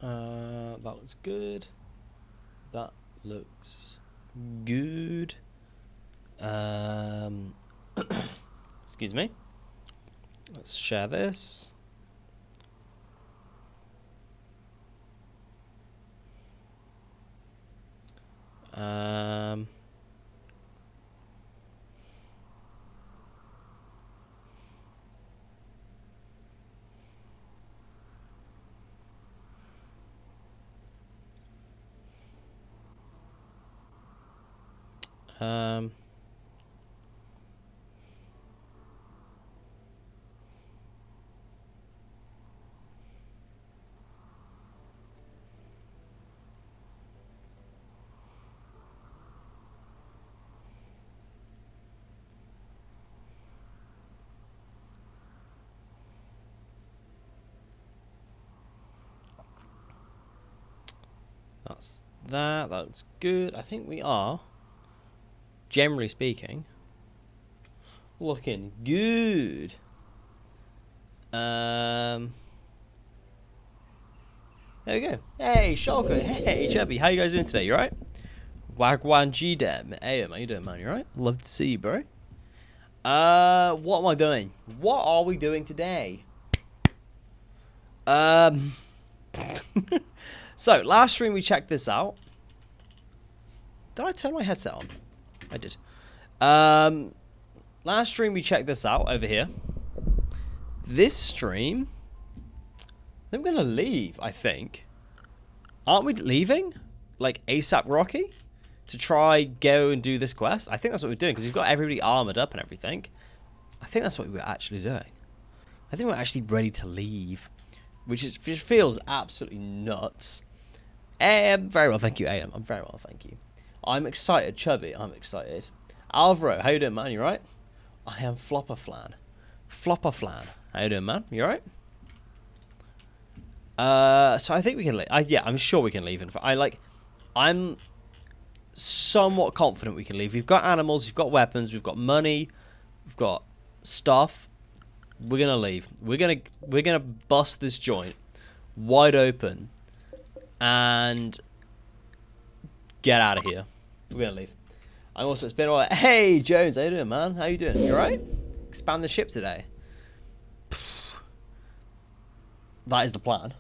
That looks good. That looks good. Excuse me. Let's share this. Um, um, that's that. That looks good. I think we are, generally speaking, looking good. There we go. Hey, Shulker. Hey, Chubby. How you guys doing today? You alright? Wagwan G-Dem. Hey, how you doing, man? You alright? Love to see you, bro. What am I doing? What are we doing today? So, last stream we checked this out. Did I turn my headset on? I did. Last stream we checked this out over here. This stream, I'm gonna leave, I think. Aren't we leaving? Like ASAP Rocky? To try go and do this quest? I think that's what we're doing, because we've got everybody armored up and everything. I think that's what we're actually doing. I think we're actually ready to leave. Which feels absolutely nuts. Very well, thank you, AM. I'm very well, thank you. I'm excited, Chubby, I'm excited. Alvaro, how you doing, man? You right? I am Flopper Flan. Flopper Flan. How you doing, man? You alright? So I think we can leave. Yeah, I'm sure we can leave. I'm somewhat confident we can leave. We've got animals, we've got weapons, we've got money, we've got stuff. We're gonna leave. We're gonna bust this joint wide open and get out of here. We're gonna leave. I'm also, it's been a while. Hey Jones, how you doing, man? How you doing? You alright? Expand the ship today. That is the plan.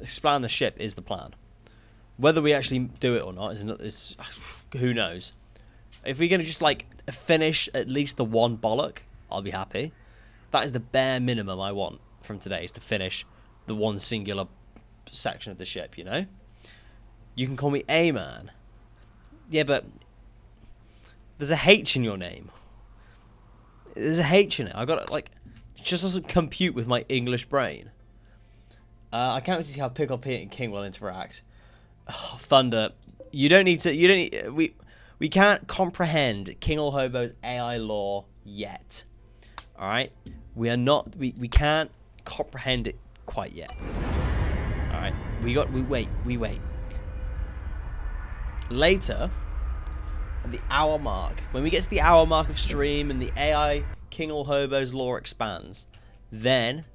Expand the ship is the plan. Whether we actually do it or not is who knows. If we're gonna just like finish at least the one bollock, I'll be happy. That is the bare minimum I want from today, is to finish the one singular section of the ship, you know? You can call me A-Man. Yeah, but there's a H in your name. There's a H in it. I got it, like, it just doesn't compute with my English brain. I can't wait to see how Pickle Pete and King will interact. Oh, Thunder, you don't need to, we can't comprehend King All Hobo's AI lore yet. Alright? We are not, we can't comprehend it quite yet. Alright? We wait. Later, at the hour mark, when we get to the hour mark of stream and the AI King All Hobo's lore expands, then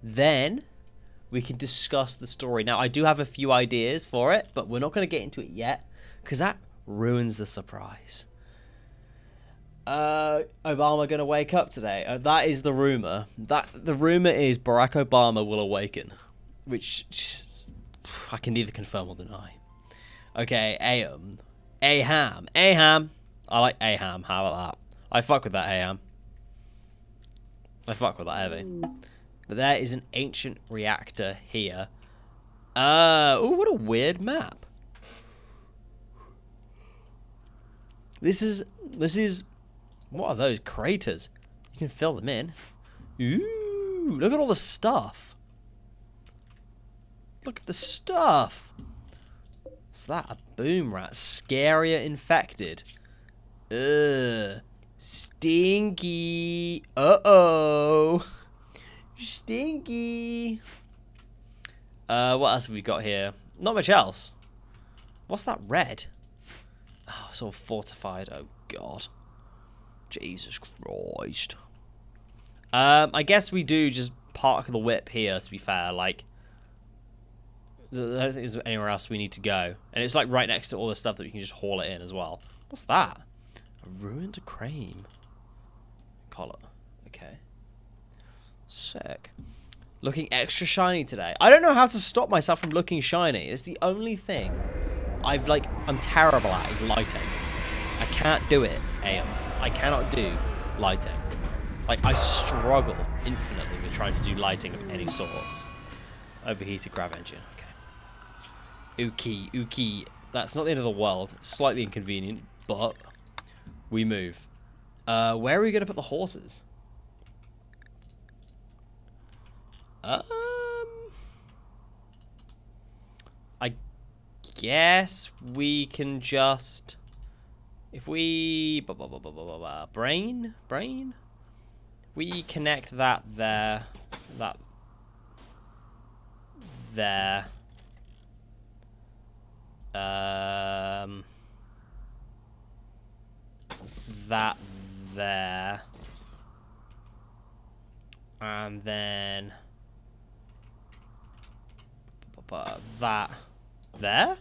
we can discuss the story. Now, I do have a few ideas for it, but we're not going to get into it yet, because that ruins the surprise. Obama going to wake up today? That is the rumor. The rumor is Barack Obama will awaken, which I can neither confirm or deny. Okay, Aham. I like Aham. How about that? I fuck with that Aham. I fuck with that heavy. But there is an ancient reactor here. Oh, what a weird map. This is. What are those craters? You can fill them in. Ooh, look at all the stuff. Look at the stuff. What's that? A boom rat. Scarier infected. Ugh. Stinky. Uh-oh. Stinky. What else have we got here? Not much else. What's that red? Oh, it's all fortified. Oh, God. Jesus Christ. I guess we do just park the whip here, to be fair. Like, don't think there's anywhere else we need to go. And it's like right next to all the stuff that we can just haul it in as well. What's that? A ruined crane. Collar. Okay. Sick. Looking extra shiny today. I don't know how to stop myself from looking shiny. It's the only thing I'm terrible at is lighting. I can't do it, AM. I cannot do lighting. Like, I struggle infinitely with trying to do lighting of any sorts. Overheated grav engine. Okay. Ookie. That's not the end of the world. Slightly inconvenient, but we move. Where are we going to put the horses? I guess we can just... If we... Brain? We connect that there. That there. That there. And then that there?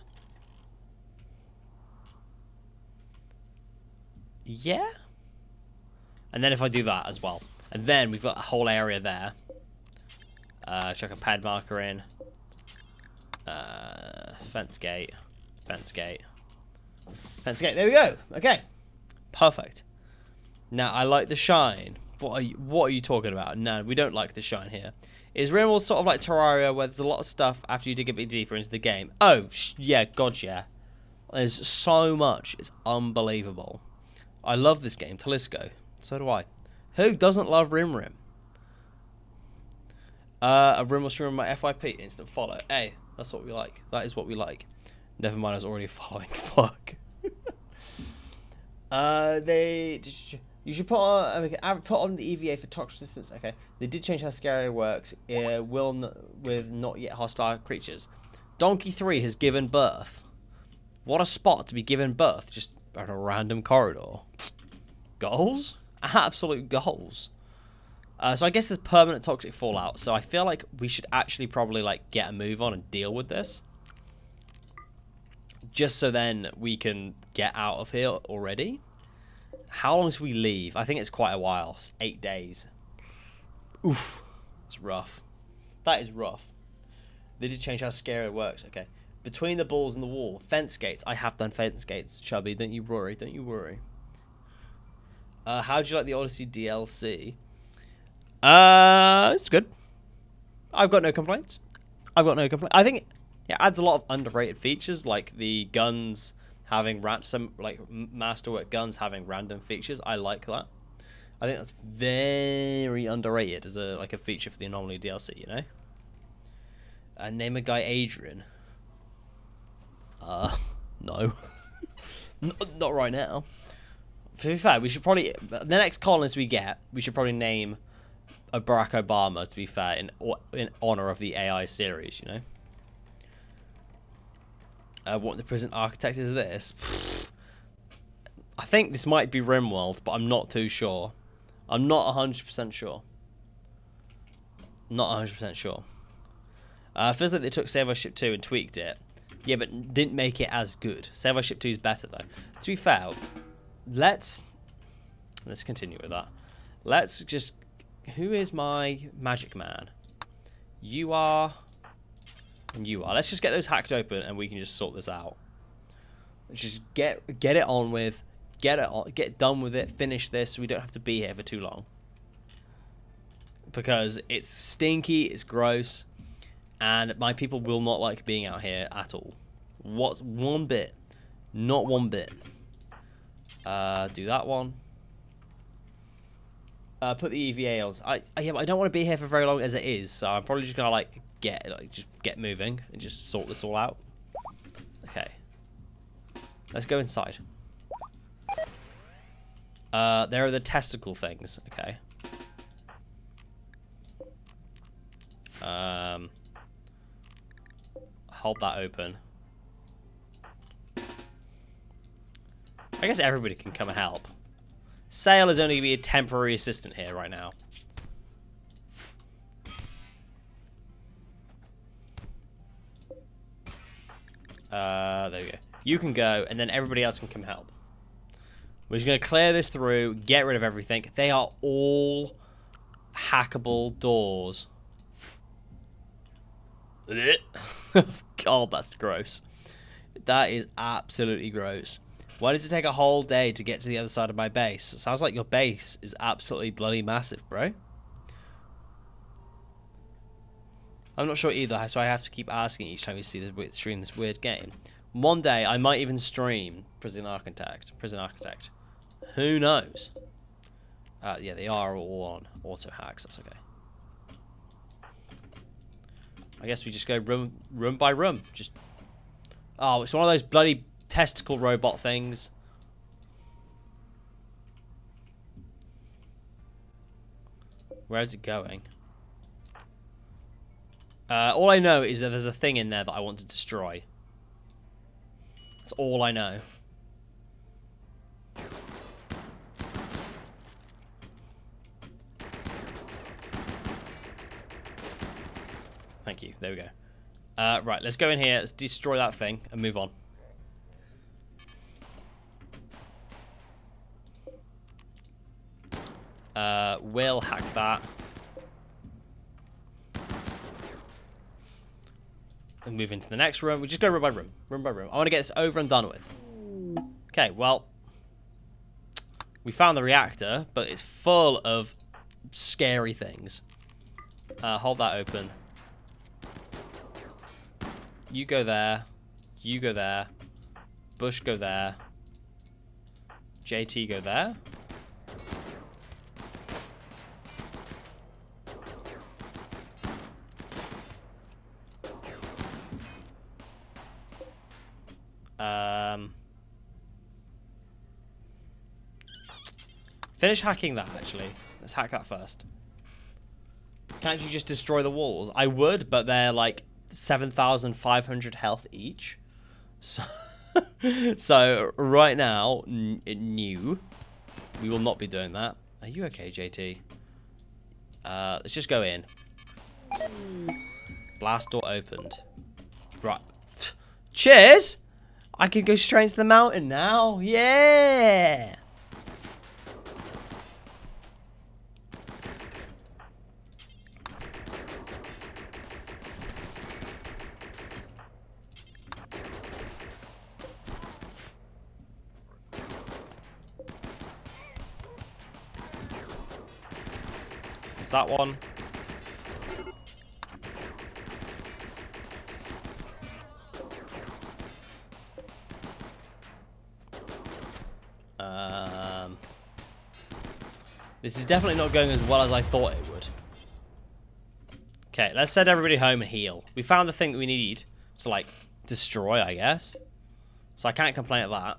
Yeah? And then if I do that as well. And then we've got a whole area there. Chuck a pad marker in. Fence gate. Fence gate. Fence gate. There we go. Okay. Perfect. Now, I like the shine. What are you talking about? No, we don't like the shine here. Is Rimworld sort of like Terraria, where there's a lot of stuff after you dig a bit deeper into the game? Oh, yeah, God, yeah. There's so much. It's unbelievable. I love this game. Talisco. So do I. Who doesn't love Rim? A Rimworld stream on my FYP. Instant follow. Hey, that's what we like. That is what we like. Never mind, I was already following. Fuck. You should put on the EVA for toxic resistance. Okay, they did change how scary works. With not yet hostile creatures. Donkey 3 has given birth. What a spot to be given birth, just on a random corridor. Goals? Absolute goals. So I guess there's permanent toxic fallout. So I feel like we should actually probably like get a move on and deal with this. Just so then we can get out of here already. How long should we leave? I think it's quite a while. It's 8 days. Oof. It's rough. That is rough. They did change how scary it works. Okay. Between the balls and the wall. Fence gates. I have done fence gates, Chubby. Don't you worry. Don't you worry. How do you like the Odyssey DLC? It's good. I've got no complaints. I think it adds a lot of underrated features, like the guns having some masterwork guns having random features. I like that. I think that's very underrated as a feature for the Anomaly DLC. You know. Name a guy Adrian. No. Not right now. To be fair, we should probably the next colonist we get, we should probably name a Barack Obama. To be fair, in honor of the AI series, you know. What the prison architect is this? I think this might be Rimworld, but I'm not too sure. I'm not 100% sure. Not 100% sure. Feels like they took Save Our Ship 2 and tweaked it. Yeah, but didn't make it as good. Save Our Ship 2 is better, though. To be fair, let's continue with that. Let's just... Who is my magic man? You are... And you are. Let's just get those hacked open and we can just sort this out. Just get it on with. Get done with it. Finish this so we don't have to be here for too long. Because it's stinky, it's gross, and my people will not like being out here at all. What? One bit. Not one bit. Do that one. Put the EVA on. Yeah, but I don't want to be here for very long as it is, so I'm probably just gonna just get moving and just sort this all out. Okay. Let's go inside. There are the testicle things. Okay. Hold that open. I guess everybody can come and help. Sail is only going to be a temporary assistant here right now. There we go. You can go, and then everybody else can come help. We're just going to clear this through, get rid of everything. They are all hackable doors. God, that's gross. That is absolutely gross. Why does it take a whole day to get to the other side of my base? It sounds like your base is absolutely bloody massive, bro. I'm not sure either, so I have to keep asking each time we see this stream this weird game. One day, I might even stream Prison Architect. Who knows? Yeah, they are all on auto hacks. That's okay. I guess we just go room by room. Just. Oh, it's one of those bloody testicle robot things. Where is it going? All I know is that there's a thing in there that I want to destroy. That's all I know. Thank you. There we go. Right, let's go in here. Let's destroy that thing and move on. We'll hack that. And move into the next room. We just go room by room. Room by room. I want to get this over and done with. Okay, well. We found the reactor, but it's full of scary things. Hold that open. You go there. You go there. Bush go there. JT go there. Finish hacking that, actually. Let's hack that first. Can't you just destroy the walls? I would, but they're like 7,500 health each. So, so right now, new. We will not be doing that. Are you okay, JT? Let's just go in. Blast door opened. Right. Cheers! I can go straight into the mountain now. Yeah! That one. This is definitely not going as well as I thought it would. Okay, let's send everybody home and heal. We found the thing that we need to, like, destroy, I guess. So I can't complain at that.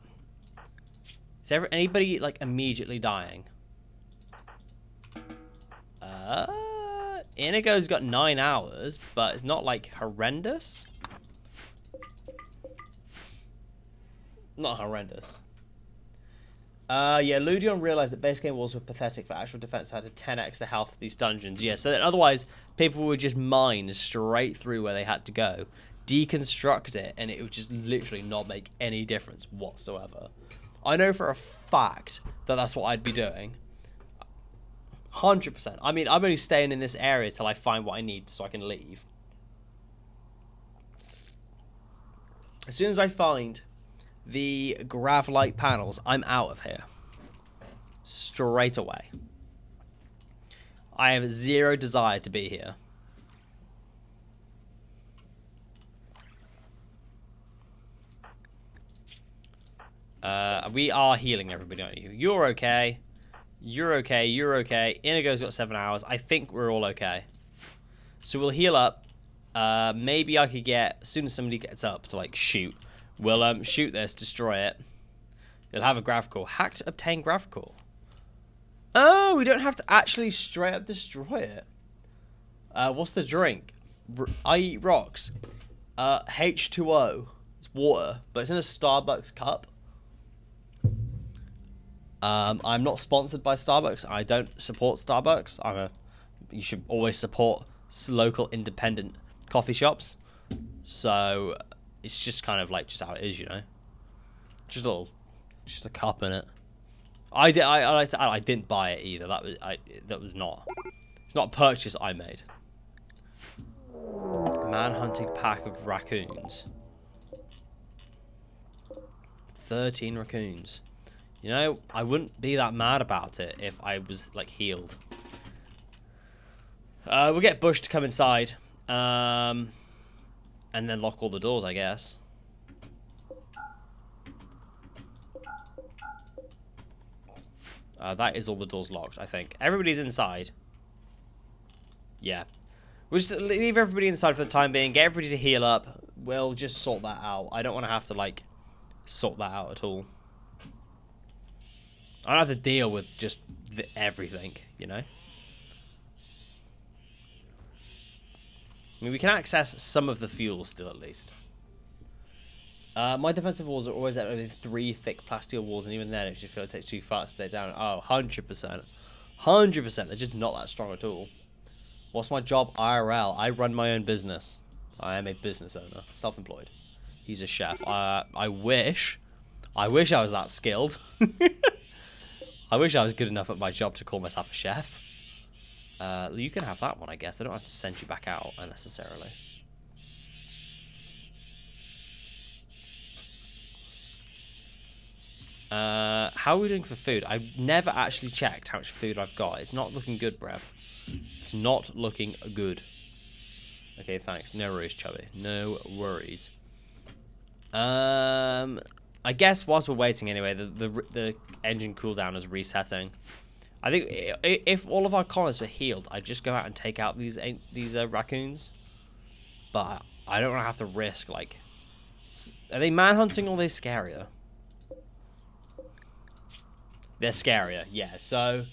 Is there anybody, like, immediately dying? Inigo's got 9 hours, but it's not, like, horrendous. Not horrendous. Yeah, Ludion realized that base game walls were pathetic for actual defense had to 10x the health of these dungeons. Yeah, so that otherwise people would just mine straight through where they had to go, deconstruct it, and it would just literally not make any difference whatsoever. I know for a fact that that's what I'd be doing. 100%. I mean, I'm only staying in this area till I find what I need so I can leave. As soon as I find the grav-light panels, I'm out of here. Straight away. I have zero desire to be here. We are healing everybody, aren't you? You're okay. You're okay. You're okay. Inigo's got 7 hours. I think we're all okay. So we'll heal up. Maybe I could get, as soon as somebody gets up to, like, shoot, we'll shoot this, destroy it. It'll have a grav core. Hack to obtain grav core. Oh, we don't have to actually straight up destroy it. What's the drink? I eat rocks. H2O. It's water, but it's in a Starbucks cup. I'm not sponsored by Starbucks. I don't support Starbucks. You should always support local independent coffee shops. So, it's just kind of like just how it is, you know. Just a cup in it. I didn't buy it either. That was not. It's not a purchase I made. Man-hunting pack of raccoons. 13 raccoons. You know, I wouldn't be that mad about it if I was like healed. We'll get Bush to come inside, and then lock all the doors, I guess. That is all the doors locked, I think. Everybody's inside. Yeah. We'll just leave everybody inside for the time being. Get everybody to heal up. We'll just sort that out. I don't want to have to, like, sort that out at all. I don't have to deal with just everything, you know? I mean, we can access some of the fuel still, at least. My defensive walls are always at 3 thick plasteel walls, and even then it just feels like it takes too far to stay down. Oh, 100%. 100%. They're just not that strong at all. What's my job? IRL. I run my own business. I am a business owner. Self-employed. He's a chef. I wish I was that skilled. I wish I was good enough at my job to call myself a chef. You can have that one, I guess. I don't have to send you back out unnecessarily. How are we doing for food? I've never actually checked how much food I've got. It's not looking good, bruv. It's not looking good. Okay, thanks. No worries, Chubby. No worries. I guess whilst we're waiting anyway, the engine cooldown is resetting. I think if all of our colonists were healed, I'd just go out and take out these raccoons. But I don't want to have to risk, like... Are they manhunting or are they scarier? They're scarier, yeah. So,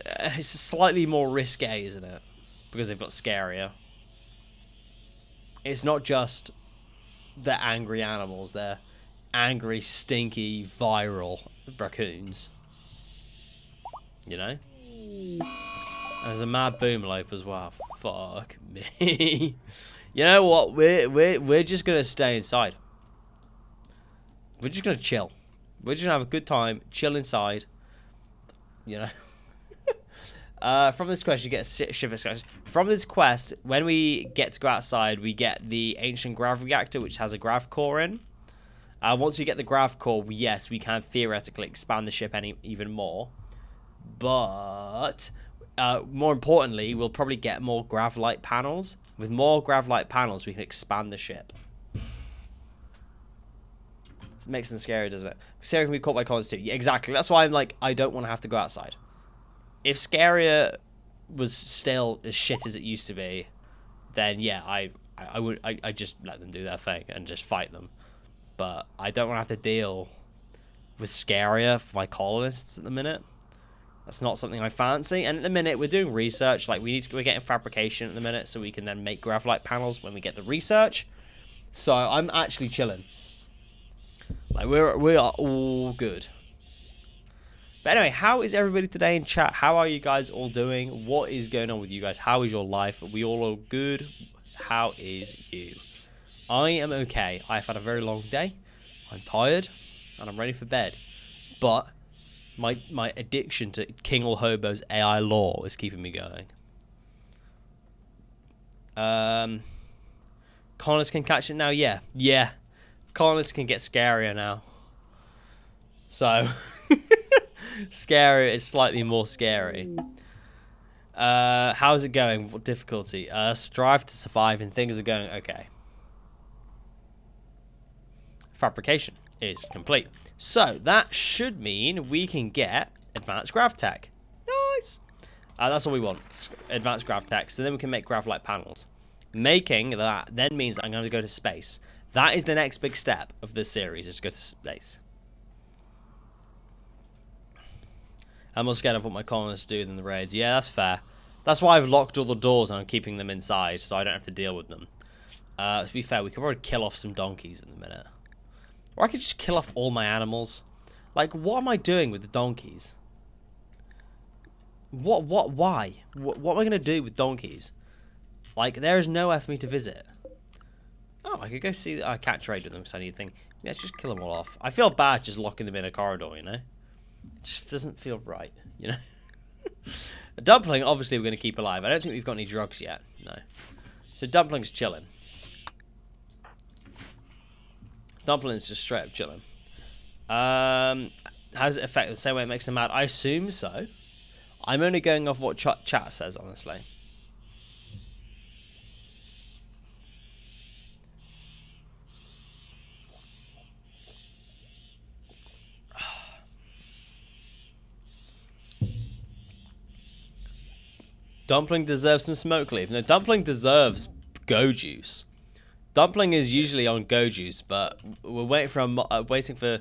it's slightly more risque, isn't it? Because they've got scarier. It's not just the angry animals. They're angry, stinky, viral raccoons. You know? There's a mad boomlope as well. Fuck me. You know what? We're just gonna stay inside. We're just gonna chill. We're just gonna have a good time, chill inside. You know. From this quest, you get a ship excursion. From this quest, when we get to go outside, we get the ancient grav reactor, which has a grav core in. Once we get the grav core, yes, we can theoretically expand the ship even more. But more importantly, we'll probably get more grav light panels. With more grav light panels, we can expand the ship. It makes them scary, doesn't it? Scary can be caught by cons too. Yeah, exactly. That's why I'm like, I don't want to have to go outside. If Scarier was still as shit as it used to be, then yeah, I just let them do their thing and just fight them. But I don't want to have to deal with Scarier for my colonists at the minute. That's not something I fancy. And at the minute, we're doing research. Like we're getting fabrication at the minute, so we can then make gravlight panels when we get the research. So I'm actually chilling. Like we are all good. But anyway, how is everybody today in chat? How are you guys all doing? What is going on with you guys? How is your life? Are we all good? How is you? I am okay. I've had a very long day. I'm tired and I'm ready for bed. But my addiction to King All Hobo's AI lore is keeping me going. Colonists can catch it now? Yeah. Colonists can get scarier now. So, scary is slightly more scary. How's it going? What difficulty? Strive to survive and things are going okay. Fabrication is complete. So, that should mean we can get advanced grav tech. Nice! That's all we want. Advanced grav tech. So then we can make gravlight panels. Making that then means I'm going to go to space. That is the next big step of this series, is to go to space. I'm more scared of what my colonists do than the raids. Yeah, that's fair. That's why I've locked all the doors and I'm keeping them inside, so I don't have to deal with them. To be fair, we could probably kill off some donkeys in a minute. Or I could just kill off all my animals. Like, what am I doing with the donkeys? Why? What am I going to do with donkeys? Like, there is nowhere for me to visit. Oh, I could go see. I can't trade with them because I need to think. Yeah, let's just kill them all off. I feel bad just locking them in a corridor, you know? It just doesn't feel right, you know? A dumpling, obviously, we're going to keep alive. I don't think we've got any drugs yet. No. So dumpling's chilling. Dumpling's just straight up chilling. How does it affect the same way it makes them mad? I assume so. I'm only going off what chat says, honestly. Dumpling deserves some smoke leaf. No, Dumpling deserves go juice. Dumpling is usually on go juice, but we're waiting for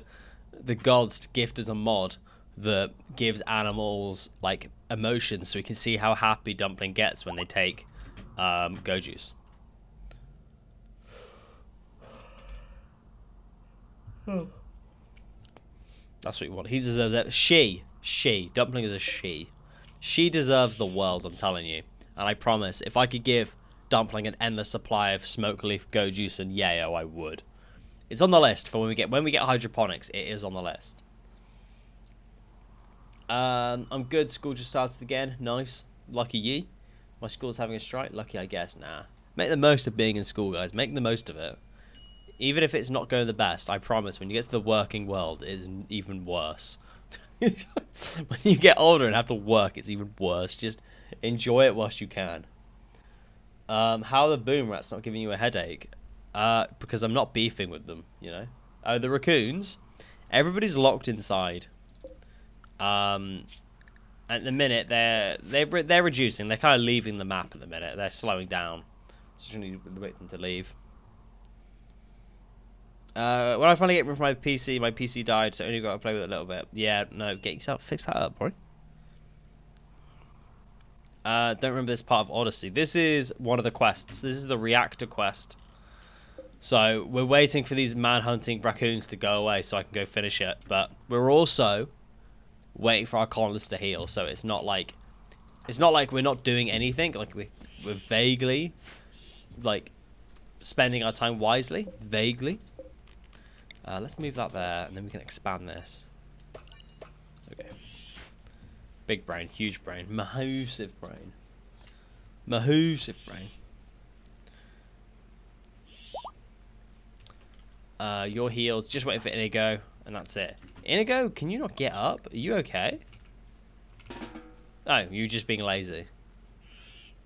the gods to gift us a mod that gives animals like emotions, so we can see how happy Dumpling gets when they take go juice. That's what we want. He deserves it. She. Dumpling is a she. She deserves the world, I'm telling you. And I promise, if I could give Dumpling an endless supply of smoke leaf, go juice, and yayo, I would. It's on the list for when we get hydroponics. It is on the list. I'm good. School just started again. Nice. Lucky ye. My school's having a strike. Lucky, I guess. Nah. Make the most of being in school, guys. Make the most of it. Even if it's not going the best, I promise, when you get to the working world, it is even worse. When you get older and have to work, it's even worse. Just enjoy it whilst you can. How are the boom rats not giving you a headache? Because I'm not beefing with them, you know. Oh, the raccoons. Everybody's locked inside. At the minute, they're reducing. They're kind of leaving the map at the minute. They're slowing down. So you need to wait for them to leave. When I finally get rid of my PC died, so I only got to play with it a little bit. Yeah, no, fix that up, boy. Don't remember this part of Odyssey. This is one of the quests. This is the reactor quest. So we're waiting for these man-hunting raccoons to go away so I can go finish it. But we're also waiting for our colonists to heal. So it's not like we're not doing anything. Like we're vaguely like spending our time wisely. Vaguely. Let's move that there, and then we can expand this. Okay. Big brain, huge brain, massive brain. Massive brain. You're healed. Just waiting for Inigo, and that's it. Inigo, can you not get up? Are you okay? Oh, you're just being lazy.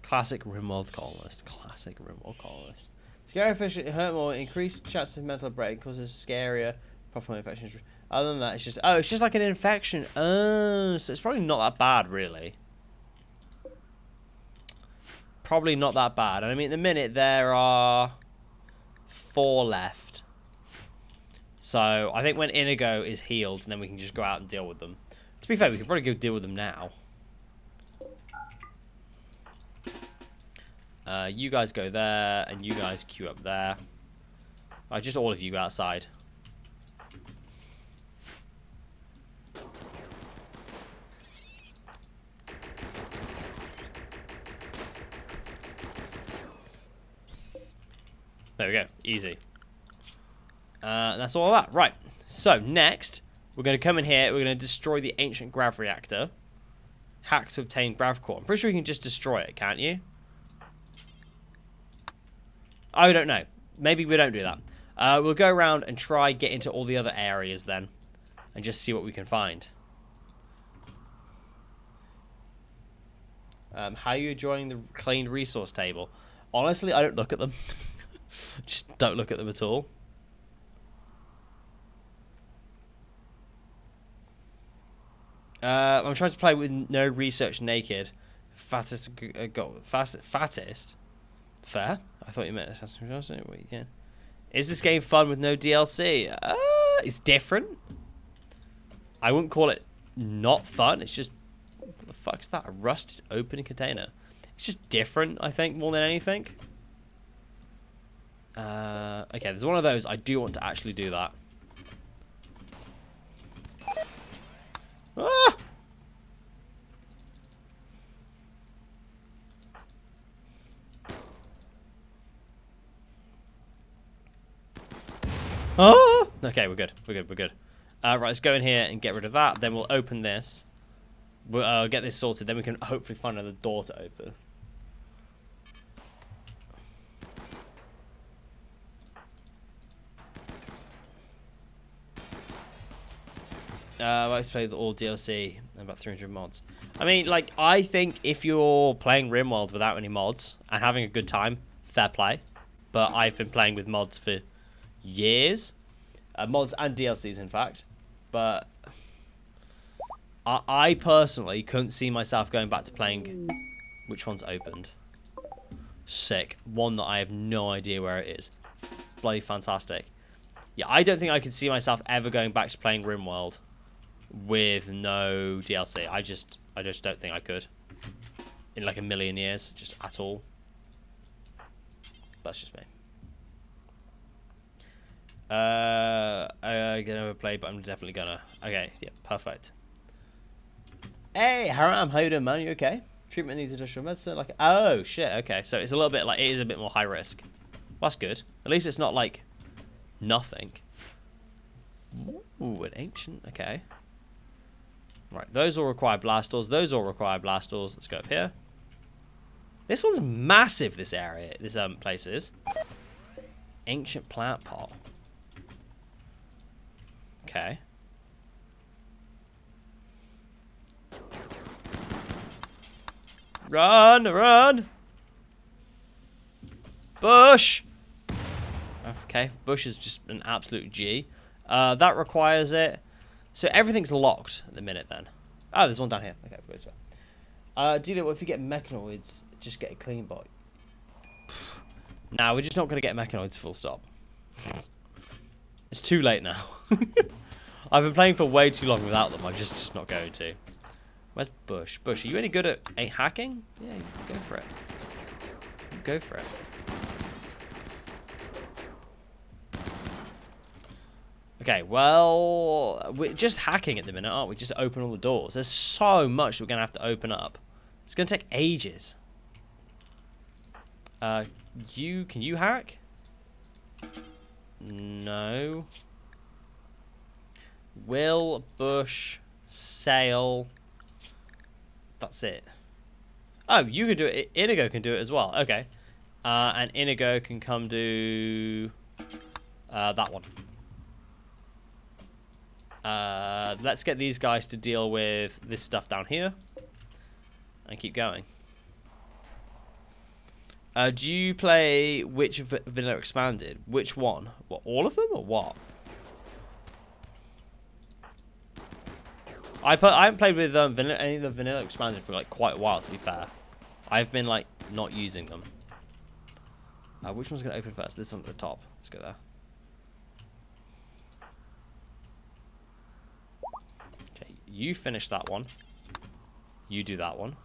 Classic Rimworld colonist. Classic Rimworld colonist. Scary fish hurt more, increased chance of mental break, causes scarier, proper infections. Other than that, it's just like an infection. Oh, so it's probably not that bad, really. Probably not that bad. And I mean, at the minute, there are 4 left. So I think when Inigo is healed, then we can just go out and deal with them. To be fair, we can probably go deal with them now. You guys go there, and you guys queue up there. Just all of you go outside. There we go. Easy. That's all of that. Right. So, next, we're going to come in here. We're going to destroy the ancient grav reactor. Hack to obtain grav core. I'm pretty sure you can just destroy it, can't you? I don't know. Maybe we don't do that. We'll go around and try get into all the other areas then. And just see what we can find. How are you enjoying the clean resource table? Honestly, I don't look at them. Just don't look at them at all. I'm trying to play with no research naked. Fattest? Fair? I thought you meant Assassin's Creed. Wait, yeah. Is this game fun with no DLC? It's different. I wouldn't call it not fun. It's just... What the fuck's that? A rusted open container. It's just different, I think, more than anything. Okay, there's one of those. I do want to actually do that. Ah! Oh! Okay, we're good. We're good. We're good. Right, let's go in here and get rid of that. Then we'll open this. We'll get this sorted. Then we can hopefully find another door to open. Let's play the all DLC and about 300 mods. I mean, like, I think if you're playing Rimworld without any mods and having a good time, fair play. But I've been playing with mods for years. Mods and DLCs, in fact. But I personally couldn't see myself going back to playing... Which one's opened? Sick. One that I have no idea where it is. Bloody fantastic. Yeah, I don't think I could see myself ever going back to playing Rimworld with no DLC. I just don't think I could. In like a million years. Just at all. That's just me. I'm gonna play, but I'm definitely gonna. Okay, yeah, perfect. Hey, Haram, how you doing, man? You okay? Treatment needs additional medicine. Like, oh shit. Okay, so it's a little bit like it is a bit more high risk. Well, that's good. At least it's not like nothing. Ooh, an ancient. Okay. Right, those all require blast doors. Those all require blast doors. Let's go up here. This one's massive. This area, this place is. Ancient plant pot. Okay. Run, run! Bush! Okay, Bush is just an absolute G. That requires it. So everything's locked at the minute then. Oh, there's one down here. Okay, we'll go this way. Dealer, what if you get mechanoids, just get a clean bike? Nah, we're just not going to get mechanoids full stop. It's too late now. I've been playing for way too long without them. I'm just not going to. Where's Bush? Bush, are you any good at hacking? Yeah, go for it. Go for it. Okay, well, we're just hacking at the minute, aren't we? Just open all the doors. There's so much we're going to have to open up. It's going to take ages. Can you hack? No. Will, Bush, Sail. That's it. Oh, you can do it. Inigo can do it as well. Okay. And Inigo can come do that one. Let's get these guys to deal with this stuff down here. And keep going. Do you play which Vanilla Expanded? Which one? What, all of them or what? I haven't played with any of the Vanilla Expanded for like quite a while, to be fair. I've been like not using them. Which one's gonna open first? This one at the top. Let's go there. Okay, you finish that one. You do that one.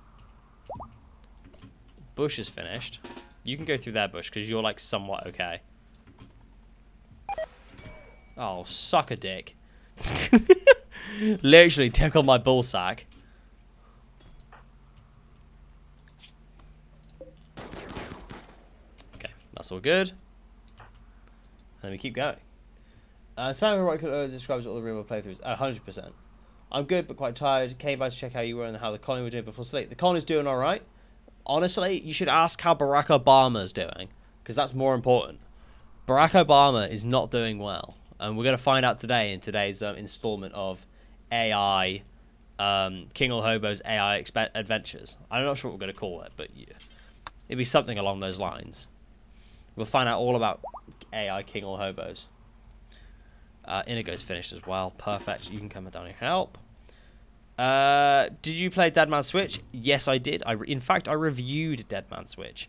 Bush is finished. You can go through there, Bush, because you're like somewhat okay. Oh, suck a dick. Literally tickle my ballsack. Okay, that's all good. And then we keep going. Spanish right describes all the real playthroughs. 100%. I'm good, but quite tired. Came by to check how you were and how the colony were doing before sleep. The colony's doing all right. Honestly, you should ask how Barack Obama's doing, because that's more important. Barack Obama is not doing well, and we're going to find out today in today's installment of AI, King or Hobo's AI Adventures. I'm not sure what we're going to call it, but yeah, it'd be something along those lines. We'll find out all about AI King or Hobos. Inigo's finished as well. Perfect. You can come down and help. Did you play Dead Man Switch? Yes, I did. In fact, I reviewed Dead Man Switch.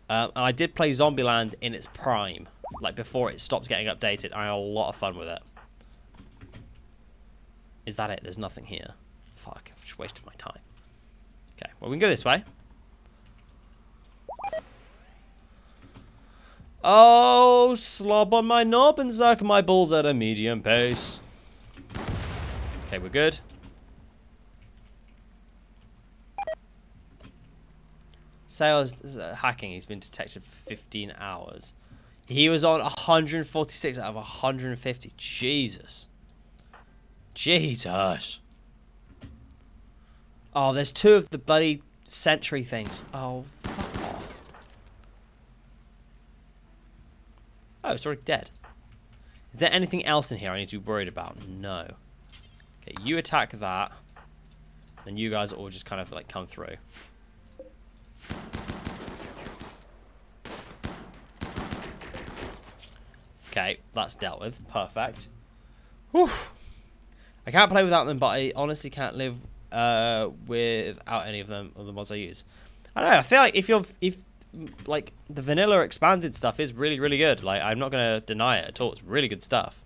And I did play Zombieland in its prime. Like, before it stopped getting updated. I had a lot of fun with it. Is that it? There's nothing here. Fuck, I've just wasted my time. Okay, well, we can go this way. Oh, slob on my knob and suck my balls at a medium pace. Okay, we're good. Sales hacking. He's been detected for 15 hours. He was on 146 out of 150. Jesus. Jesus. Oh, there's 2 of the bloody sentry things. Oh, fuck off. Oh, it's already dead. Is there anything else in here I need to be worried about? No. Okay, you attack that. Then you guys all just kind of like come through. Okay, that's dealt with. Perfect. Whew. I can't play without them, but I honestly can't live without any of them, of the mods I use. I don't know. I feel like if like the vanilla expanded stuff is really, really good. Like, I'm not gonna deny it at all. It's really good stuff.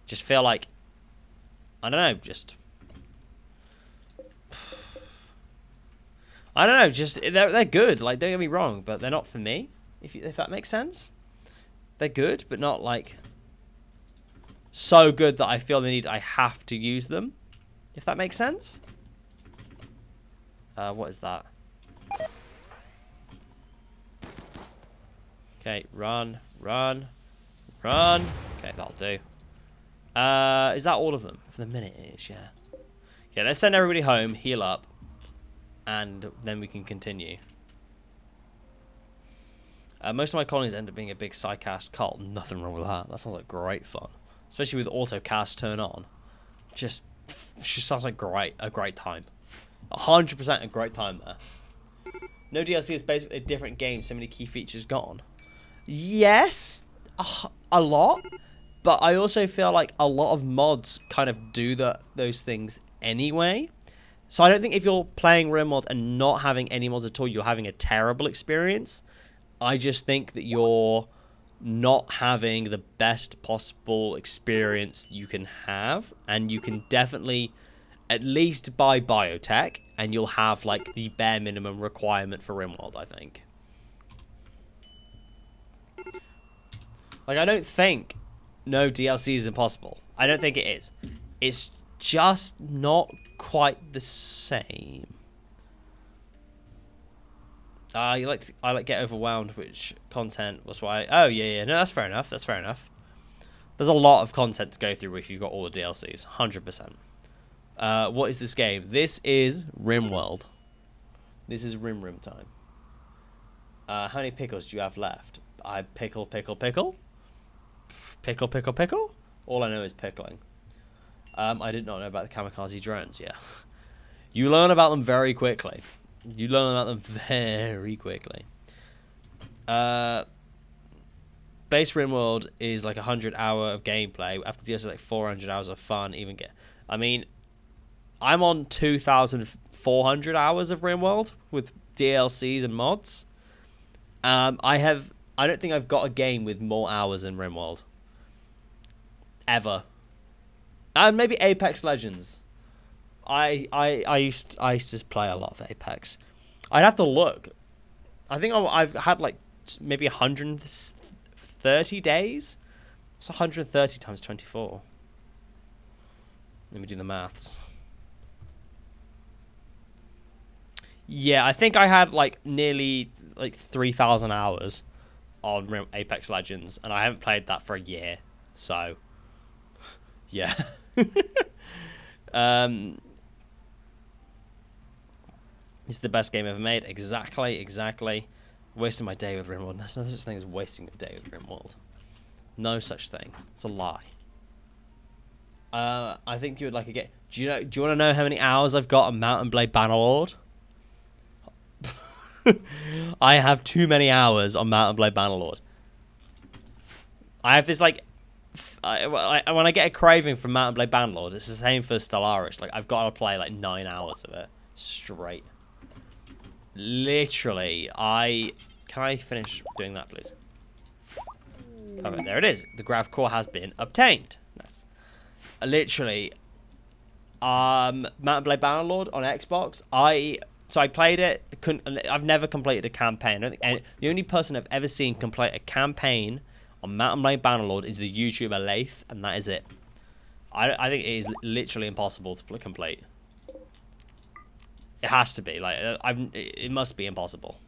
Just feel like, I don't know, just I don't know. Just they're good. Like, don't get me wrong, but they're not for me. If that makes sense. They're good, but not like so good that I feel I have to use them. If that makes sense. What is that? Okay, run. Okay, that'll do. Is that all of them? For the minute it is, yeah. Okay, let's send everybody home, heal up, and then we can continue. Most of my colonies end up being a big psycast cult. Nothing wrong with that. That sounds like great fun. Especially with autocast turn on. Just sounds like a great time. 100% a great time there. No DLC is basically a different game, so many key features gone. Yes, a lot. But I also feel like a lot of mods kind of do those things anyway. So I don't think if you're playing Rimworld and not having any mods at all, you're having a terrible experience. I just think that you're not having the best possible experience you can have. And you can definitely at least buy biotech. And you'll have like the bare minimum requirement for Rimworld, I think. Like, I don't think no DLC is impossible. I don't think it is. It's just not quite the same. I like get overwhelmed, which content was why. Oh yeah, no, that's fair enough. That's fair enough. There's a lot of content to go through if you've got all the DLCs. 100%. What is this game? This is Rimworld. This is Rim time. How many pickles do you have left? I pickle. Pickle. All I know is pickling. I did not know about the kamikaze drones. Yeah, you learn about them very quickly. Base Rimworld is like 100 hours of gameplay. After DLC, like 400 hours of fun. I mean, I'm on 2,400 hours of Rimworld with DLCs and mods. I don't think I've got a game with more hours than Rimworld. Ever. And maybe Apex Legends. I used to play a lot of Apex. I'd have to look. I think I've had like maybe 130 days. It's 130 times 24. Let me do the maths. Yeah, I think I had like nearly like 3,000 hours on Apex Legends, and I haven't played that for a year. So, yeah. It's the best game ever made. Exactly. Wasting my day with Rimworld. There's no such thing as wasting a day with Rimworld. No such thing. It's a lie. I think you would like a game. Do you want to know how many hours I've got on Mount and Blade Bannerlord? I have too many hours on Mount and Blade Bannerlord. I have this like, when I get a craving from Mount and Blade Bannerlord, it's the same for Stellaris. Like, I've got to play like 9 hours of it straight. Literally, can I finish doing that, please? Perfect. There it is. The grav core has been obtained. Nice. Literally, Mount and Blade Bannerlord on Xbox. So I played it. I've never completed a campaign. The only person I've ever seen complete a campaign on Mount and Blade Bannerlord is the YouTuber Lath, and that is it. I think it is literally impossible to complete. It has to be. Like, it must be impossible.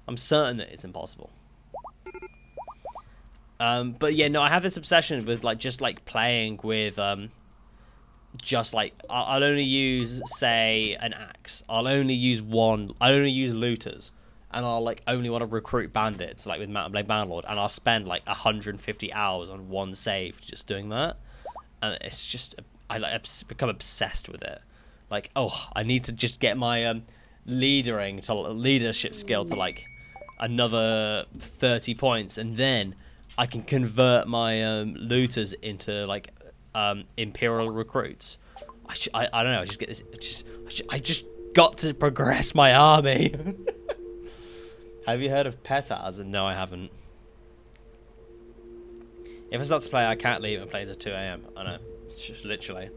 I'm certain that it's impossible. But yeah, no, I have this obsession with like just like playing with just like I'll only use, say, an axe. I'll only use looters, and I'll like only want to recruit bandits like with Mountain Blade Bandlord, and I'll spend like 150 hours on one save just doing that, and it's just I've become obsessed with it. Like, oh, I need to just get my leadership skill to like another 30 points, and then I can convert my looters into like imperial recruits. I don't know. I just get this. I just got to progress my army. Have you heard of Petars? No, I haven't. If I start to play, I can't leave and play until 2 AM. I know. It's just literally.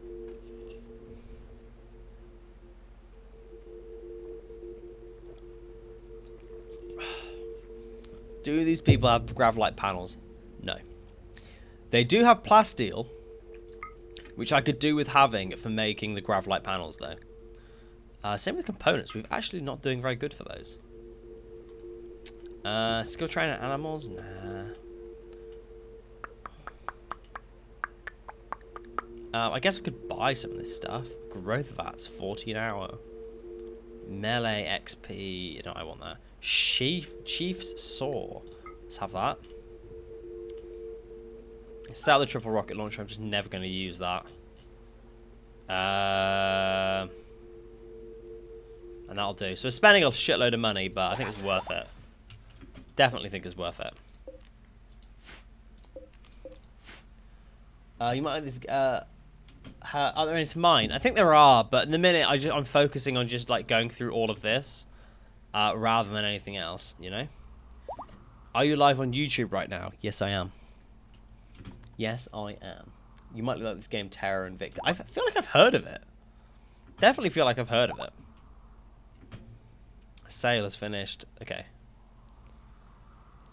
Do these people have Gravlite panels? No. They do have plasteel, which I could do with having for making the Gravlite panels, though. Same with components. We're actually not doing very good for those. Skill trainer animals? Nah. I guess I could buy some of this stuff. Growth VATs, 40 an hour. Melee XP. No, I want that. Chief's Saw. Let's have that. Sell the triple rocket launcher. I'm just never going to use that. And that'll do. So we're spending a shitload of money, but I think it's worth it. Definitely think it's worth it. You might like this. Are there any to mine? I think there are, but in the minute I'm focusing on just like going through all of this, rather than anything else. You know. Are you live on YouTube right now? Yes, I am. Yes, I am. You might like this game, Terror and Victor. I feel like I've heard of it. Definitely feel like I've heard of it. Sale is finished. Okay.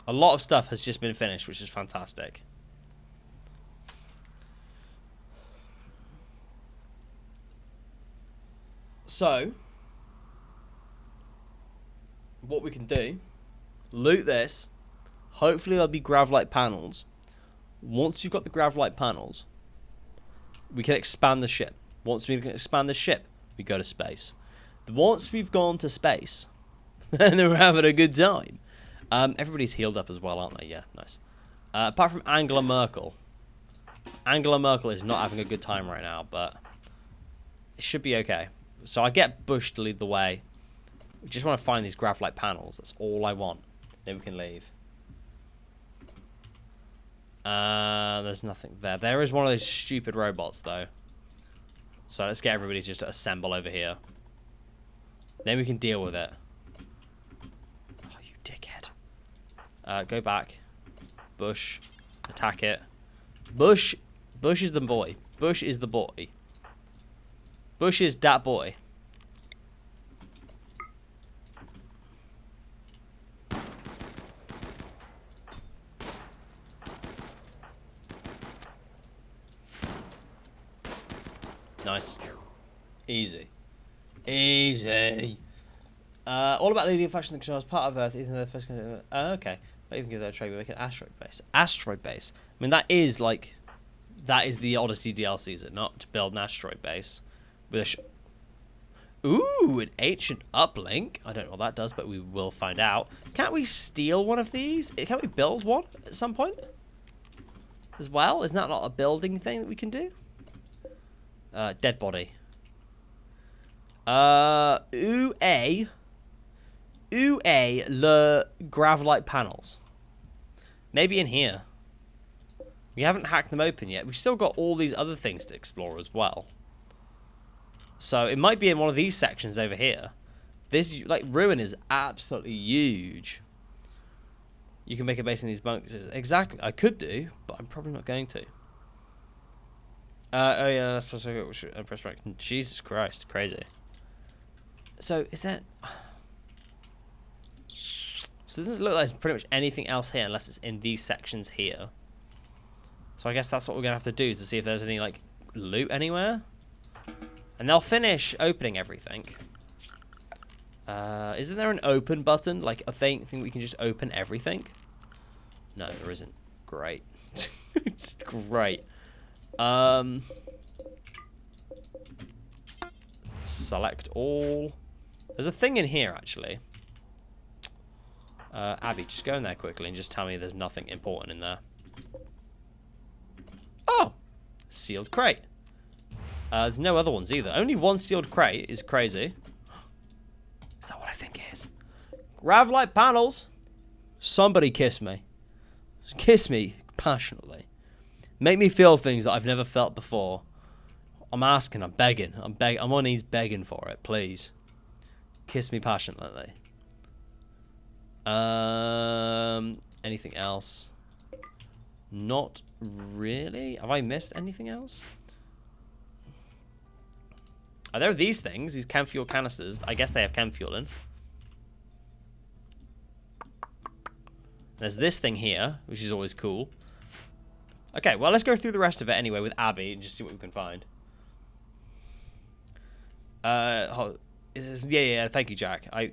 A lot of stuff has just been finished, which is fantastic. So, what we can do, loot this. Hopefully there'll be Gravlite panels. Once we've got the Gravlite panels, we can expand the ship. Once we can expand the ship, we go to space. Once we've gone to space, then we're having a good time. Everybody's healed up as well, aren't they? Yeah, nice. Apart from Angela Merkel. Angela Merkel is not having a good time right now, but it should be okay. So I get Bush to lead the way. We just want to find these Gravlite panels. That's all I want. Then we can leave. There's nothing there. There is one of those stupid robots, though. So let's get everybody just to assemble over here. Then we can deal with it. Oh, you dickhead. Go back. Bush. Attack it. Bush. Bush is the boy. Bush is the boy. Bush is that boy. Nice. Easy. Easy. All about leading fashion controls, part of Earth, even though the first okay. Might even give that a try, we make an asteroid base. Asteroid base. I mean, that is like, that is the Odyssey DLC, is it not? To build an asteroid base. With a ooh, an ancient uplink. I don't know what that does, but we will find out. Can't we steal one of these? Can't we build one at some point? As well? Isn't that not a building thing that we can do? Dead body. Le Gravlite panels. Maybe in here. We haven't hacked them open yet. We've still got all these other things to explore as well. So it might be in one of these sections over here. This, like, ruin is absolutely huge. You can make a base in these bunkers. Exactly. I could do, but I'm probably not going to. Oh yeah, that's press right. Jesus Christ, crazy. So is that? So it doesn't look like there's pretty much anything else here unless it's in these sections here. So I guess that's what we're gonna have to do to see if there's any like loot anywhere. And they'll finish opening everything. Isn't there an open button, like a thing we can just open everything? No, there isn't. Great. It's great. Select all. There's a thing in here, actually. Abby, just go in there quickly and just tell me there's nothing important in there. Oh! Sealed crate. There's no other ones either. Only one sealed crate is crazy. Is that what I think it is? Gravlight panels. Somebody kiss me. Kiss me passionately. Make me feel things that I've never felt before. I'm asking, I'm begging. I'm on my knees begging for it, please. Kiss me passionately. Anything else? Not really. Have I missed anything else? Are there these things? These chem fuel canisters. I guess they have chem fuel in. There's this thing here, which is always cool. Okay, well, let's go through the rest of it anyway with Abby and just see what we can find. Yeah, thank you, Jack. I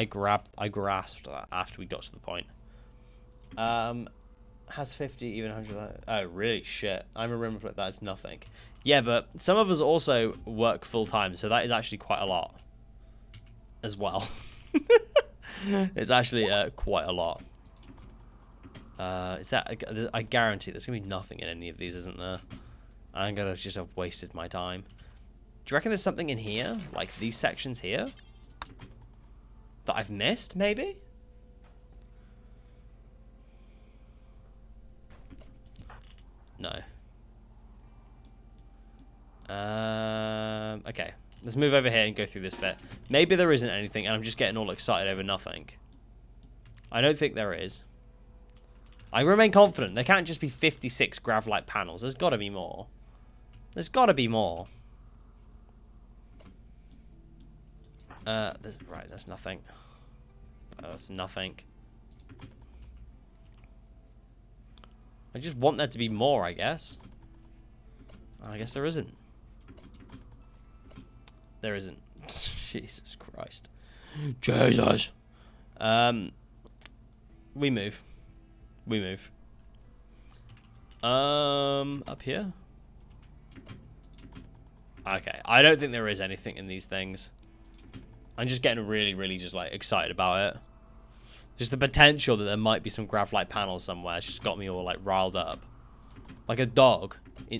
grasped that after we got to the point. Has 50, even 100. Oh, really? Shit. I remember that as nothing. Yeah, but some of us also work full time, so that is actually quite a lot as well. It's actually quite a lot. Is that? I guarantee there's gonna be nothing in any of these, isn't there? I'm gonna just have wasted my time. Do you reckon there's something in here, like these sections here, that I've missed? Maybe. No. Okay. Let's move over here and go through this bit. Maybe there isn't anything, and I'm just getting all excited over nothing. I don't think there is. I remain confident. There can't just be 56 Gravlight panels. There's got to be more. There's got to be more. There's nothing. That's nothing. I just want there to be more, I guess. I guess there isn't. There isn't. Jesus Christ. Jesus. We move. We move. Up here? Okay. I don't think there is anything in these things. I'm just getting really, really just like excited about it. Just the potential that there might be some Gravlight panels somewhere. It's just got me all like riled up. Like a dog.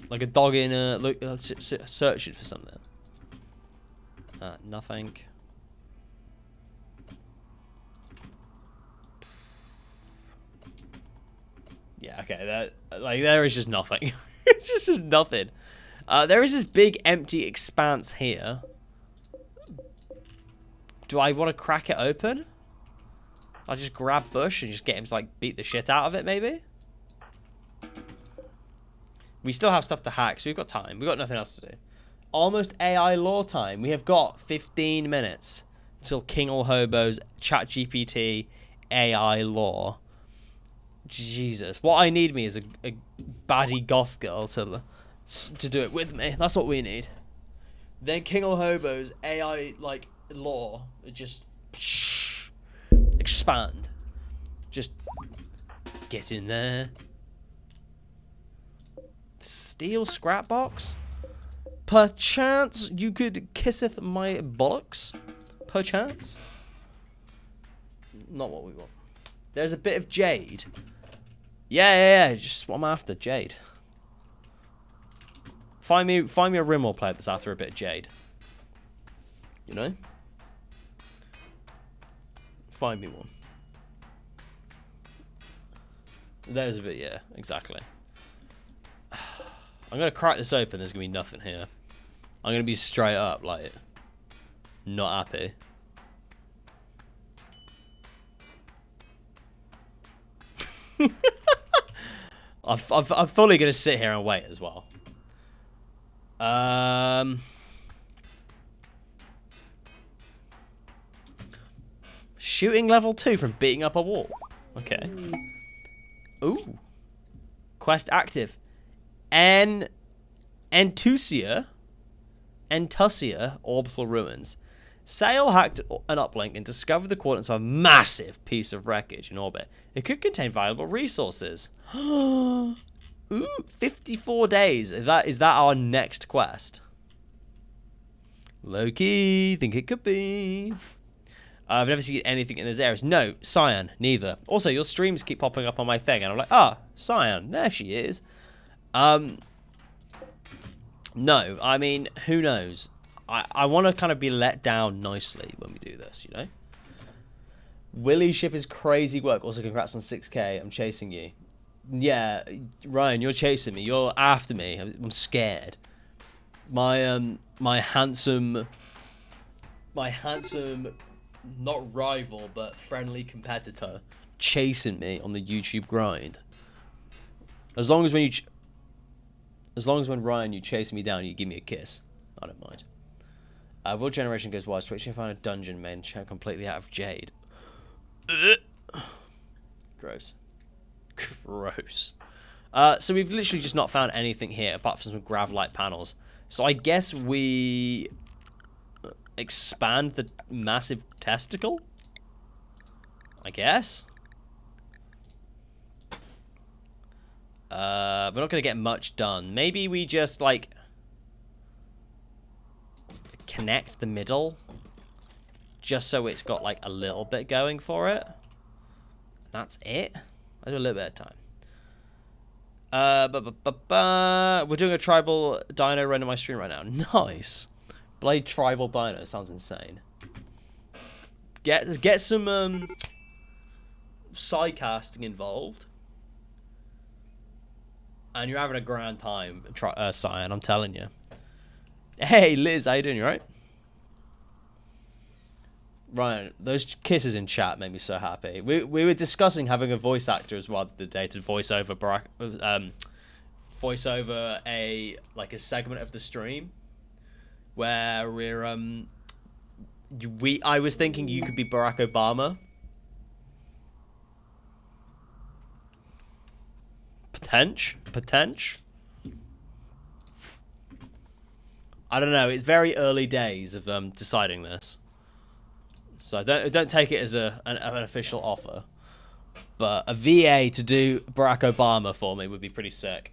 Like a dog in a searching for something. Nothing. Yeah, okay. There is just nothing. It's just nothing. There is this big empty expanse here. Do I want to crack it open? I'll just grab Bush and just get him to like beat the shit out of it, maybe? We still have stuff to hack, so we've got time. We've got nothing else to do. Almost AI lore time. We have got 15 minutes till King All Hobo's ChatGPT AI lore. Jesus. What I need me is a baddie goth girl to do it with me. That's what we need. Then King All Hobo's AI like lore just expand. Just get in there. Steel scrap box? Perchance you could kisseth my bollocks? Perchance? Not what we want. There's a bit of jade. Yeah. Just what I'm after, jade. Find me a Rimworld player that's after a bit of jade. You know? Find me one. There's a bit, yeah, exactly. I'm going to crack this open. There's going to be nothing here. I'm going to be straight up, like, not happy. I'm fully going to sit here and wait as well. Shooting level 2 from beating up a wall. Okay. Ooh. Quest active. Entusia orbital ruins. Sail hacked an uplink and discovered the coordinates of a massive piece of wreckage in orbit. It could contain valuable resources. Ooh, 54 days. Is that our next quest? Low-key, think it could be. I've never seen anything in those areas. No, Cyan, neither. Also, your streams keep popping up on my thing, and I'm like, ah, Cyan, there she is. No, I mean, who knows? I want to kind of be let down nicely when we do this, you know? Willie's ship is crazy work. Also, congrats on 6K. I'm chasing you. Yeah, Ryan, you're chasing me. You're after me. I'm scared. My handsome, not rival, but friendly competitor chasing me on the YouTube grind. As long as when Ryan, you chase me down, you give me a kiss. I don't mind. World Generation goes wide. Switching to find a dungeon main completely out of jade. Gross. Gross. So we've literally just not found anything here apart from some gravelite panels. So I guess we expand the massive testicle? I guess. We're not going to get much done. Maybe we just, like, connect the middle just so it's got, like, a little bit going for it. That's it. I'll do a little bit of time. We're doing a tribal dino run on my stream right now. Nice. Blade tribal dino. Sounds insane. Get some side casting involved. And you're having a grand time, Cyan, I'm telling you. Hey, Liz, how you doing? You right? Ryan, those kisses in chat made me so happy. We were discussing having a voice actor as well the day to voice over a segment of the stream where I was thinking you could be Barack Obama. Potential. I don't know. It's very early days of deciding this, so don't take it as an official offer. But a VA to do Barack Obama for me would be pretty sick.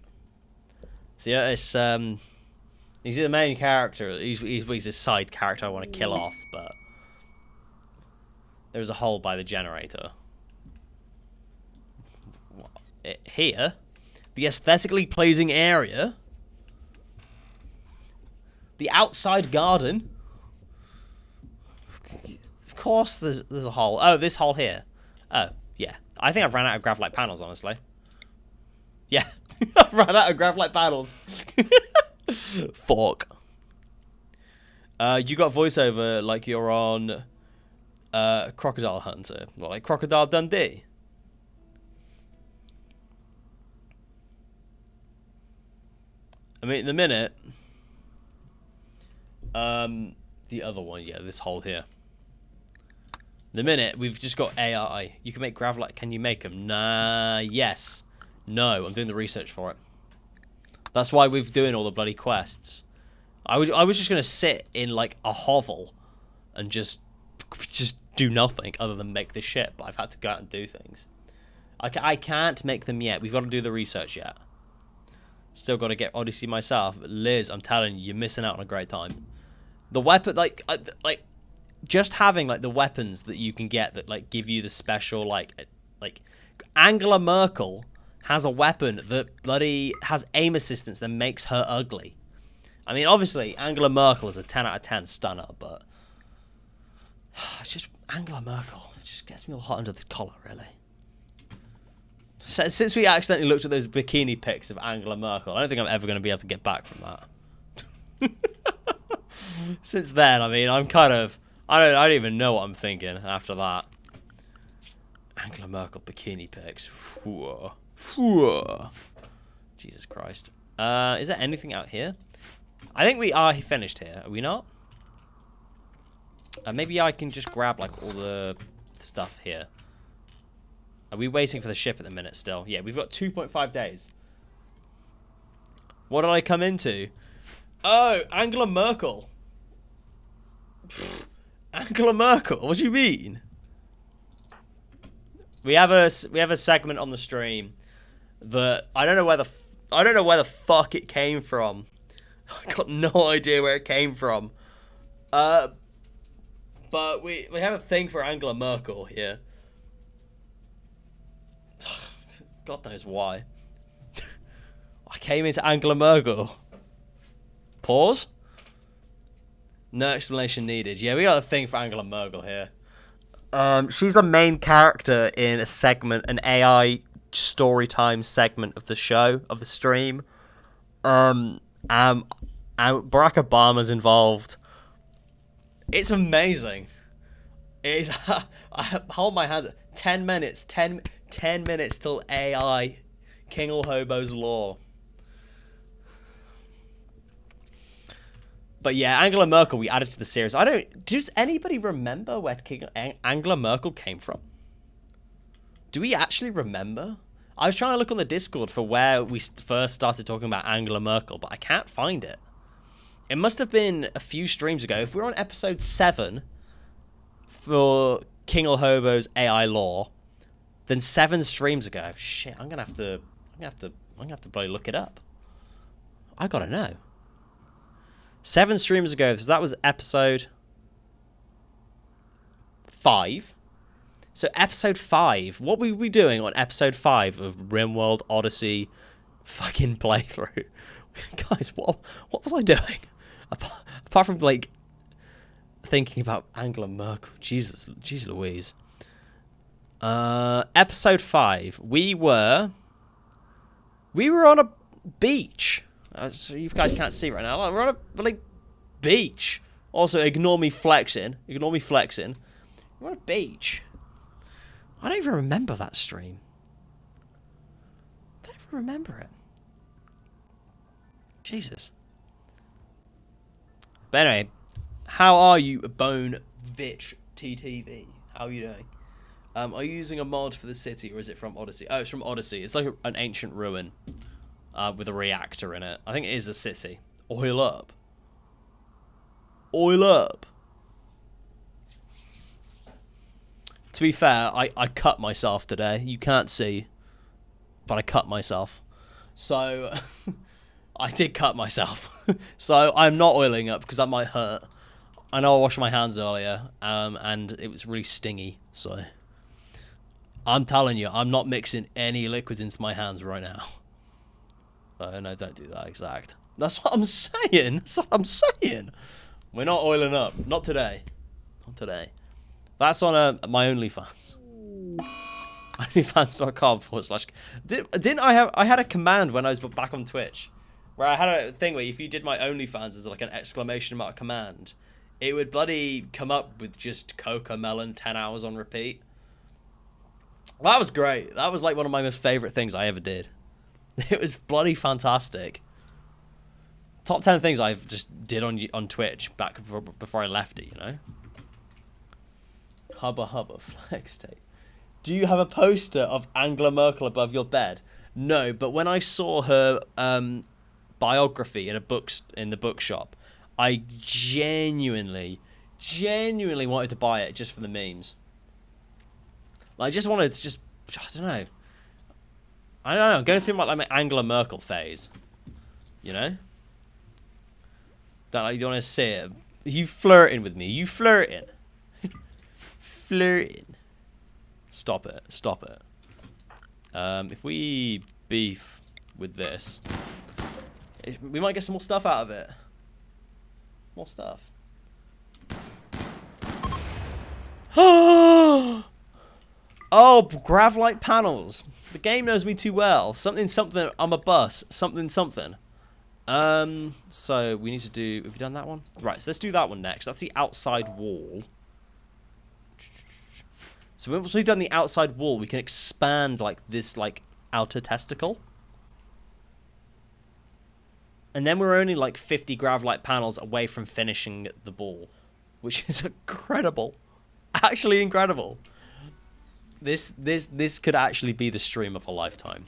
So yeah, it's he's the main character. He's a side character I want to kill off, but there's a hole by the generator. Here. The aesthetically pleasing area. The outside garden. Of course there's a hole. Oh, this hole here. Oh, yeah. I think I've ran out of graphite panels, honestly. Yeah. I've run out of graphite panels. Fork. You got voiceover like you're on Crocodile Hunter. Well, like Crocodile Dundee. I mean, in the minute, the other one, yeah, this hole here. The minute, we've just got AI. You can make gravelite. Can you make them? Nah, yes. No, I'm doing the research for it. That's why we're doing all the bloody quests. I was just going to sit in, like, a hovel and just do nothing other than make this shit, but I've had to go out and do things. I can't make them yet. We've got to do the research yet. Still got to get Odyssey myself. But Liz, I'm telling you, you're missing out on a great time. The weapon, like just having like the weapons that you can get that like give you the special like Angela Merkel has a weapon that bloody has aim assistance that makes her ugly. I mean, obviously Angela Merkel is a 10 out of 10 stunner, but it's just Angela Merkel. It just gets me all hot under the collar, really. Since we accidentally looked at those bikini pics of Angela Merkel, I don't think I'm ever going to be able to get back from that. Since then, I mean, I'm kind of... I don't even know what I'm thinking after that. Angela Merkel bikini pics. Jesus Christ. Is there anything out here? I think we are finished here. Are we not? Maybe I can just grab, like, all the stuff here. Are we waiting for the ship at the minute still? Yeah, we've got 2.5 days. What did I come into? Oh, Angela Merkel. Angela Merkel? What do you mean? We have a segment on the stream that I don't know where the fuck it came from. I got no idea where it came from. But we have a thing for Angela Merkel here. God knows why. I came into Angela Merkel. Pause. No explanation needed. Yeah, we got a thing for Angela Merkel here. She's a main character in a segment, an AI story time segment of the show, of the stream. And Barack Obama's involved. It's amazing. It is. I hold my hands. 10 minutes. 10 minutes till AI King or Hobo's law. But yeah, Angela Merkel, we added to the series. Does anybody remember where Angela Merkel came from? Do we actually remember? I was trying to look on the Discord for where we first started talking about Angela Merkel, but I can't find it. It must have been a few streams ago. If we're on episode 7 for King or Hobo's AI law, then 7 streams ago. Shit, I'm gonna have to bloody look it up. I gotta know. 7 streams ago, so that was episode 5. So episode 5, what were we doing on episode 5 of Rimworld Odyssey fucking playthrough? Guys, what was I doing? Apart from, like, thinking about Angela Merkel. Jesus Louise. Episode 5, we were on a beach. So you guys can't see right now. We're on a beach. Also, ignore me flexing. We're on a beach. I don't even remember that stream. I don't even remember it. Jesus. But anyway, how are you, Bone Vitch TTV? How are you doing? Are you using a mod for the city, or is it from Odyssey? Oh, it's from Odyssey. It's like an ancient ruin with a reactor in it. I think it is a city. Oil up. Oil up. To be fair, I cut myself today. You can't see, but I cut myself. So, I did cut myself. So, I'm not oiling up because that might hurt. I know I washed my hands earlier, and it was really stingy. So, I'm telling you, I'm not mixing any liquids into my hands right now. No, don't do that, exact. That's what I'm saying. That's what I'm saying. We're not oiling up. Not today. Not today. That's on my OnlyFans. OnlyFans.com/. Didn't I had a command when I was back on Twitch, where I had a thing where if you did my OnlyFans as like an exclamation mark command, it would bloody come up with just Coca-Melon 10 hours on repeat. That was great. That was like one of my most favorite things I ever did. It was bloody fantastic. Top 10 things I've just did on Twitch before I left it, you know? Hubba flex tape. Do you have a poster of Angela Merkel above your bed? No, but when I saw her biography in the bookshop, I genuinely wanted to buy it just for the memes. I just wanted to I don't know, going through my Angela Merkel phase, you know? Don't you want to see it? You flirting with me? You flirting? Flirting. Stop it. If we beef with this, we might get some more stuff out of it. More stuff. Oh, Gravlight panels. The game knows me too well. Something. I'm a bus. Something. So we need to do. Have we done that one? Right. So let's do that one next. That's the outside wall. So once we've done the outside wall, we can expand like this, like outer testicle. And then we're only like 50 Gravlight panels away from finishing the ball, which is incredible. Actually incredible. This could actually be the stream of a lifetime.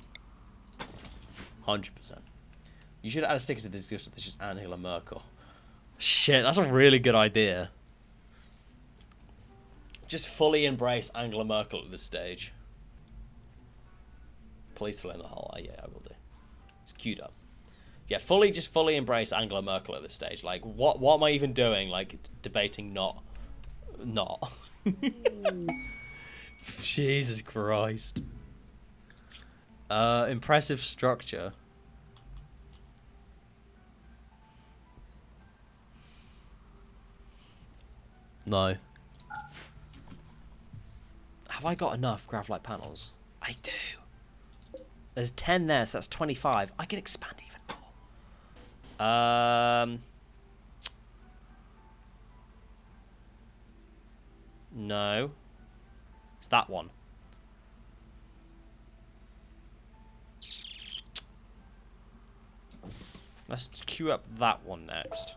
100%. You should add a sticker to this gift. This is Angela Merkel. Shit, that's a really good idea. just fully embrace Angela Merkel at this stage. Please fill in the hole. Yeah, I will do. It's queued up. Yeah, just fully embrace Angela Merkel at this stage. Like, what am I even doing? Like, debating not. Jesus Christ. Impressive structure. No. Have I got enough graphite panels? I do. There's 10 there, so that's 25. I can expand even more. No. It's that one. Let's queue up that one next.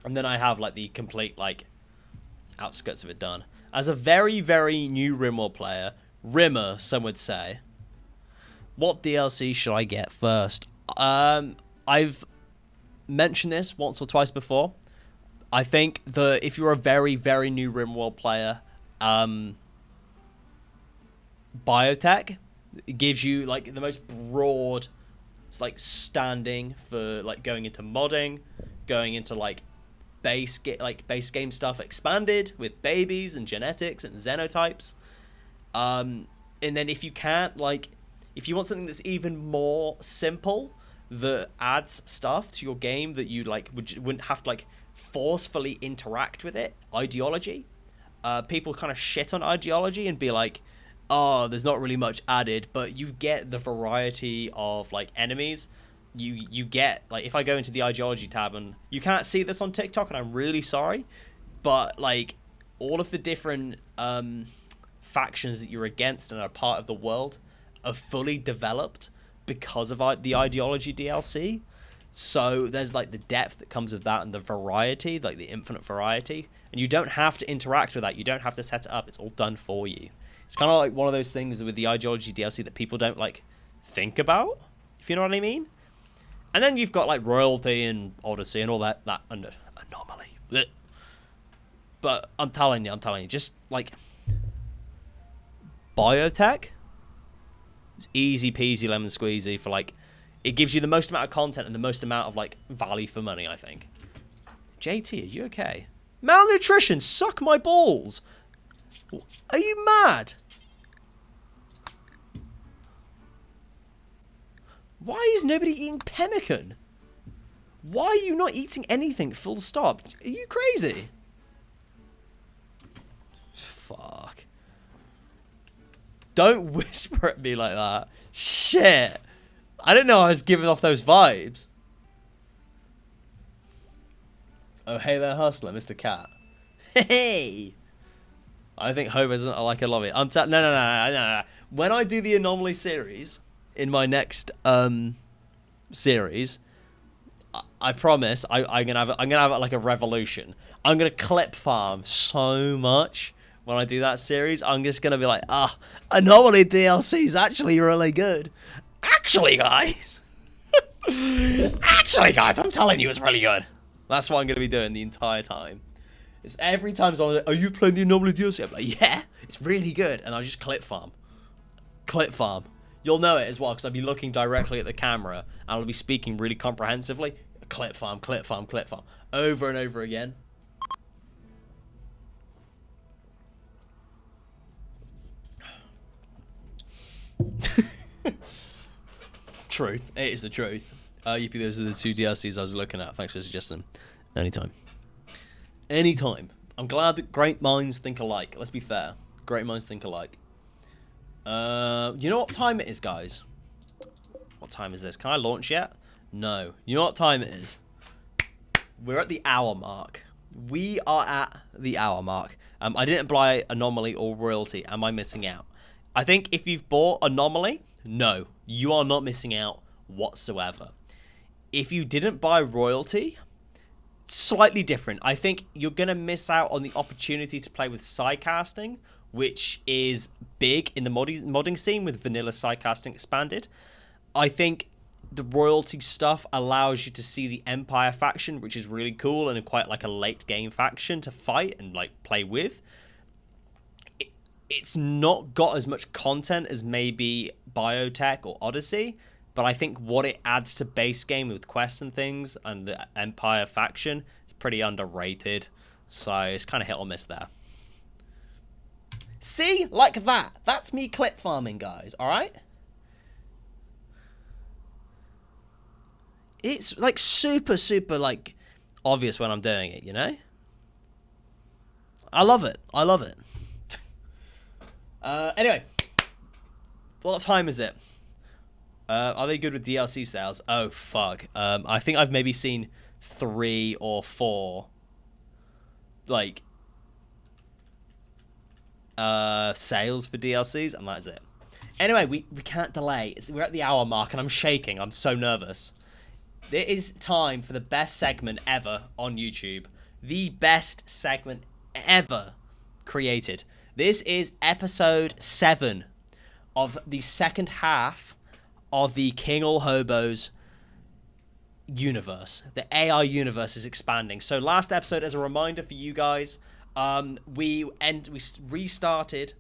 And then I have, like, the complete, like, outskirts of it done. As a very, very new Rimworld player, Rimmer, some would say, what DLC should I get first? I've mentioned this once or twice before. I think that if you're a very, very new Rimworld player, Biotech gives you, like, the most broad, it's like standing for, like, going into modding, going into, like, base game stuff expanded with babies and genetics and xenotypes. And then if you can't, like, if you want something that's even more simple that adds stuff to your game that you, like, wouldn't have to, like, forcefully interact with it, ideology. People kind of shit on ideology and be like, oh, there's not really much added, but you get the variety of, like, enemies. You get, like, if I go into the ideology tab, and you can't see this on TikTok, and I'm really sorry, but, like, all of the different factions that you're against and are part of the world are fully developed because of the ideology DLC. So there's, like, the depth that comes with that and the variety, like the infinite variety, and you don't have to interact with that. You don't have to set it up. It's all done for you. It's kind of like one of those things with the ideology DLC that people don't, like, think about, if you know what I mean. And then you've got, like, royalty and Odyssey and all that under anomaly. Blech. But I'm telling you, just, like, Biotech, it's easy peasy lemon squeezy for, like, it gives you the most amount of content and the most amount of, like, value for money, I think. JT, are you okay? Malnutrition, suck my balls. Are you mad? Why is nobody eating pemmican? Why are you not eating anything, full stop? Are you crazy? Fuck. Don't whisper at me like that. Shit. I didn't know I was giving off those vibes. Oh, hey there, hustler, Mr. Cat. Hey. I think Hope doesn't like a lobby. No. When I do the Anomaly series in my next series, I promise I'm gonna have like a revolution. I'm gonna clip farm so much when I do that series. I'm just gonna be like, Anomaly DLC is actually really good. Actually, guys, I'm telling you, it's really good. That's what I'm gonna be doing the entire time. It's every time someone's like, are you playing the Anomaly DLC? I'm like, yeah, it's really good. And I'll just clip farm. You'll know it as well, because I'll be looking directly at the camera, and I'll be speaking really comprehensively. Clip farm. Over and over again. Truth. It is the truth. Yippee, those are the two DLCs I was looking at. Thanks for suggesting them. Anytime. I'm glad that great minds think alike. Let's be fair. Great minds think alike. You know what time it is, guys? What time is this? Can I launch yet? No. You know what time it is? We're at the hour mark. We are at the hour mark. I didn't buy Anomaly or Royalty. Am I missing out? I think if you've bought Anomaly, no. You are not missing out whatsoever. If you didn't buy Royalty, slightly different. I think you're going to miss out on the opportunity to play with sidecasting, which is big in the modding scene with vanilla sidecasting expanded. I think the royalty stuff allows you to see the Empire faction, which is really cool and quite like a late game faction to fight and like play with. It's not got as much content as maybe Biotech or Odyssey, but I think what it adds to base game with quests and things and the Empire faction is pretty underrated. So it's kind of hit or miss there. See? Like that. That's me clip farming, guys. Alright? It's like super, super like obvious when I'm doing it, you know? I love it. I love it. Anyway. What time is it? Are they good with DLC sales? Oh, fuck. I think I've maybe seen 3 or 4 like sales for DLCs, and that's it. Anyway, we can't delay. We're at the hour mark, and I'm shaking. I'm so nervous. It is time for the best segment ever on YouTube. The best segment ever created. This is episode 7 of the second half of the King All Hobos universe. The AI universe is expanding. So last episode, as a reminder for you guys, we restarted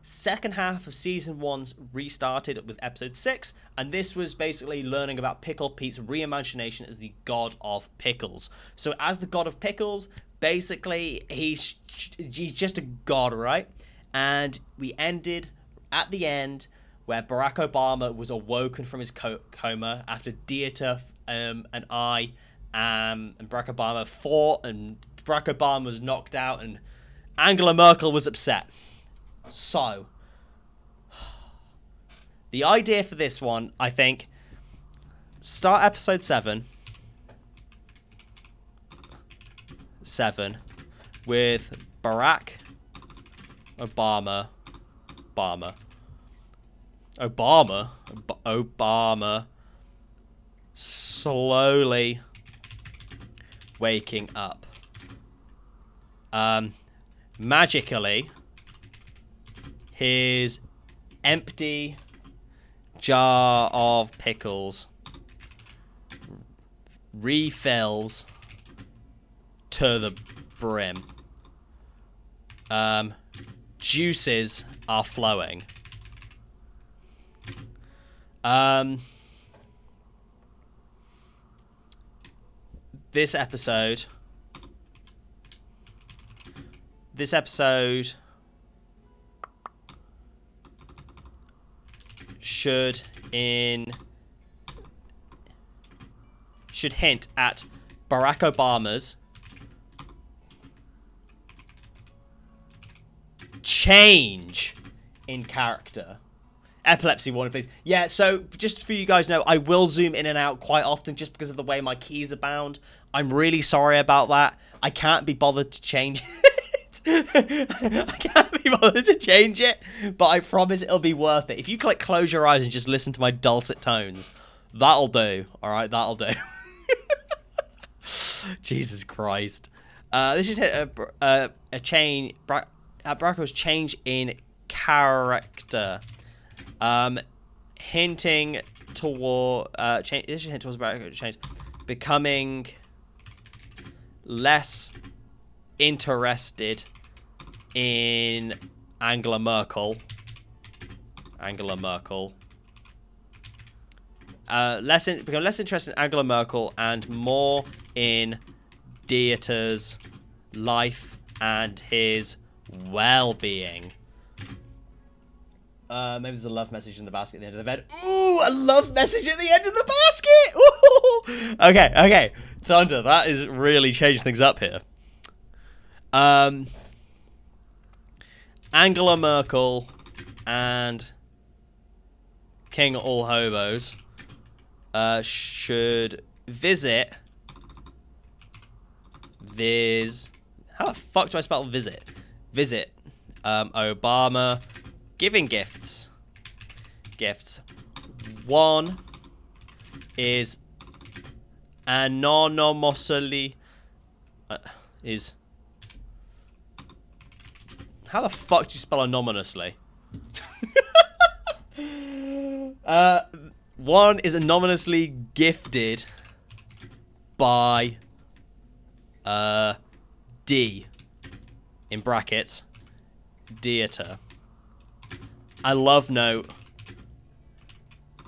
second half of season 1 restarted with episode 6, and this was basically learning about Pickle Pete's reimagination as the god of pickles. So as the god of pickles, basically he's just a god, right? And we ended at the end where Barack Obama was awoken from his coma after Dieter and Barack Obama fought, and Barack Obama was knocked out, and Angela Merkel was upset. So, the idea for this one, I think, start episode 7 with Barack Obama slowly waking up. Magically, his empty jar of pickles refills to the brim. Juices are flowing. This episode should hint at Barack Obama's change in character. Epilepsy warning, please. Yeah, so just for you guys to know, I will zoom in and out quite often just because of the way my keys are bound. I'm really sorry about that. I can't be bothered to change it. I can't be bothered to change it, but I promise it'll be worth it. If you click close your eyes and just listen to my dulcet tones, that'll do. Alright, that'll do. Jesus Christ. This should hit a change. Bracco's change in character. Hinting toward this should hint towards Bracco's change, becoming less interested in Angela Merkel. Become less interested in Angela Merkel and more in Dieter's life and his well-being. Maybe there's a love message in the basket at the end of the bed. Ooh, a love message at the end of the basket! Ooh! Okay. Thunder, that is really changing things up here. Angela Merkel and King All Hobos should visit how the fuck do I spell visit? Visit Obama, giving gifts. One is anonymously is how the fuck do you spell anonymously? One is anonymously gifted by D in brackets Dieter. I love note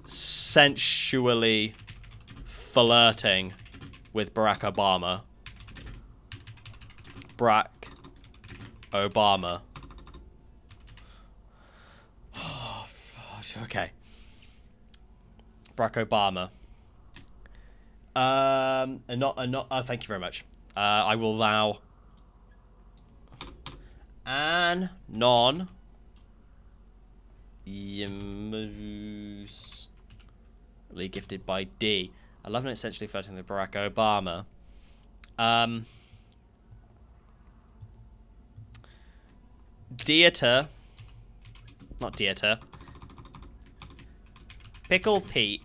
sensually flirting with Barack Obama. Barack Obama. Oh, okay. Barack Obama. Thank you very much. I will allow an gifted by D. I love it essentially flirting with Barack Obama. Dieter. Not Dieter. Pickle Pete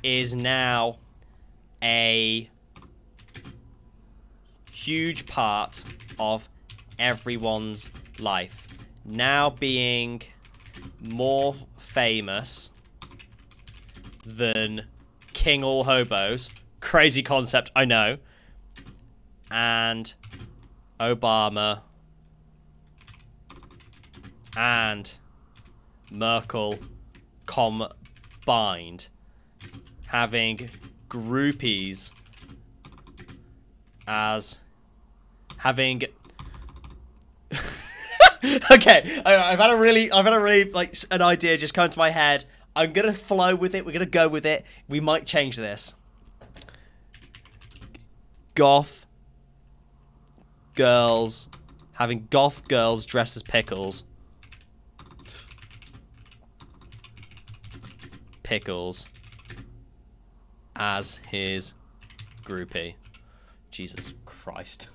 is now a huge part of everyone's life. Now being more famous than King All Hobos. Crazy concept, I know. And Obama and Merkel combined, having groupies as having okay, I've had a really like an idea just come to my head. I'm gonna flow with it. We're gonna go with it. We might change this. Goth girls having goth girls dressed as pickles. Pickles as his groupie. Jesus Christ.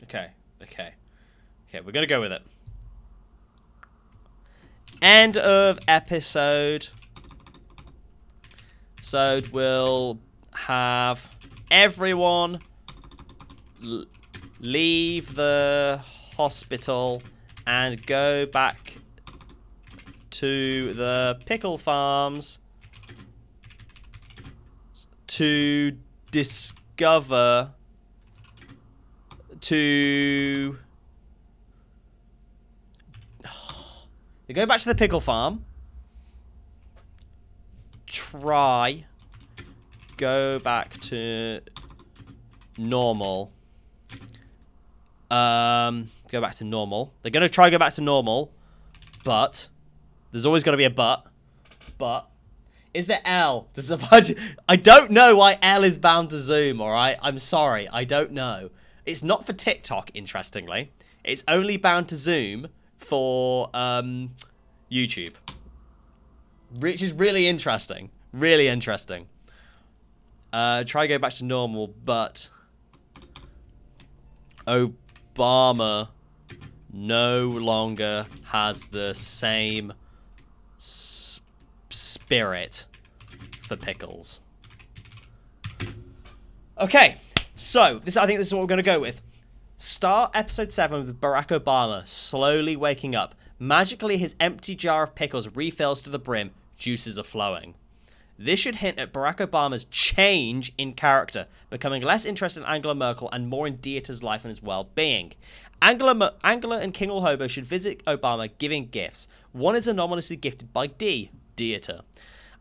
Okay, we're gonna go with it. End of episode. So we'll have everyone leave the hospital and go back to the pickle farms to discover they go back to the pickle farm, go back to normal. Go back to normal. They're gonna try go back to normal, but there's always gotta be a but. But is there L? There's a bunch. I don't know why L is bound to Zoom. All right, I'm sorry, I don't know. It's not for TikTok, interestingly. It's only bound to Zoom for YouTube, which is really interesting. Really interesting. Try go back to normal, but Obama no longer has the same spirit for pickles. Okay, so I think this is what we're going to go with. Start episode 7 with Barack Obama slowly waking up. Magically, his empty jar of pickles refills to the brim. Juices are flowing. This should hint at Barack Obama's change in character, becoming less interested in Angela Merkel and more in Dieter's life and his well-being. Angela and King All Hobo should visit Obama giving gifts. One is anonymously gifted by Dieter.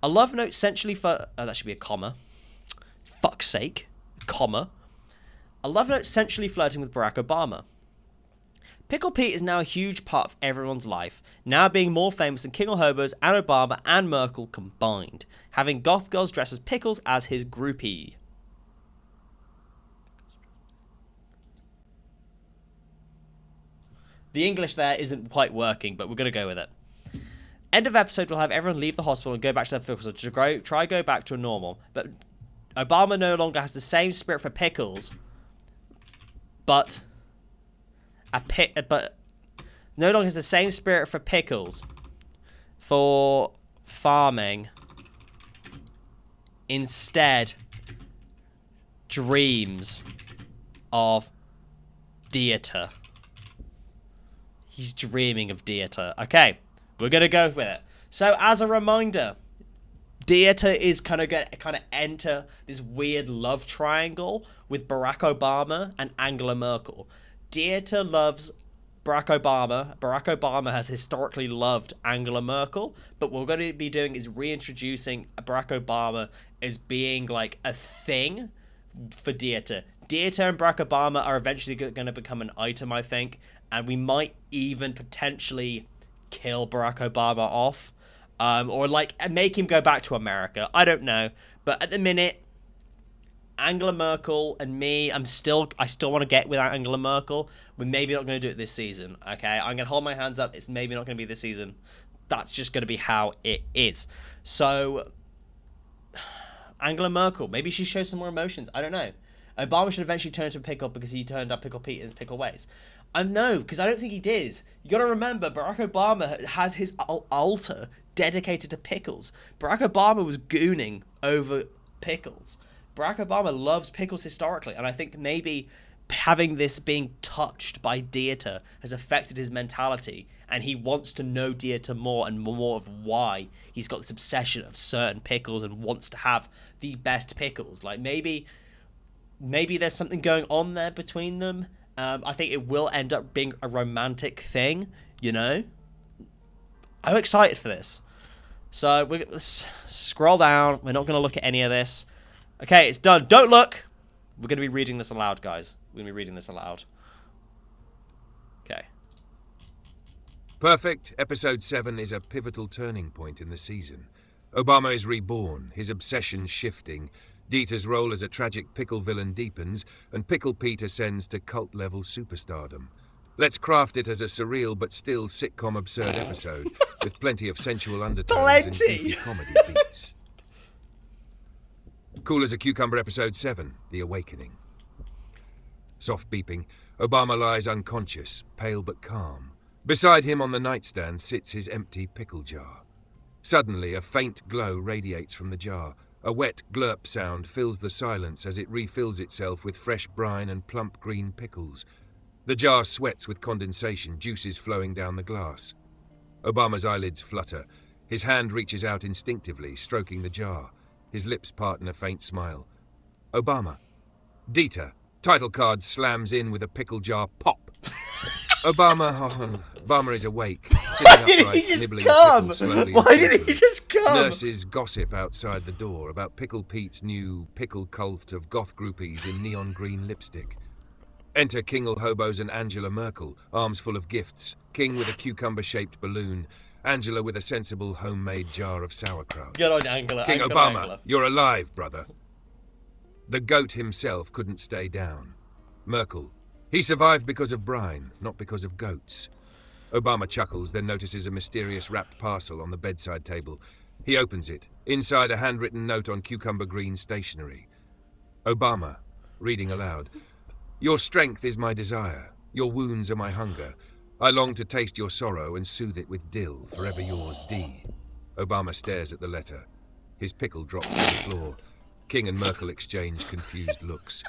A love note essentially for... Oh, that should be a comma. Fuck's sake. Comma. A love note essentially flirting with Barack Obama. Pickle Pete is now a huge part of everyone's life, now being more famous than King All Hobos and Obama and Merkel combined, having goth girls dressed as pickles as his groupie. The English there isn't quite working, but we're going to go with it. End of episode, we'll have everyone leave the hospital and go back to their pickles, to go back to a normal. But Obama no longer has the same spirit for pickles, but no longer has the same spirit for pickles for farming. Instead, dreams of Dieter. He's dreaming of Dieter. Okay, we're going to go with it. So, as a reminder, Dieter is kind of enter this weird love triangle with Barack Obama and Angela Merkel. Dieter loves Barack Obama. Barack Obama has historically loved Angela Merkel, but what we're going to be doing is reintroducing Barack Obama as being like a thing for Dieter. Dieter and Barack Obama are eventually going to become an item, I think, and we might even potentially kill Barack Obama off, or like make him go back to America. I don't know, but at the minute, Angela Merkel and me, I still want to get with Angela Merkel. We're maybe not going to do it this season, okay? I'm going to hold my hands up. It's maybe not going to be this season. That's just going to be how it is. So, Angela Merkel, maybe she shows some more emotions. I don't know. Obama should eventually turn into a pickle because he turned up Pickle Pete in his pickle ways. No, because I don't think he did. You got to remember, Barack Obama has his altar dedicated to pickles. Barack Obama was gooning over pickles. Barack Obama loves pickles historically, and I think maybe having this being touched by Dieter has affected his mentality, and he wants to know Dieter more and more of why he's got this obsession of certain pickles and wants to have the best pickles. Like maybe there's something going on there between them. I think it will end up being a romantic thing, you know? I'm excited for this. So let's scroll down. We're not going to look at any of this. Okay, it's done. Don't look. We're going to be reading this aloud, guys. We're going to be reading this aloud. Okay. Perfect. Episode 7 is a pivotal turning point in the season. Obama is reborn, his obsession shifting. Dieter's role as a tragic pickle villain deepens, and Pickle Pete ascends to cult-level superstardom. Let's craft it as a surreal but still sitcom absurd episode, with plenty of sensual undertones and goofy comedy beats. Cool as a Cucumber Episode 7, The Awakening. Soft beeping, Obama lies unconscious, pale but calm. Beside him on the nightstand sits his empty pickle jar. Suddenly, a faint glow radiates from the jar. A wet glurp sound fills the silence as it refills itself with fresh brine and plump green pickles. The jar sweats with condensation, juices flowing down the glass. Obama's eyelids flutter. His hand reaches out instinctively, stroking the jar. His lips part in a faint smile. Obama. Dieter. Title card slams in with a pickle jar pop. Obama is awake, sitting upright, nibbling a pickle slowly. Why did he just come? Nurses gossip outside the door about Pickle Pete's new pickle cult of goth groupies in neon green lipstick. Enter Kingle Hobos and Angela Merkel, arms full of gifts, King with a cucumber-shaped balloon, Angela with a sensible homemade jar of sauerkraut. Good on Angela. King Angela, Obama, Angela. You're alive, brother. The goat himself couldn't stay down. Merkel. He survived because of brine, not because of goats. Obama chuckles, then notices a mysterious wrapped parcel on the bedside table. He opens it. Inside, a handwritten note on cucumber green stationery. Obama, reading aloud. Your strength is my desire. Your wounds are my hunger. I long to taste your sorrow and soothe it with dill. Forever yours, D. Obama stares at the letter. His pickle drops to the floor. King and Merkel exchange confused looks.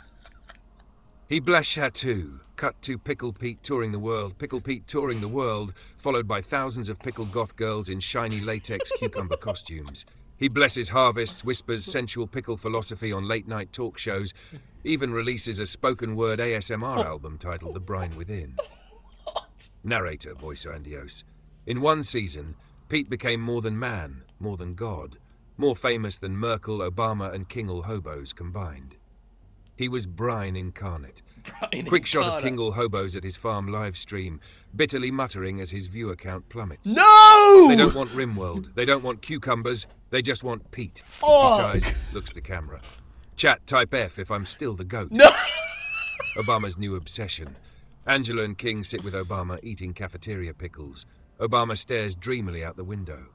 He bless her too. Cut to Pickle Pete touring the world. Pickle Pete touring the world, followed by thousands of pickle goth girls in shiny latex cucumber costumes. He blesses harvests, whispers sensual pickle philosophy on late-night talk shows, even releases a spoken-word ASMR album titled The Brine Within. Narrator, voice Andios. In one season, Pete became more than man, more than God, more famous than Merkel, Obama, and Kingle Hobos combined. He was brine incarnate. Quick shot of Kingle Hobos at his farm live stream, bitterly muttering as his viewer count plummets. No! They don't want Rimworld. They don't want cucumbers. They just want Pete. Oh! He sighs, looks to camera. Chat, type F if I'm still the goat. No! Obama's new obsession. Angela and King sit with Obama eating cafeteria pickles. Obama stares dreamily out the window.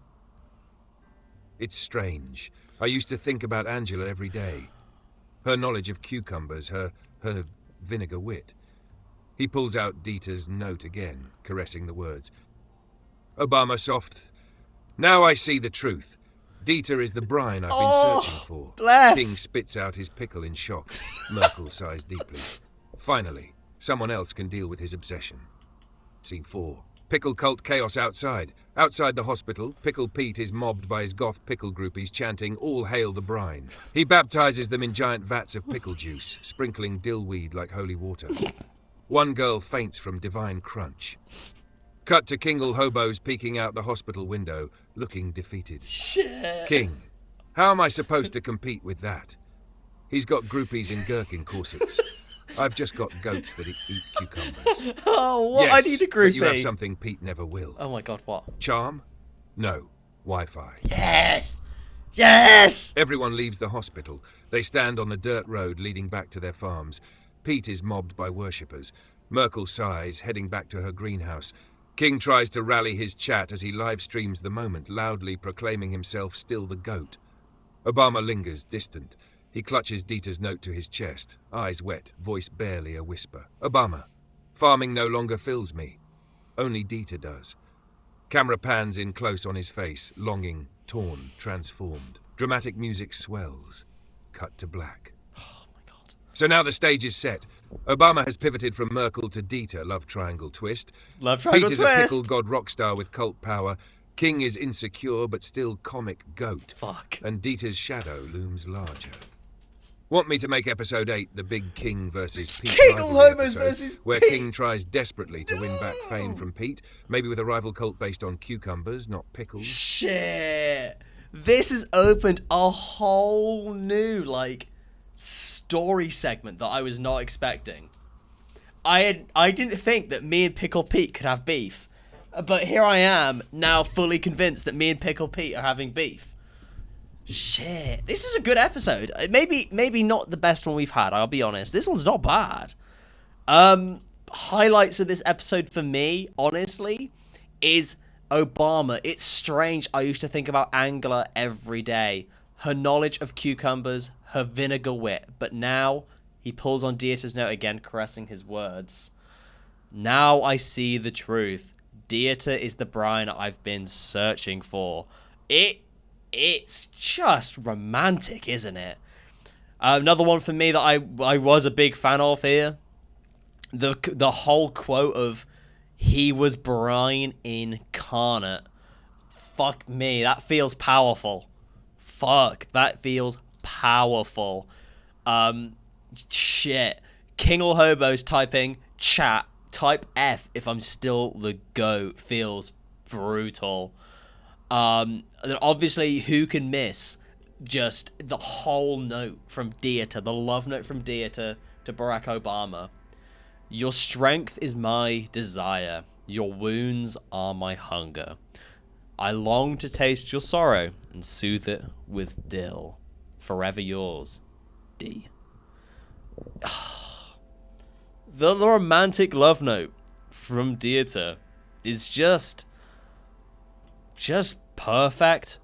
It's strange. I used to think about Angela every day. Her knowledge of cucumbers, her vinegar wit. He pulls out Dieter's note again, caressing the words. Obama soft. Now I see the truth. Dieter is the brine I've been searching for. Bless. King spits out his pickle in shock. Merkel sighs deeply. Finally, someone else can deal with his obsession. Scene 4. Pickle cult chaos outside. Outside the hospital, Pickle Pete is mobbed by his goth pickle groupies chanting, "All hail the brine." He baptizes them in giant vats of pickle juice, sprinkling dillweed like holy water. One girl faints from divine crunch. Cut to Kingle hobos peeking out the hospital window, looking defeated. Shit. King, how am I supposed to compete with that? He's got groupies in gherkin corsets. I've just got goats that eat cucumbers. Oh, what? Yes, I need a groupie. but you have something Pete never will. Oh my god, what? Charm? No. Wi-Fi. Yes! Yes! Everyone leaves the hospital. They stand on the dirt road leading back to their farms. Pete is mobbed by worshippers. Merkel sighs, heading back to her greenhouse. King tries to rally his chat as he live streams the moment, loudly proclaiming himself still the goat. Obama lingers, distant. He clutches Dieter's note to his chest, eyes wet, voice barely a whisper. Obama, farming no longer fills me. Only Dieter does. Camera pans in close on his face, longing, torn, transformed. Dramatic music swells. Cut to black. Oh my god. So now the stage is set. Obama has pivoted from Merkel to Dieter, love triangle twist. Love triangle Pete twist. is a pickle god rock star with cult power. King is insecure but still comic goat. Fuck. And Dieter's shadow looms larger. Want me to make episode 8 the big King versus Pete Kingle rivalry homos episode, versus where Pete. King tries desperately to win back fame from Pete, maybe with a rival cult based on cucumbers, not pickles? Shit. This has opened a whole new, story segment that I was not expecting. I didn't think that me and Pickle Pete could have beef. But here I am, now fully convinced that me and Pickle Pete are having beef. Shit, this is a good episode. Maybe not the best one we've had, I'll be honest. This one's not bad. Highlights of this episode for me, honestly, is Obama. It's strange, I used to think about Angela every day. Her knowledge of cucumbers, her vinegar wit. But now, he pulls on Dieter's note again, caressing his words. Now I see the truth. Dieter is the brine I've been searching for. It's just romantic, isn't it? Another one for me that I was a big fan of here. The whole quote of, "He was brine incarnate." Fuck me, that feels powerful. Fuck, that feels powerful. Shit. Kingle hobos typing, "Chat, type F if I'm still the GOAT," feels brutal. And then obviously, who can miss just the whole note from Dieter, the love note from Dieter to Barack Obama. "Your strength is my desire. Your wounds are my hunger. I long to taste your sorrow and soothe it with dill. Forever yours, D." The romantic love note from Dieter is just perfect.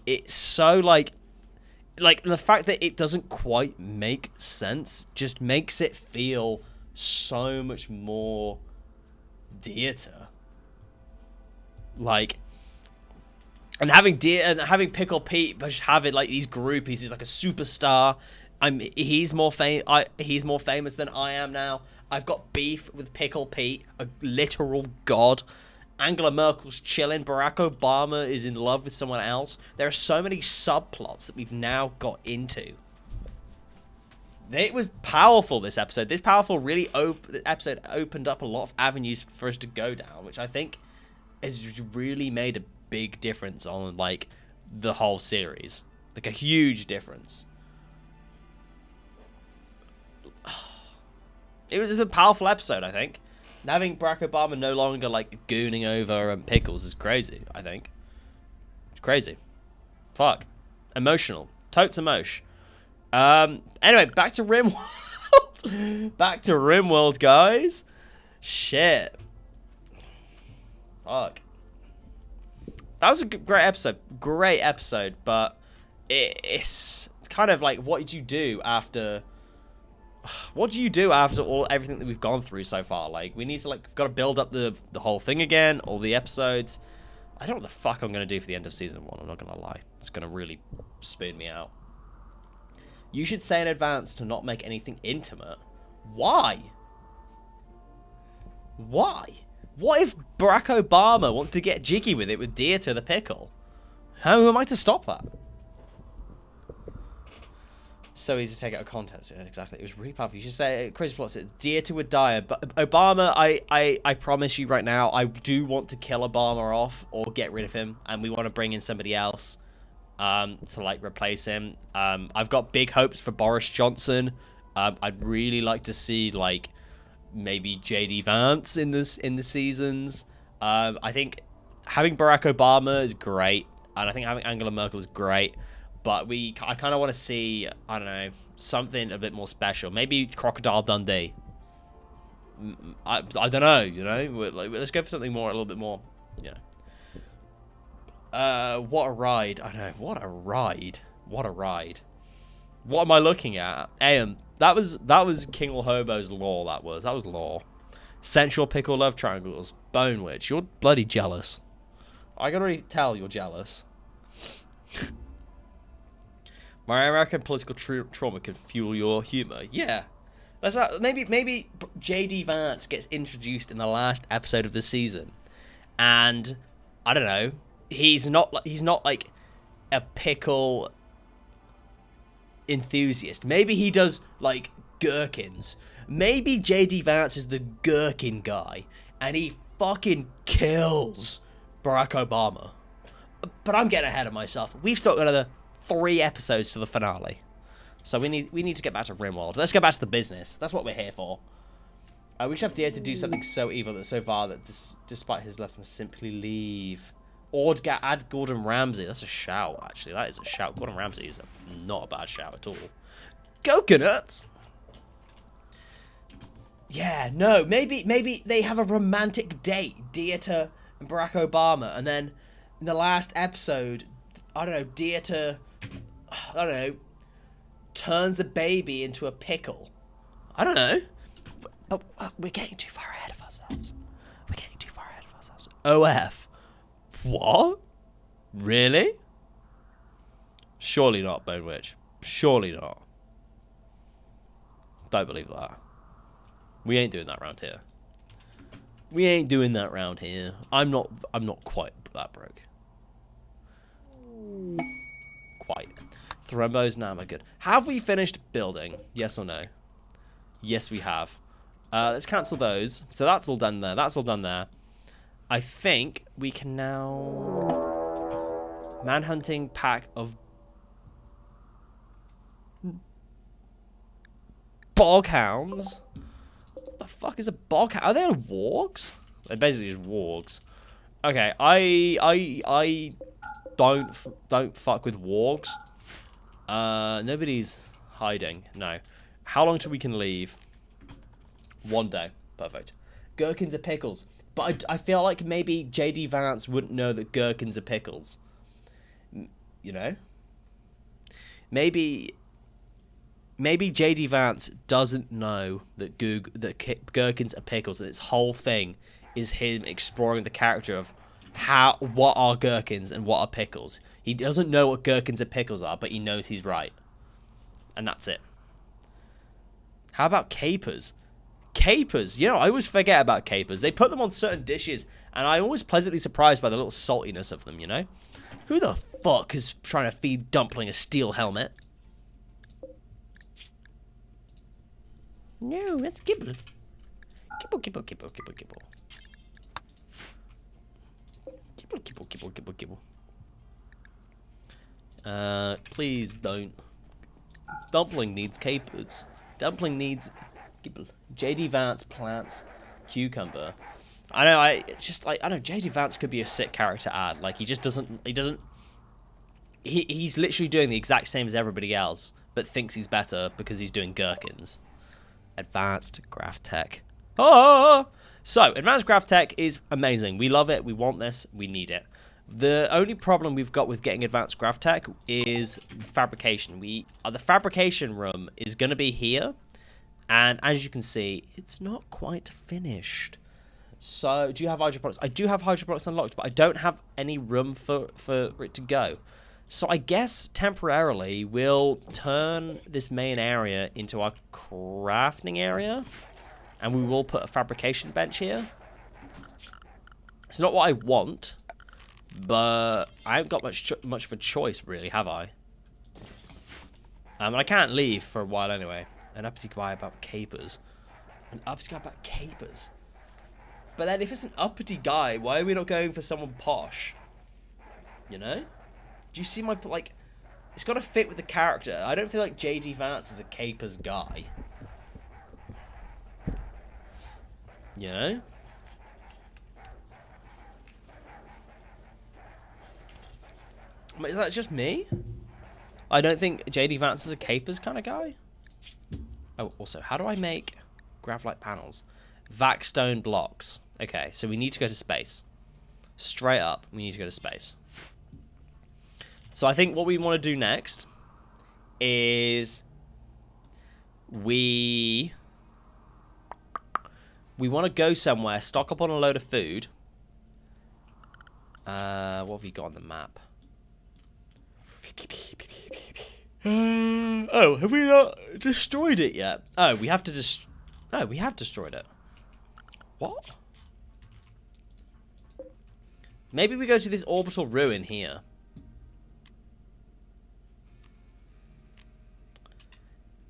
It's so the fact that it doesn't quite make sense just makes it feel so much more Dieter. And having Pickle Pete, but just having these groupies, he's like a superstar. He's more famous than I am now. I've got beef with Pickle Pete, a literal god. Angela Merkel's chilling. Barack Obama is in love with someone else. There are so many subplots that we've now got into. It was powerful, this episode. This episode opened up a lot of avenues for us to go down, which I think has really made a big difference on, the whole series. A huge difference. It was just a powerful episode, I think. And having Barack Obama no longer, gooning over Pickles is crazy, I think. It's crazy. Fuck. Emotional. Totes emotion. Anyway, back to Rimworld. Back to Rimworld, guys. Shit. Fuck. That was a great episode. Great episode, but it's kind of what did you do after... What do you do after everything that we've gone through so far? We need to, got to build up the whole thing again, all the episodes. I don't know what the fuck I'm going to do for the end of Season 1, I'm not going to lie. It's going to really spoon me out. You should say in advance to not make anything intimate. Why? Why? What if Barack Obama wants to get jiggy with it with Dieter the pickle? How am I to stop that? So easy to take out of context. Yeah, exactly. It was really powerful. You should say crazy plots. It's Dieter would die, but Obama. I promise you right now, I do want to kill Obama off or get rid of him, and we want to bring in somebody else, to like replace him. I've got big hopes for Boris Johnson. I'd really like to see like maybe JD Vance in the seasons. I think having Barack Obama is great, and I think having Angela Merkel is great. But I kind of want to see, I don't know, something a bit more special. Maybe Crocodile Dundee. I don't know, you know? Let's go for something more, a little bit more, you know. What a ride. I know, what a ride. What a ride. What am I looking at? That was King L Hobo's lore, that was lore. Sensual pickle love triangles. Bone Witch, you're bloody jealous. I can already tell you're jealous. My American political trauma can fuel your humor. Yeah, maybe JD Vance gets introduced in the last episode of the season, and I don't know. He's not like a pickle enthusiast. Maybe he does like gherkins. Maybe JD Vance is the gherkin guy, and he fucking kills Barack Obama. But I'm getting ahead of myself. We've still got another 3 episodes to the finale, so we need to get back to Rimworld. Let's get back to the business. That's what we're here for. We should have Dare to do something so evil that so far that despite his left must simply leave. Or add Gordon Ramsay. That's a shout, actually. That is a shout. Gordon Ramsay is not a bad shout at all. Coconuts. Yeah, no, maybe they have a romantic date, Dieter and Barack Obama, and then in the last episode, I don't know, Dieter, I don't know, turns a baby into a pickle. I don't know. We're getting too far ahead of ourselves. OF. What? Really? Surely not, Bone Witch. Surely not. Don't believe that. We ain't doing that round here. I'm not quite that broke. Quite. Thrombo's Nama good. Have we finished building? Yes or no? Yes, we have. Let's cancel those. So that's all done there. I think we can now... Manhunting pack of... Boghounds? What the fuck is a boghound? Are they wargs? They're basically just wargs. Okay, I don't fuck with wargs. Nobody's hiding. No. How long till we can leave? 1 day. Perfect. Gherkins are pickles. But I feel like maybe JD Vance wouldn't know that gherkins are pickles. You know? Maybe JD Vance doesn't know that gherkins are pickles, and its whole thing is him exploring the character of what are gherkins and what are pickles. He doesn't know what gherkins and pickles are, but he knows he's right. And that's it. How about capers? Capers, you know, I always forget about capers. They put them on certain dishes, and I'm always pleasantly surprised by the little saltiness of them, you know? Who the fuck is trying to feed Dumpling a steel helmet? No, that's Kibble. Kibble. Kibble. Please don't. Dumpling needs capers. Dumpling needs... JD Vance plants cucumber. I know, JD Vance could be a sick character to add. Like, he's literally doing the exact same as everybody else, but thinks he's better because he's doing gherkins. Advanced graph tech. Oh! So, advanced graph tech is amazing. We love it. We want this. We need it. The only problem we've got with getting advanced graph tech is fabrication. The fabrication room is going to be here. And as you can see, it's not quite finished. So, do you have hydroponics? I do have hydroponics unlocked, but I don't have any room for it to go. So I guess temporarily we'll turn this main area into our crafting area. And we will put a fabrication bench here. It's not what I want, but I haven't got much of a choice, really, have I? I can't leave for a while anyway. An uppity guy about capers. An uppity guy about capers. But then if it's an uppity guy, why are we not going for someone posh? You know? Do you see my, like... It's got to fit with the character. I don't feel like J.D. Vance is a capers guy. You know? Is that just me? I don't think J.D. Vance is a capers kind of guy. Oh, also, how do I make gravlite panels? Vac stone blocks. Okay, so we need to go to space. Straight up, we need to go to space. So I think what we want to do next is we want to go somewhere, stock up on a load of food. What have we got on the map? Oh, have we not destroyed it yet? Oh, we have to no, we have destroyed it. What? Maybe we go to this orbital ruin here.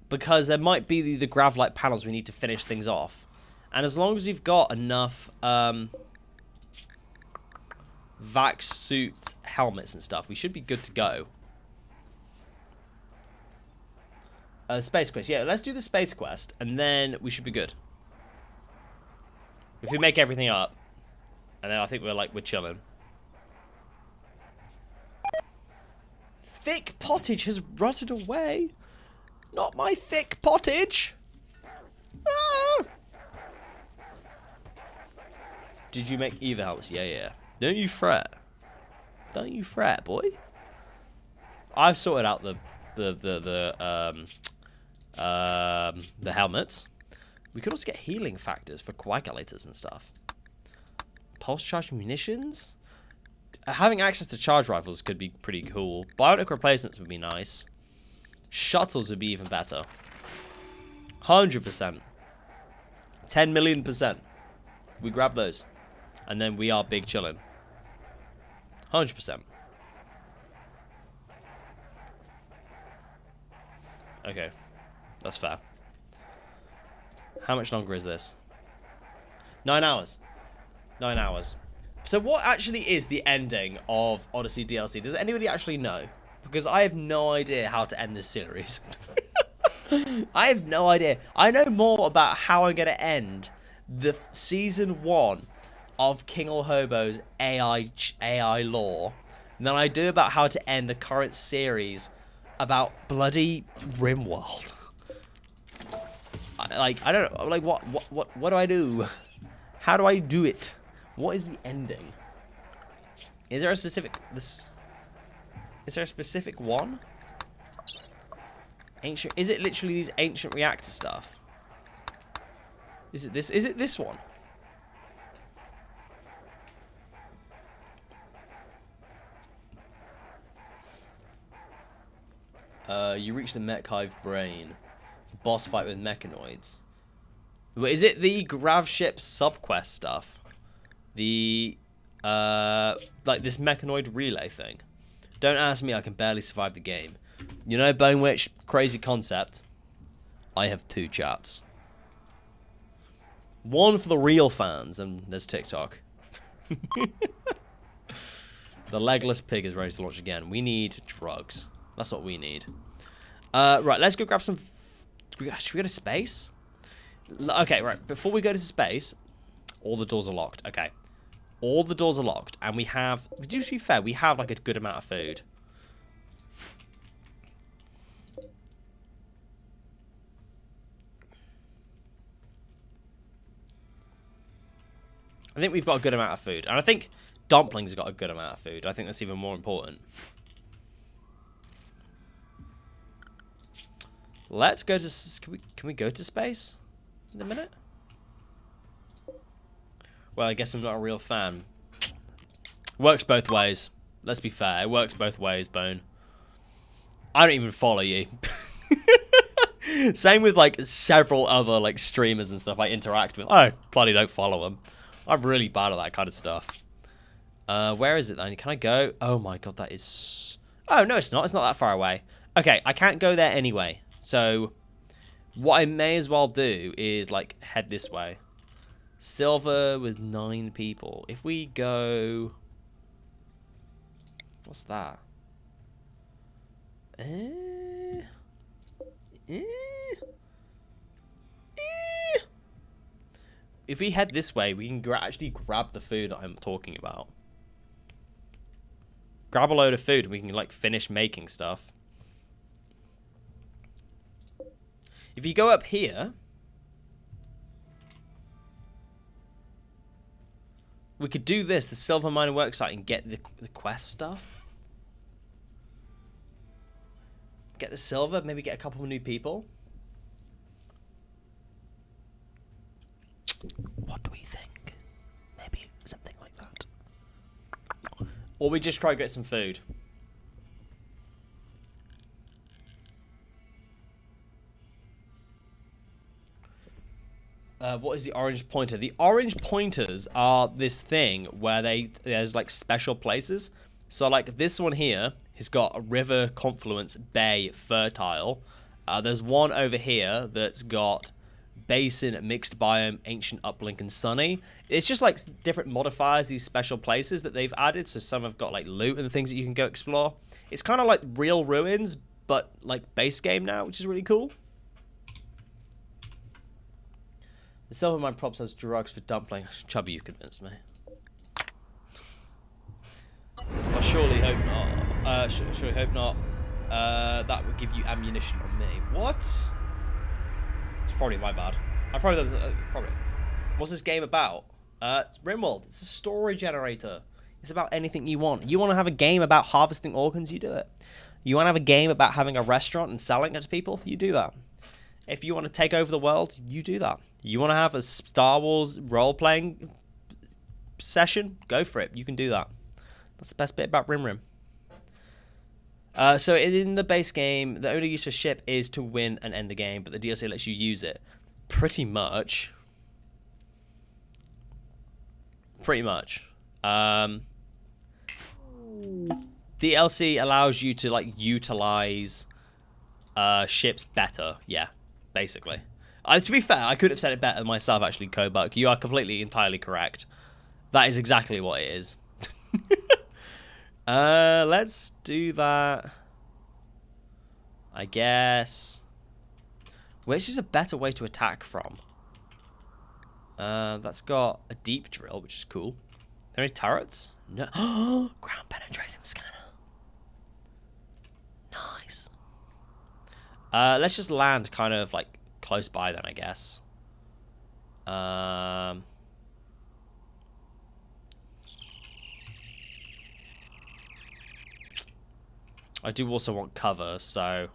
Because there might be the gravlite panels we need to finish things off. And as long as we've got enough vac suit helmets and stuff, we should be good to go. Space quest. Yeah, let's do the space quest, and then we should be good. If we make everything up, and then I think we're chilling. Thick pottage has rotted away. Not my thick pottage. Ah! Did you make Eva helmets? Yeah, yeah. Don't you fret. Don't you fret, boy. I've sorted out the helmets. We could also get healing factors for coagulators and stuff. Pulse charge munitions. Having access to charge rifles could be pretty cool. Bionic replacements would be nice. Shuttles would be even better. 100%. 10 million %. We grab those. And then we are big chillin'. 100%. Okay. That's fair. How much longer is this? 9 hours. 9 hours. So what actually is the ending of Odyssey DLC? Does anybody actually know? Because I have no idea how to end this series. I have no idea. I know more about how I'm going to end the season 1 of King or Hobo's AI lore than I do about how to end the current series about bloody Rimworld. I don't know. Like, what do I do? How do I do it? What is the ending? Is there a specific... Is there a specific one? Ancient... Is it literally these ancient reactor stuff? Is it this? Is it this one? You reach the Mech Hive brain. It's a boss fight with mechanoids. Wait, is it the Gravship subquest stuff? The like this mechanoid relay thing. Don't ask me, I can barely survive the game. You know, Bone Witch, crazy concept. I have 2 chats. One for the real fans, and there's TikTok. The legless pig is ready to launch again. We need drugs. That's what we need. Right, let's go grab some... Should we go to space? Okay, right. Before we go to space, all the doors are locked. Okay. All the doors are locked, and we have... To be fair, we have, like, a good amount of food. I think we've got a good amount of food. And I think Dumplings got a good amount of food. I think that's even more important. Let's go to... Can we go to space in a minute? Well, I guess I'm not a real fan. Works both ways. Let's be fair. It works both ways, Bone. I don't even follow you. Same with like several other like streamers and stuff I interact with. I bloody don't follow them. I'm really bad at that kind of stuff. Where is it then? Can I go? Oh my god, that is... Oh, no, it's not. It's not that far away. Okay, I can't go there anyway. So, what I may as well do is, like, head this way. Silver with 9 people. If we go... What's that? If we head this way, we can actually grab the food that I'm talking about. Grab a load of food and we can, like, finish making stuff. If you go up here... We could do this, the silver miner worksite, and get the quest stuff. Get the silver, maybe get a couple of new people. What do we think? Maybe something like that. Or we just try to get some food. What is the orange pointer? The orange pointers are this thing where there's like special places. So like this one here has got a river, confluence, bay, fertile. There's one over here that's got basin, mixed biome, ancient uplink, and sunny. It's just like different modifiers, these special places that they've added. So some have got like loot and things that you can go explore. It's kind of like real ruins, but like base game now, which is really cool. The silver mine props has drugs for dumpling. Chubby, you convinced me. I surely hope not. Surely hope not. That would give you ammunition on me. What? It's probably my bad. I probably probably. What's this game about? It's Rimworld. It's a story generator. It's about anything you want. You want to have a game about harvesting organs? You do it. You want to have a game about having a restaurant and selling it to people? You do that. If you want to take over the world, you do that. You want to have a Star Wars role-playing session? Go for it. You can do that. That's the best bit about Rim. So in the base game, the only use for ship is to win and end the game, but the DLC lets you use it. Pretty much. DLC allows you to like utilize ships better. Yeah, basically. To be fair, I could have said it better myself, actually, Kobuk. You are entirely correct. That is exactly what it is. Let's do that. I guess. Which is a better way to attack from? That's got a deep drill, which is cool. Are there any turrets? No. Ground penetrating scanner. Nice. Let's just land kind of like close by then, I guess. I do also want cover, so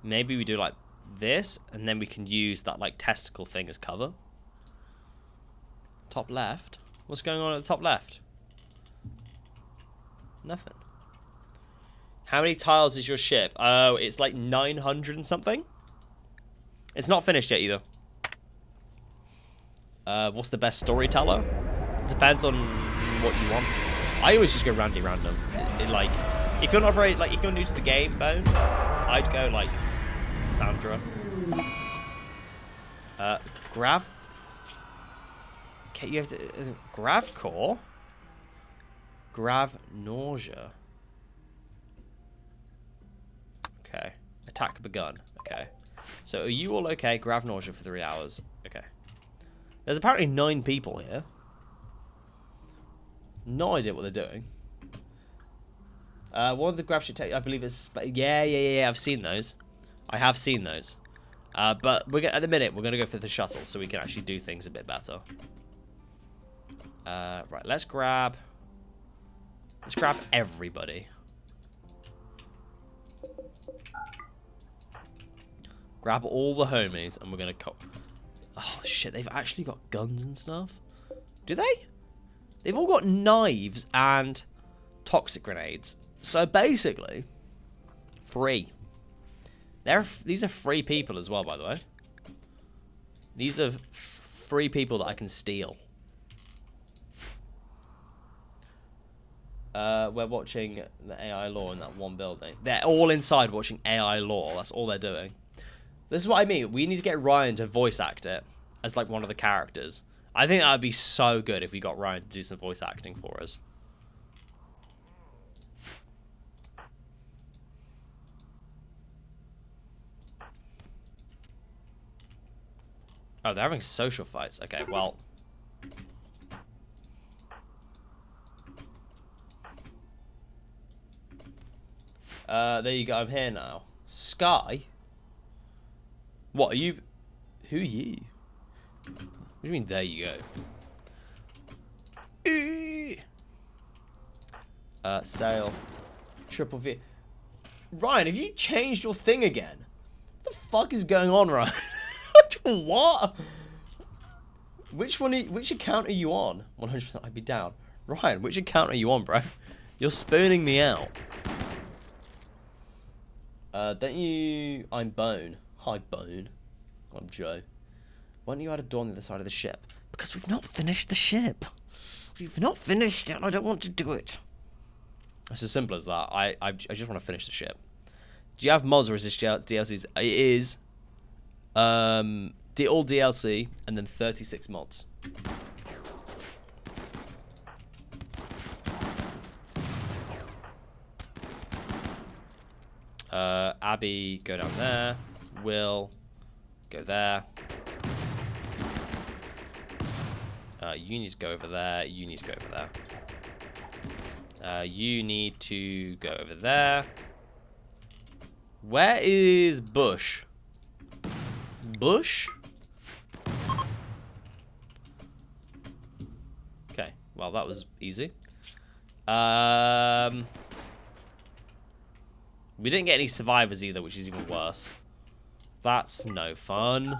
maybe we do like this, and then we can use that like testicle thing as cover. Top left? What's going on at the top left? Nothing. How many tiles is your ship? Oh, it's like 900 and something. It's not finished yet either. What's the best storyteller? It depends on what you want. I always just go randy random. Like, if you're not very, like, if you're new to the game, Bone, I'd go like Sandra. Grav. Okay, you have to Grav core. Grav nausea. Okay. Attack begun. Okay. So are you all okay? Grav nausea for 3 hours. Okay. There's apparently 9 people here. No idea what they're doing. One of the grav should take, I believe it's... Yeah. I've seen those. I have seen those. But at the minute, we're going to go for the shuttle so we can actually do things a bit better. Right, let's grab everybody. Grab all the homies, and we're going to... Oh, shit, they've actually got guns and stuff. Do they? They've all got knives and toxic grenades. So basically, free. These are free people as well, by the way. These are free people that I can steal. We're watching the AI law in that one building. They're all inside watching AI law. That's all they're doing. This is what I mean. We need to get Ryan to voice act it as like one of the characters. I think that would be so good if we got Ryan to do some voice acting for us. Oh, they're having social fights. Okay, well. There you go. I'm here now. Sky? What are you? Who are you? What do you mean, there you go? Sale. Triple V. Ryan, have you changed your thing again? What the fuck is going on, Ryan? What? Which account are you on? 100%, I'd be down. Ryan, which account are you on, bro? You're spooning me out. Don't you... I'm Bone. Hi, Bone. I'm Joe. Why don't you add a door on the other side of the ship? Because we've not finished the ship. We've not finished it, and I don't want to do it. It's as simple as that. I just want to finish the ship. Do you have mods or is this DLCs? It is... all DLC and then 36 mods. Abby, go down there. Will, go there. You need to go over there. You need to go over there. You need to go over there. Where is Bush? Bush? Okay, well that was easy. We didn't get any survivors either, which is even worse. That's no fun.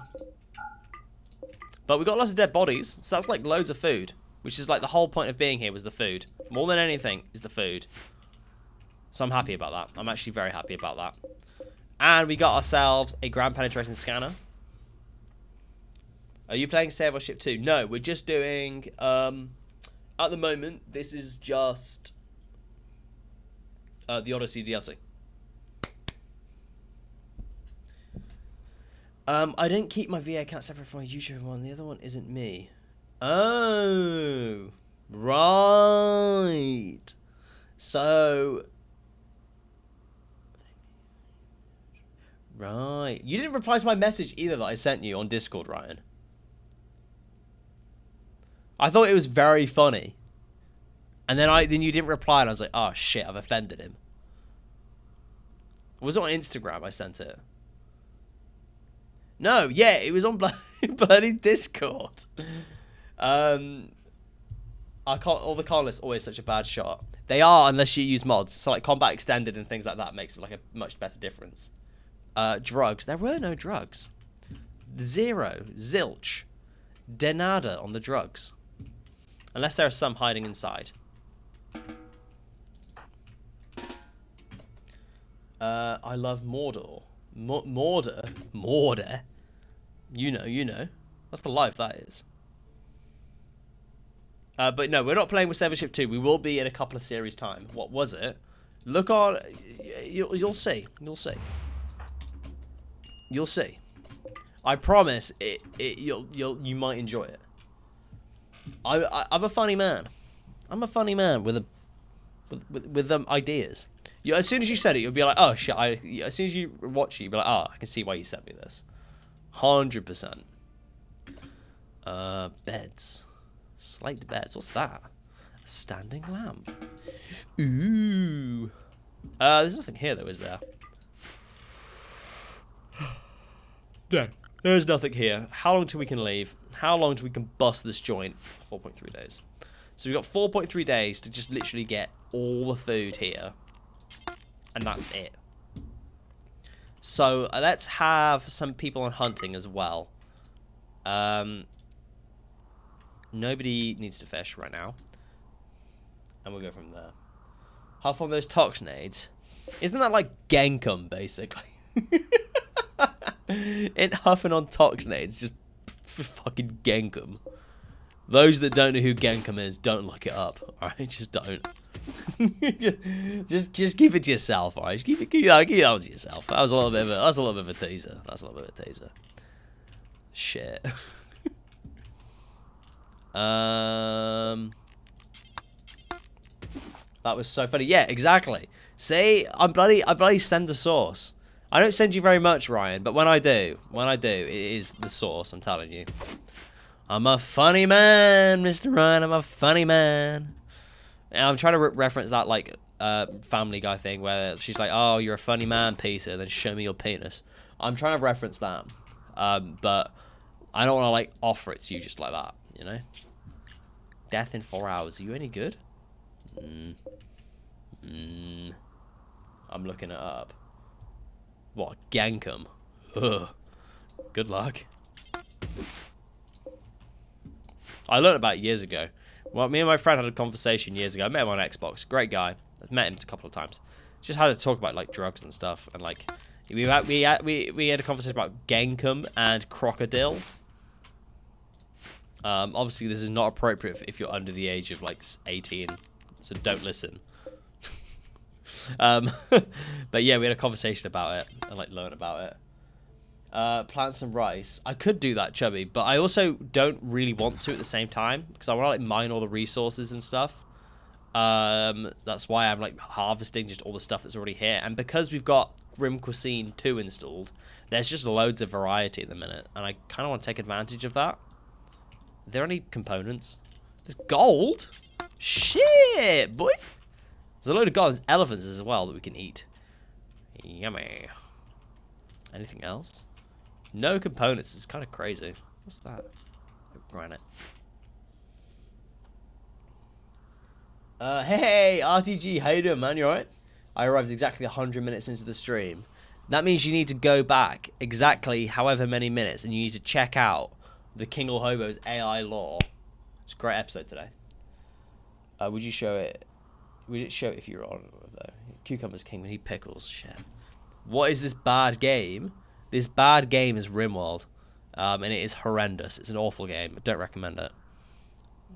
But we got lots of dead bodies, so that's like loads of food. Which is like the whole point of being here was the food. More than anything is the food. So I'm happy about that. I'm actually very happy about that. And we got ourselves a ground penetration scanner. Are you playing Save Our Ship 2? No, we're just doing... at the moment, this is just... the Odyssey DLC. I didn't keep my VA account separate from my YouTube one. The other one isn't me. Oh, right. So, right. You didn't reply to my message either that I sent you on Discord, Ryan. I thought it was very funny. And then you didn't reply and I was like, oh shit, I've offended him. Was it on Instagram I sent it? No, yeah, it was on bloody Discord. All the colonists always such a bad shot. They are unless you use mods. So like combat extended and things like that makes like a much better difference. Drugs. There were no drugs. Zero. Zilch. Denada on the drugs. Unless there are some hiding inside. I love Mordor. Mordor. You know. That's the life that is. But no, we're not playing with Save Our Ship 2. We will be in a couple of series' time. What was it? Look on... You'll see. You'll see. You'll see. I promise you might enjoy it. I'm a funny man. I'm a funny man with ideas. As soon as you said it, you'll be like, oh shit. As soon as you watch it, you'll be like, oh, I can see why you sent me this. 100%. Beds. Slate beds. What's that? A standing lamp. Ooh. There's nothing here though, is there? No. There's nothing here. How long till we can leave? How long till we can bust this joint? 4.3 days. So we've got 4.3 days to just literally get all the food here. And that's it. So let's have some people on hunting as well. Nobody needs to fish right now. And we'll go from there. How far those toxinades? Isn't that like Genkum, basically? Ain't huffing on toxinates, just fucking Genkum. Those that don't know who Genkum is, don't look it up. Alright, just don't. just keep it to yourself, alright? Just keep that to yourself. That was a little bit of a teaser. That's a little bit of a teaser. Shit. That was so funny. Yeah, exactly. See, I bloody send the sauce. I don't send you very much, Ryan, but when I do, it is the sauce, I'm telling you. I'm a funny man, Mr. Ryan, I'm a funny man. And I'm trying to reference that, like, Family Guy thing where she's like, oh, you're a funny man, Peter, then show me your penis. I'm trying to reference that, but I don't want to, like, offer it to you just like that, you know? Death in 4 hours, are you any good? I'm looking it up. What, Genkum? Ugh. Good luck. I learned about it years ago. Well, me and my friend had a conversation years ago. I met him on Xbox. Great guy. I've met him a couple of times. Just had to talk about like drugs and stuff, and like we had a conversation about Genkum and crocodile. Obviously, this is not appropriate if you're under the age of like 18, so don't listen. But yeah, we had a conversation about it and like learn about it. Plant some rice. I could do that, Chubby, but I also don't really want to at the same time because I want to like mine all the resources and stuff. That's why I'm like harvesting just all the stuff that's already here, and because we've got Grim Cuisine 2 installed, there's just loads of variety at the minute, and I kind of want to take advantage of that. Are there any components? There's gold? Shit, boy! There's a load of gold. There's elephants as well that we can eat. Yummy. Anything else? No components. It's kind of crazy. What's that? Oh, granite. Hey, RTG. How you doing, man? You alright? I arrived exactly 100 minutes into the stream. That means you need to go back exactly however many minutes, and you need to check out the King or Hobo's AI lore. It's a great episode today. Would you show it? Would it show it if you were on though? Cucumber's king when he pickles. Shit. What is this bad game? This bad game is Rimworld, and it is horrendous. It's an awful game. I don't recommend it.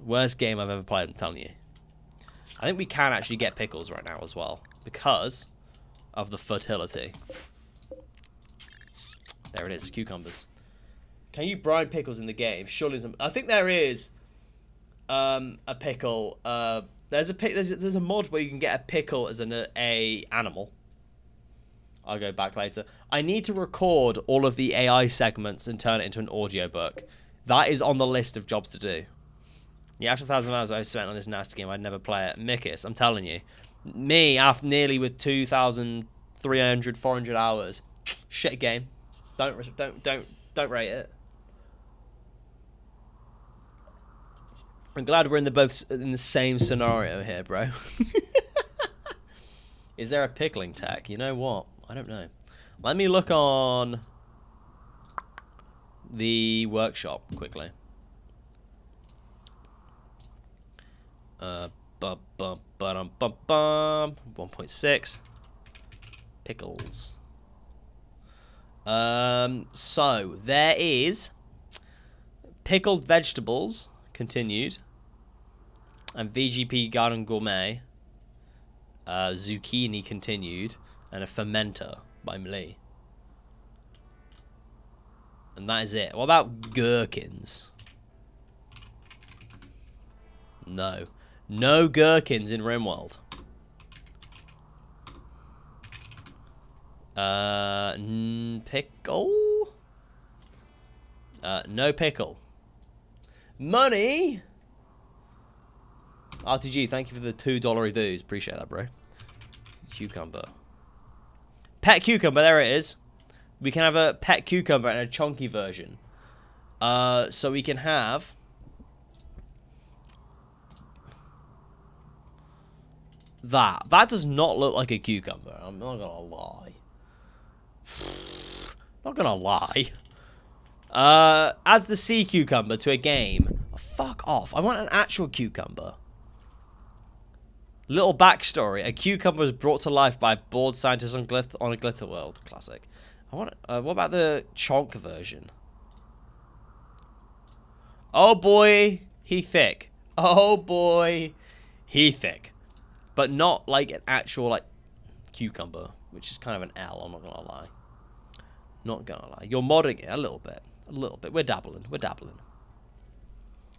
Worst game I've ever played, I'm telling you. I think we can actually get pickles right now as well because of the fertility. There it is, cucumbers. Can you brine pickles in the game? Surely, I think there is a pickle. There's a mod where you can get a pickle as a animal. I'll go back later. I need to record all of the AI segments and turn it into an audiobook. That is on the list of jobs to do. Yeah, after 1,000 hours I spent on this nasty game, I'd never play it. Mikis, I'm telling you. Me, after nearly with 2,300, 400 hours. Shit game. Don't rate it. I'm glad we're in the same scenario here, bro. Is there a pickling tech? You know what? I don't know. Let me look on the workshop quickly. 1.6 pickles. So there is pickled vegetables continued, and VGP Garden Gourmet, zucchini continued, and a fermenter by Mlee. And that is it. What about gherkins? No. No gherkins in Rimworld. Pickle? No pickle. Money? RTG, thank you for the $2 dues. Appreciate that, bro. Cucumber. Pet cucumber, there it is. We can have a pet cucumber and a chunky version. So we can have that. That does not look like a cucumber. I'm not gonna lie. Not gonna lie. Adds the sea cucumber to a game. Oh, fuck off. I want an actual cucumber. Little backstory. A cucumber was brought to life by a bored scientist on a glitter world. Classic. I want. What about the chonk version? Oh boy, he thick. Oh boy, he thick. But not like an actual like cucumber, which is kind of an L. I'm not gonna lie. Not gonna lie. You're modding it a little bit. A little bit. We're dabbling. We're dabbling.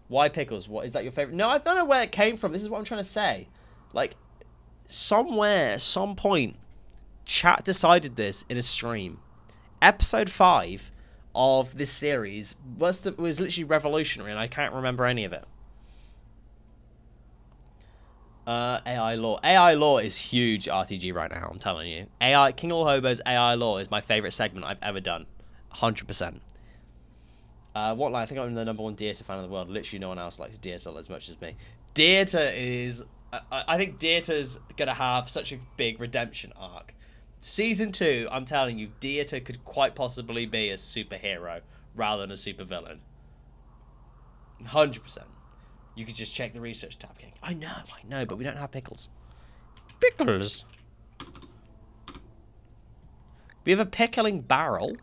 Why pickles? What is that your favorite? No, I don't know where it came from. This is what I'm trying to say. Like, somewhere, some point, chat decided this in a stream. Episode 5 of this series was literally revolutionary, and I can't remember any of it. AI lore. AI lore is huge RTG right now, I'm telling you. AI King of Hobos AI lore is my favorite segment I've ever done. 100%. What line? I think I'm the #1 Dieter fan in the world. Literally no one else likes Dieter as much as me. Dieter is... I think Dieter's going to have such a big redemption arc. Season 2, I'm telling you, Dieter could quite possibly be a superhero rather than a supervillain. 100%. You could just check the research tab, King. I know, but we don't have pickles. Pickles! We have a pickling barrel.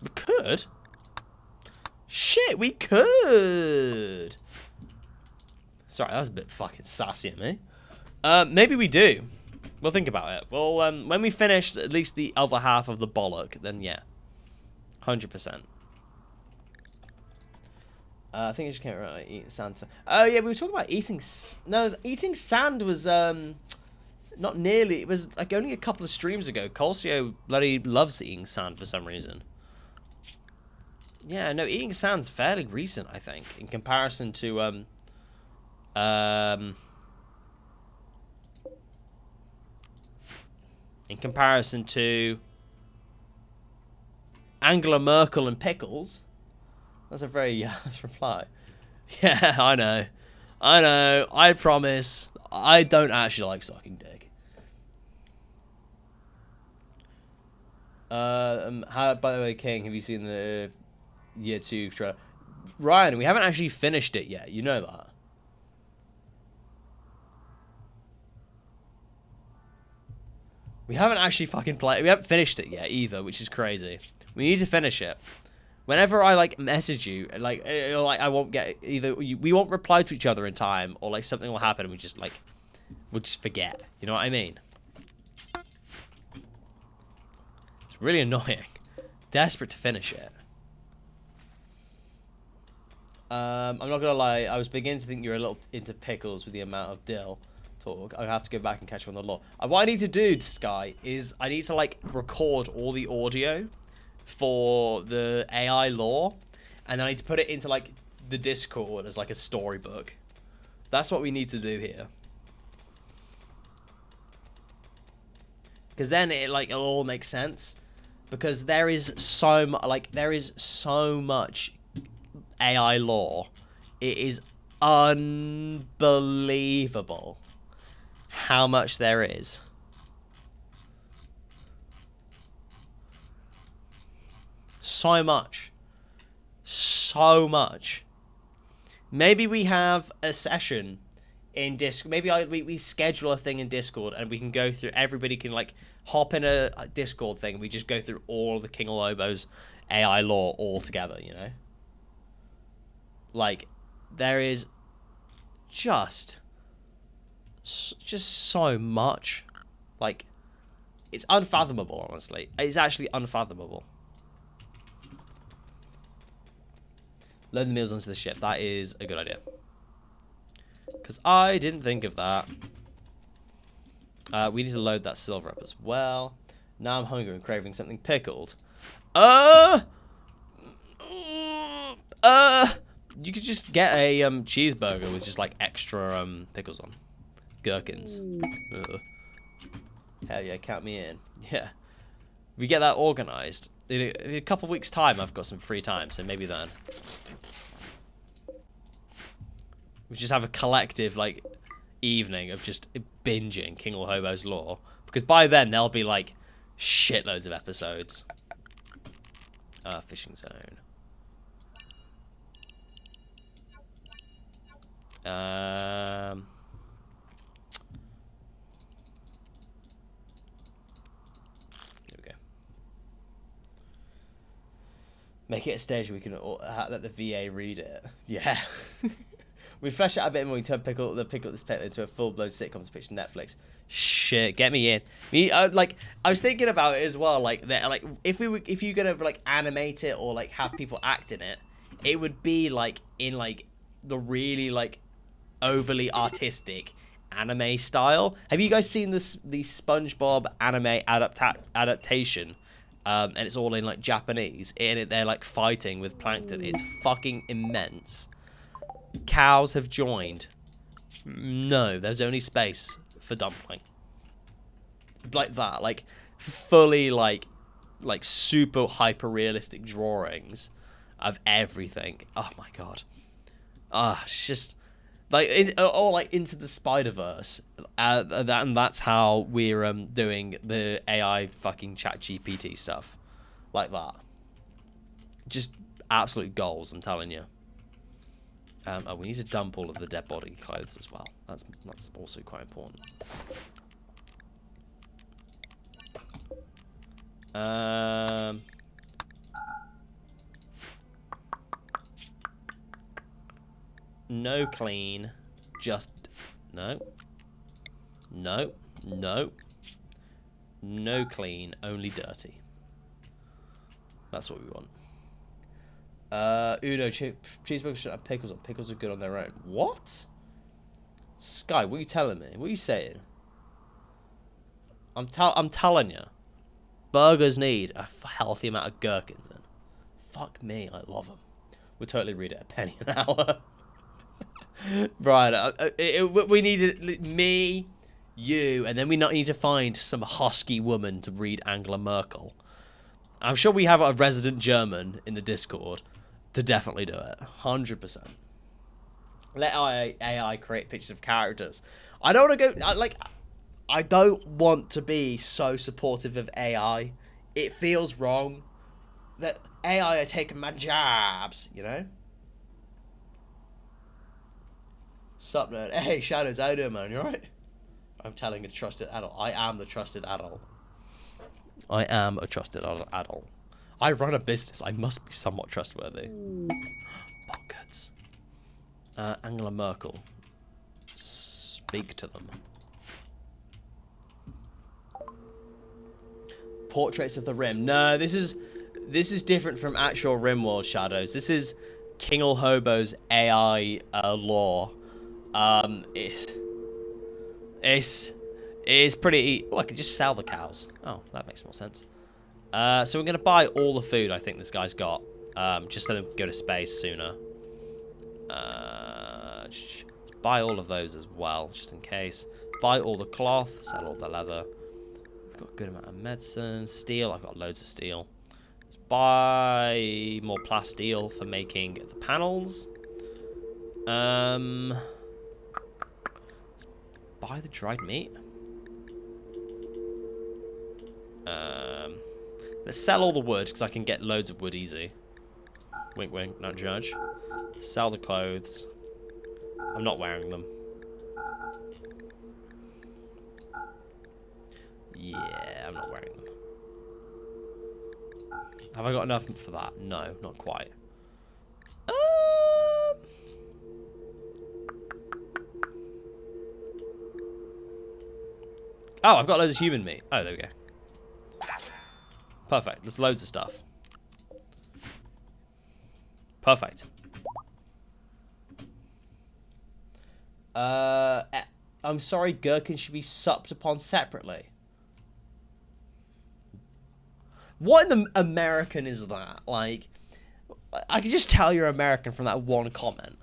We could. Shit, we could. Sorry, that was a bit fucking sassy of me. Maybe we do. We'll think about it. Well, when we finish at least the other half of the bollock, then yeah. 100%. I think I just can't remember eating sand. Oh yeah, we were talking about eating. No, eating sand was not nearly. It was like only a couple of streams ago. Colsio bloody loves eating sand for some reason. Yeah, no, eating sand's fairly recent, I think, in comparison to Angela Merkel and pickles. That's a very yes reply. Yeah, I know. I promise. I don't actually like sucking dick. How? By the way, King, have you seen the Year 2 trailer? Ryan, we haven't actually finished it yet. You know that. We haven't actually fucking played. We haven't finished it yet either, which is crazy. We need to finish it. Whenever I like message you, like I won't get either. We won't reply to each other in time, or like something will happen, and we'll just forget. You know what I mean? It's really annoying. Desperate to finish it. I'm not gonna lie. I was beginning to think you're a little into pickles with the amount of dill talk. I have to go back and catch up on the lore. What I need to do, Sky, is I need to like record all the audio for the AI lore, and then I need to put it into like the Discord as like a storybook. That's what we need to do here, because then it'll all make sense, because there is so much AI lore. It is unbelievable how much there is. So much. Maybe we have a session in Discord. Maybe we schedule a thing in Discord, and we can go through. Everybody can like hop in a Discord thing, and we just go through all of the King of Lobos AI lore all together. You know, like there is just so much. Like it's unfathomable. Honestly, it's actually unfathomable. Load the meals onto the ship. That is a good idea. Because I didn't think of that. We need to load that silver up as well. Now I'm hungry and craving something pickled. You could just get a cheeseburger with just like extra pickles on. Gherkins. Hell yeah, count me in. Yeah. We get that organized. In a couple weeks' time, I've got some free time, so maybe then. We just have a collective, like, evening of just binging King of Hobos lore. Because by then, there'll be, like, shitloads of episodes. Fishing zone. Make it a stage where we can let the VA read it. Yeah. We flesh it out a bit more. We turn pickle this pet into a full-blown sitcom to pitch to Netflix. Shit, get me in. I was thinking about it as well. Like that, like if you're gonna like animate it or like have people act in it, it would be like in like the really like overly artistic anime style. Have you guys seen the SpongeBob anime adaptation? And it's all in like Japanese. In it, they're like fighting with plankton. It's fucking immense. Cows have joined. No, there's only space for dumpling. Like that, like fully like super hyper realistic drawings of everything. Oh my god. It's just like or like Into the Spider-Verse. And that's how we're doing the AI fucking chat GPT stuff. Like that. Just absolute goals, I'm telling you. We need to dump all of the dead body clothes as well. That's also quite important. No clean, just no clean, only dirty. That's what we want. Uno, cheeseburgers should have pickles on. Pickles are good on their own. What? Sky, what are you telling me? What are you saying? I'm telling you. Burgers need a healthy amount of gherkins in. Fuck me, I love them. We'll totally read it a penny an hour. Right, we need me, you, and then we need to find some husky woman to read Angela Merkel. I'm sure we have a resident German in the Discord to definitely do it. 100%. Let AI create pictures of characters. I don't want to go... I don't want to be so supportive of AI. It feels wrong that AI are taking my jobs, you know? Sup, nerd? Hey, Shadows, how you doing, man? You alright? I'm telling a trusted adult. I am the trusted adult. I am a trusted adult. I run a business. I must be somewhat trustworthy. Pockets. Angela Merkel. Speak to them. Portraits of the Rim. No, this is different from actual Rimworld Shadows. This is Kingle Hobo's AI lore. It's pretty... Oh, I could just sell the cows. Oh, that makes more sense. So we're going to buy all the food I think this guy's got. Just so they can go to space sooner. Let's buy all of those as well, just in case. Buy all the cloth, sell all the leather. We've got a good amount of medicine. Steel, I've got loads of steel. Let's buy more plasteel for making the panels. Let's buy the dried meat. Let's sell all the wood, because I can get loads of wood easy. Wink, wink, not judge. Sell the clothes. I'm not wearing them. Yeah, I'm not wearing them. Have I got enough for that? No, not quite. Oh, I've got loads of human meat. Oh, there we go. Perfect. There's loads of stuff. Perfect. I'm sorry, gherkins should be supped upon separately. What in the American is that? Like, I can just tell you're American from that one comment.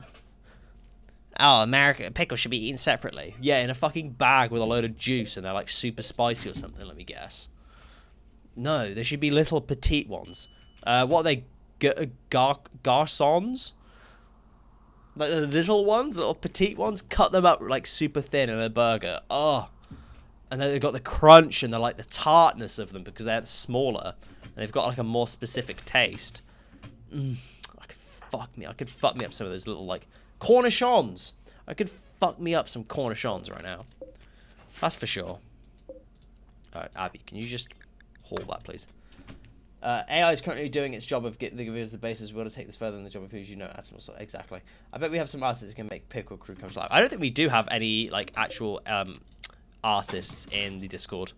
Oh, American pickles should be eaten separately. Yeah, in a fucking bag with a load of juice and they're like super spicy or something, let me guess. No, there should be little petite ones. What are they? Garçons? Like the little ones, little petite ones? Cut them up like super thin in a burger. Oh. And then they've got the crunch and like the tartness of them because they're smaller. And they've got like a more specific taste. I could fuck me up some of those little like cornichons. I could fuck me up some cornichons right now. That's for sure. Alright, Abby, can you just hold that, please? AI is currently doing its job of giving us the basis. We want to take this further than the job of who's exactly. I bet we have some artists who can make Pickle Crew come to life. I don't think we do have any like actual artists in the Discord.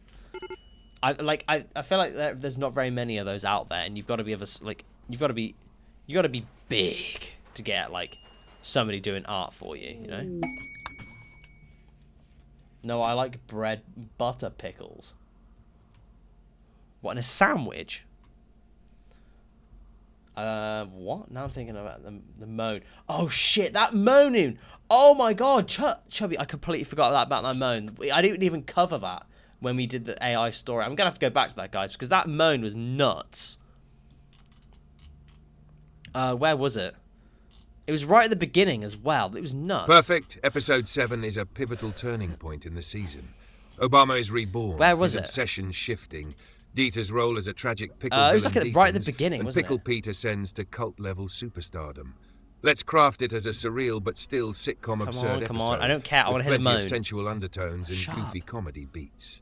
I feel like there's not very many of those out there, and you've got to be you've got to be big to get like somebody doing art for you, you know. No, I like bread butter pickles. What, in a sandwich? What? Now I'm thinking about the moan. Oh shit, that moaning! Oh my god, Chubby, I completely forgot about that moan. I didn't even cover that when we did the AI story. I'm gonna have to go back to that, guys, because that moan was nuts. Where was it? It was right at the beginning as well. It was nuts. Perfect. Episode 7 is a pivotal turning point in the season. Obama is reborn. Where was his it? Obsession shifting. Dieter's role as a tragic pickle it was villain like right at the deepens, beginning, and wasn't Pickle it? Pete ascends to cult-level superstardom. Let's craft it as a surreal but still sitcom absurd Come episode. on, I don't care. I want to hear the plenty moan. of sensual undertones and Shut goofy up. comedy beats.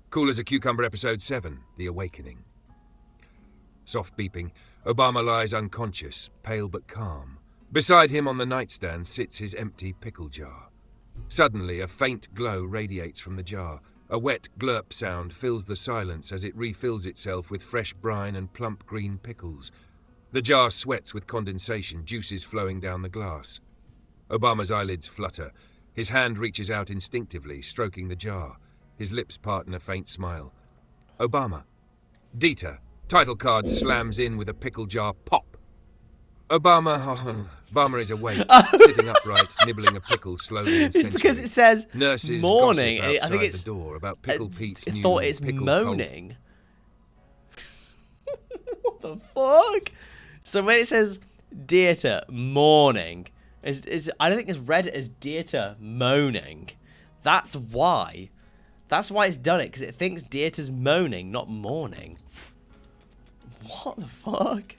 Cool as a Cucumber episode 7, The Awakening. Soft beeping. Obama lies unconscious, pale but calm. Beside him on the nightstand sits his empty pickle jar. Suddenly, a faint glow radiates from the jar. A wet glurp sound fills the silence as it refills itself with fresh brine and plump green pickles. The jar sweats with condensation, juices flowing down the glass. Obama's eyelids flutter. His hand reaches out instinctively, stroking the jar. His lips part in a faint smile. Obama. Dieter. Title card slams in with a pickle jar pop. Obama is awake, sitting upright, nibbling a pickle slowly and It's because it says Nurses morning. gossip outside I think it's the door about Pickle Pete's I new thought it's pickle moaning. What the fuck? So when it says Dieter morning, I don't think it's read as Dieter moaning. That's why. That's why it's done it, because it thinks Dieter's moaning, not morning. What the fuck?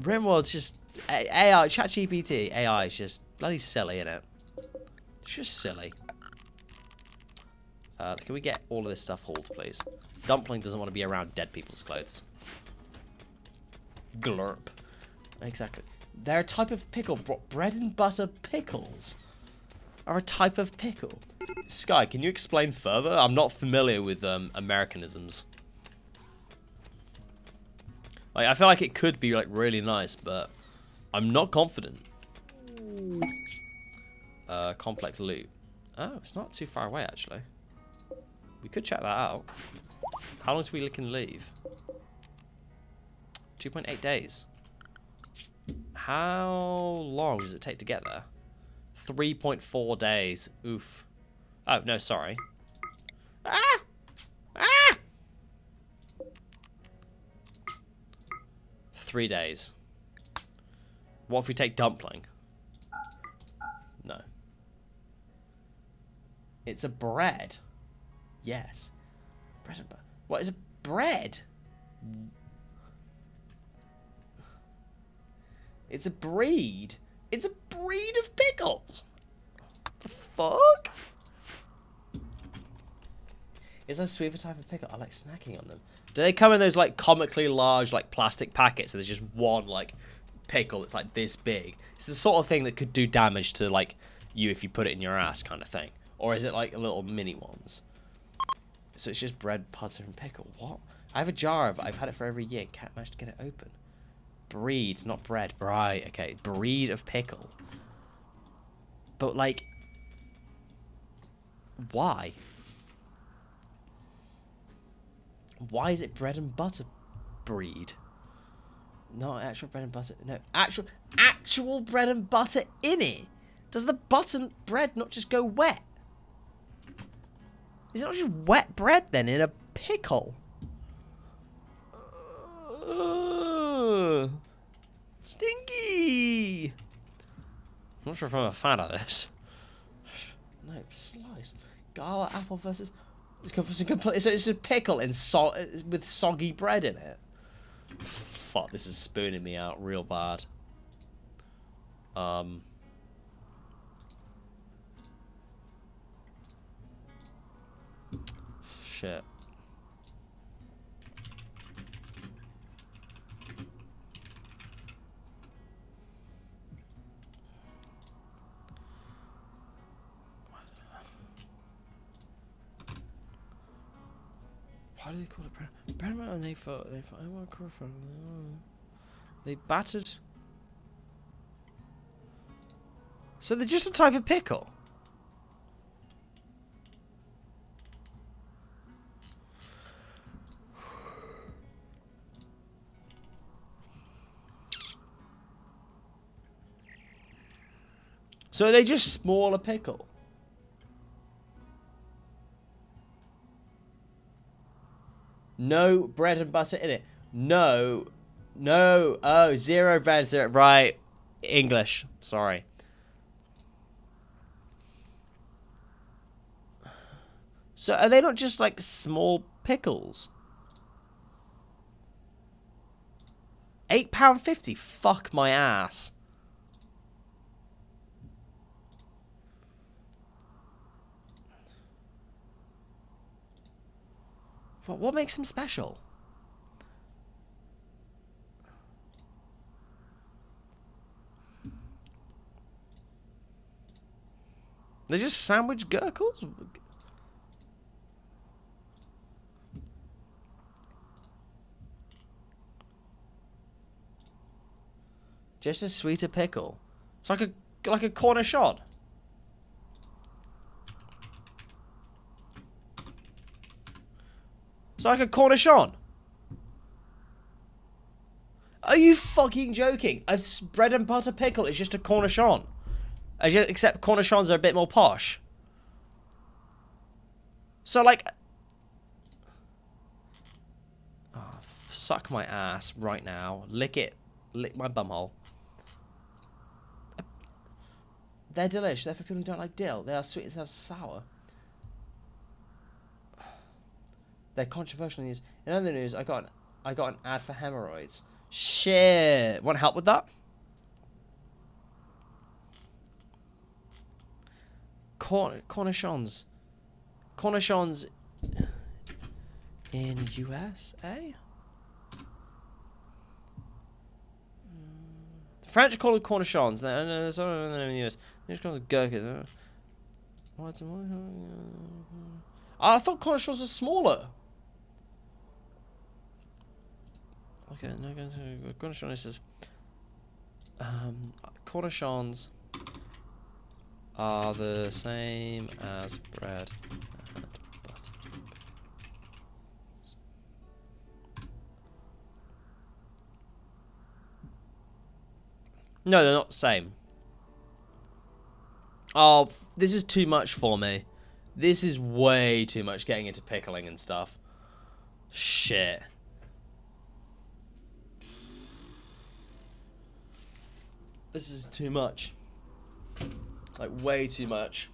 Rimworld's just AI, ChatGPT, AI is just bloody silly, innit? It's just silly. Can we get all of this stuff hauled, please? Dumpling doesn't want to be around dead people's clothes. Glurp. Exactly. They're a type of pickle. Bread and butter pickles are a type of pickle. Sky, can you explain further? I'm not familiar with Americanisms. Like, I feel like it could be like really nice, but I'm not confident. Complex loot. Oh, it's not too far away actually. We could check that out. How long do we can leave? 2.8 days. How long does it take to get there? 3.4 days. Oof. Oh, no, sorry. Ah! Ah! 3 days. What if we take dumpling? No. It's a bread. Yes. Bread and butter. What is a bread? It's a breed. It's a breed of pickles. The fuck? Is that a sweeper type of pickle? I like snacking on them. Do they come in those like comically large like plastic packets and there's just one like pickle that's like this big? It's the sort of thing that could do damage to like you if you put it in your ass kind of thing. Or is it like little mini ones? So it's just bread, butter, and pickle. What? I have a jar of it. I've had it for over a year. Can't manage to get it open. Breed, not bread. Right, okay. Breed of pickle. But like, why? Why is it bread and butter breed? Not actual bread and butter. No, actual bread and butter in it. Does the butter bread not just go wet? Is it not just wet bread then in a pickle? Stinky. I'm not sure if I'm a fan of this. No, slice. Gala apple versus. It's a pickle in with soggy bread in it. Fuck, this is spooning me out real bad. Shit. Why do they call it bread and butter? They battered. So they're just a type of pickle. So are they just smaller pickle? No bread and butter in it. No. No. Oh, zero bread, zero. Right. English. Sorry. So are they not just like small pickles? £8.50. Fuck my ass. What makes them special? They're just sandwich gherkles? Just a sweeter pickle. It's like a cornichon. It's like a cornichon. Are you fucking joking? A bread and butter pickle is just a cornichon. Except cornichons are a bit more posh. So like... Oh, suck my ass right now. Lick it. Lick my bumhole. They're delicious. They're for people who don't like dill. They are sweet instead of sour. They're controversial news. In other news, I got an ad for hemorrhoids. Shit. Want help with that? Cornichons. Cornichons in USA? The French call it cornichons. There's other in the US. They just call it gherkins. I thought cornichons were smaller. Okay, no, cornichons says cornichons are the same as bread and butter. No, they're not the same. Oh, this is too much for me. This is way too much getting into pickling and stuff. Shit. This is too much. Like, way too much.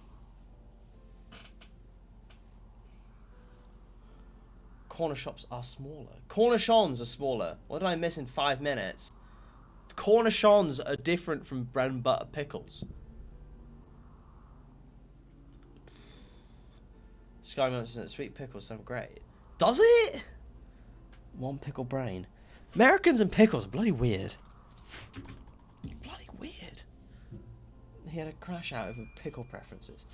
Corner shops are smaller. Cornichons are smaller. What did I miss in 5 minutes? Cornichons are different from bread and butter pickles. Sky Mountain says sweet pickles sound great. Does it? One pickle brain. Americans and pickles are bloody weird. Bloody weird. He had a crash out over pickle preferences.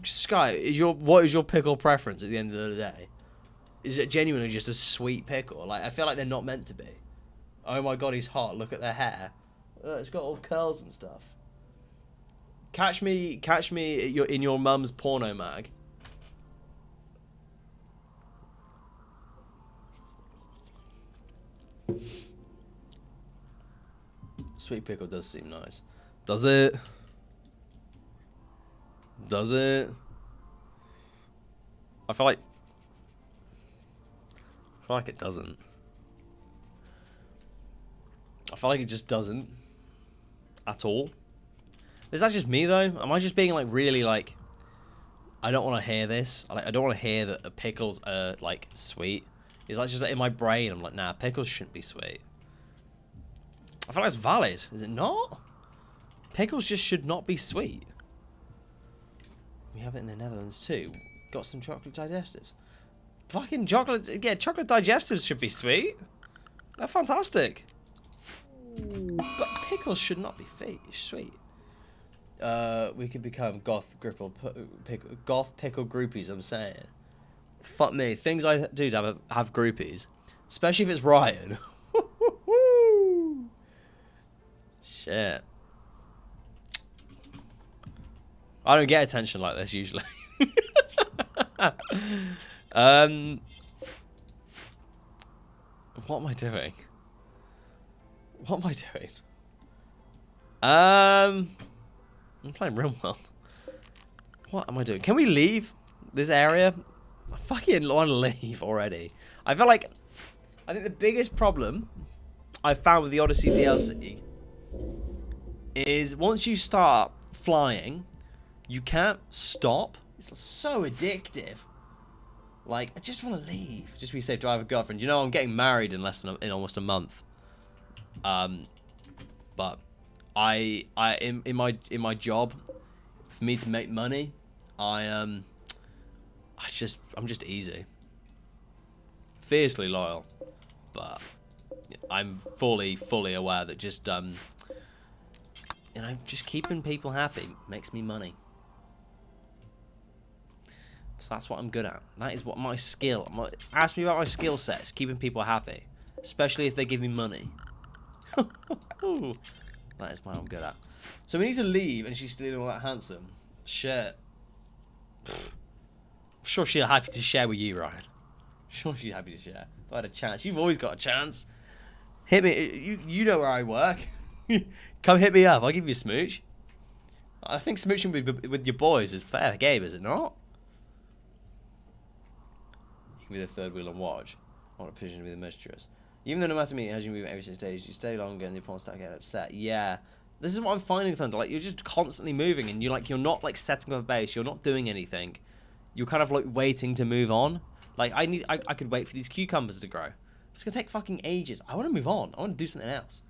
Sky, what is your pickle preference at the end of the day? Is it genuinely just a sweet pickle? Like, I feel like they're not meant to be. Oh my god, he's hot. Look at their hair. It's got all curls and stuff. Catch me in your mum's porno mag. Sweet pickle does seem nice. Does it? Does it? I feel like it doesn't. I feel like it just doesn't. At all. Is that just me though? Am I just being like really like I don't want to hear this. I don't want to hear that the pickles are like sweet. It's like just in my brain I'm like, nah, pickles shouldn't be sweet. I feel like it's valid. Is it not? Pickles just should not be sweet. We have it in the Netherlands too. Got some chocolate digestives. Fucking chocolate. Yeah, chocolate digestives should be sweet. They're fantastic. But pickles should not be sweet. We could become goth pickle groupies, I'm saying. Fuck me. Things I do to have groupies. Especially if it's Ryan. Shit. I don't get attention like this usually. What am I doing? What am I doing? I'm playing Rimworld. What am I doing? Can we leave this area? I fucking want to leave already. I think the biggest problem I've found with the Odyssey DLC is once you start flying, you can't stop. It's so addictive. Like, I just want to leave. Just be safe, drive a girlfriend. You know, I'm getting married in almost a month. But in my job, for me to make money, I'm just easy. Fiercely loyal, but I'm fully aware that just just keeping people happy makes me money. So that's what I'm good at. That is what my skill. Ask me about my skill sets. Keeping people happy, especially if they give me money. That is what I'm good at. So we need to leave, and she's still all that handsome. Shit. I'm sure she's happy to share with you, Ryan. I'm sure she's happy to share. If I had a chance, you've always got a chance. Hit me. You know where I work. Come hit me up. I'll give you a smooch. I think smooching with your boys is fair game, is it not? You can be the third wheel and watch. I want a pigeon to be the mistress. Even though no matter me, as you move every 6 days, you stay longer and the opponents start getting upset. Yeah. This is what I'm finding, Thunder. Like, you're just constantly moving, and you're not like setting up a base. You're not doing anything. You're kind of like waiting to move on. Like, I could wait for these cucumbers to grow. It's gonna take fucking ages. I want to move on. I want to do something else.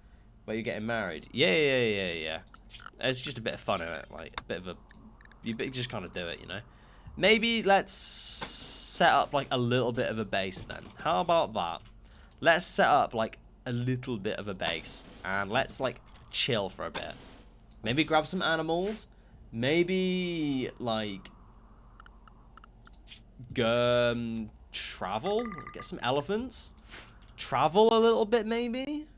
Where you're getting married. Yeah. It's just a bit of fun in it. Like, a bit of a... You just kind of do it, you know? Maybe let's set up like a little bit of a base then. How about that? Let's set up like a little bit of a base. And let's like chill for a bit. Maybe grab some animals. Maybe like... travel? Get some elephants? Travel a little bit maybe?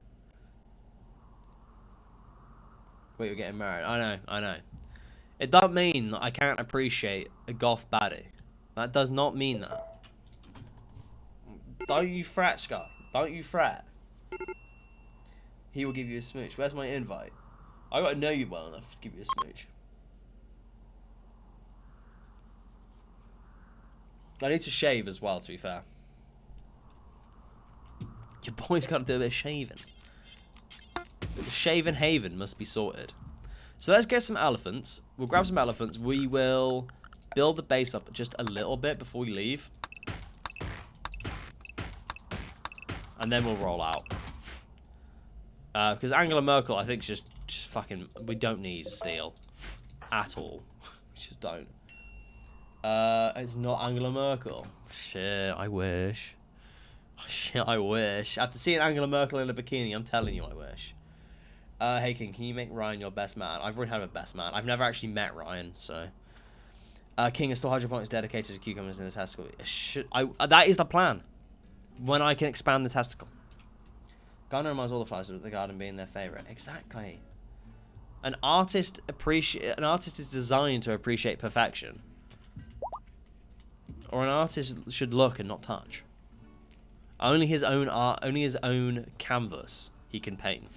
Wait, you're getting married. I know. It doesn't mean that I can't appreciate a goth baddie. That does not mean that. Don't you fret, Scott. Don't you fret. He will give you a smooch. Where's my invite? I gotta know you well enough to give you a smooch. I need to shave as well, to be fair. Your boy's got to do a bit of shaving. The shaven haven must be sorted. So let's get some elephants. We'll grab some elephants. We will build the base up just a little bit before we leave. And then we'll roll out. Because Angela Merkel, I think, just fucking... We don't need steel. At all. We just don't. It's not Angela Merkel. Shit, I wish. Shit, I wish. After seeing Angela Merkel in a bikini, I'm telling you I wish. Hey King, can you make Ryan your best man? I've already had a best man. I've never actually met Ryan, so... King is still hydroponics dedicated to cucumbers in the testicle. That is the plan. When I can expand the testicle. Gardener reminds all the flowers of the garden being their favourite. Exactly. An artist is designed to appreciate perfection. Or an artist should look and not touch. Only his own art, only his own canvas he can paint.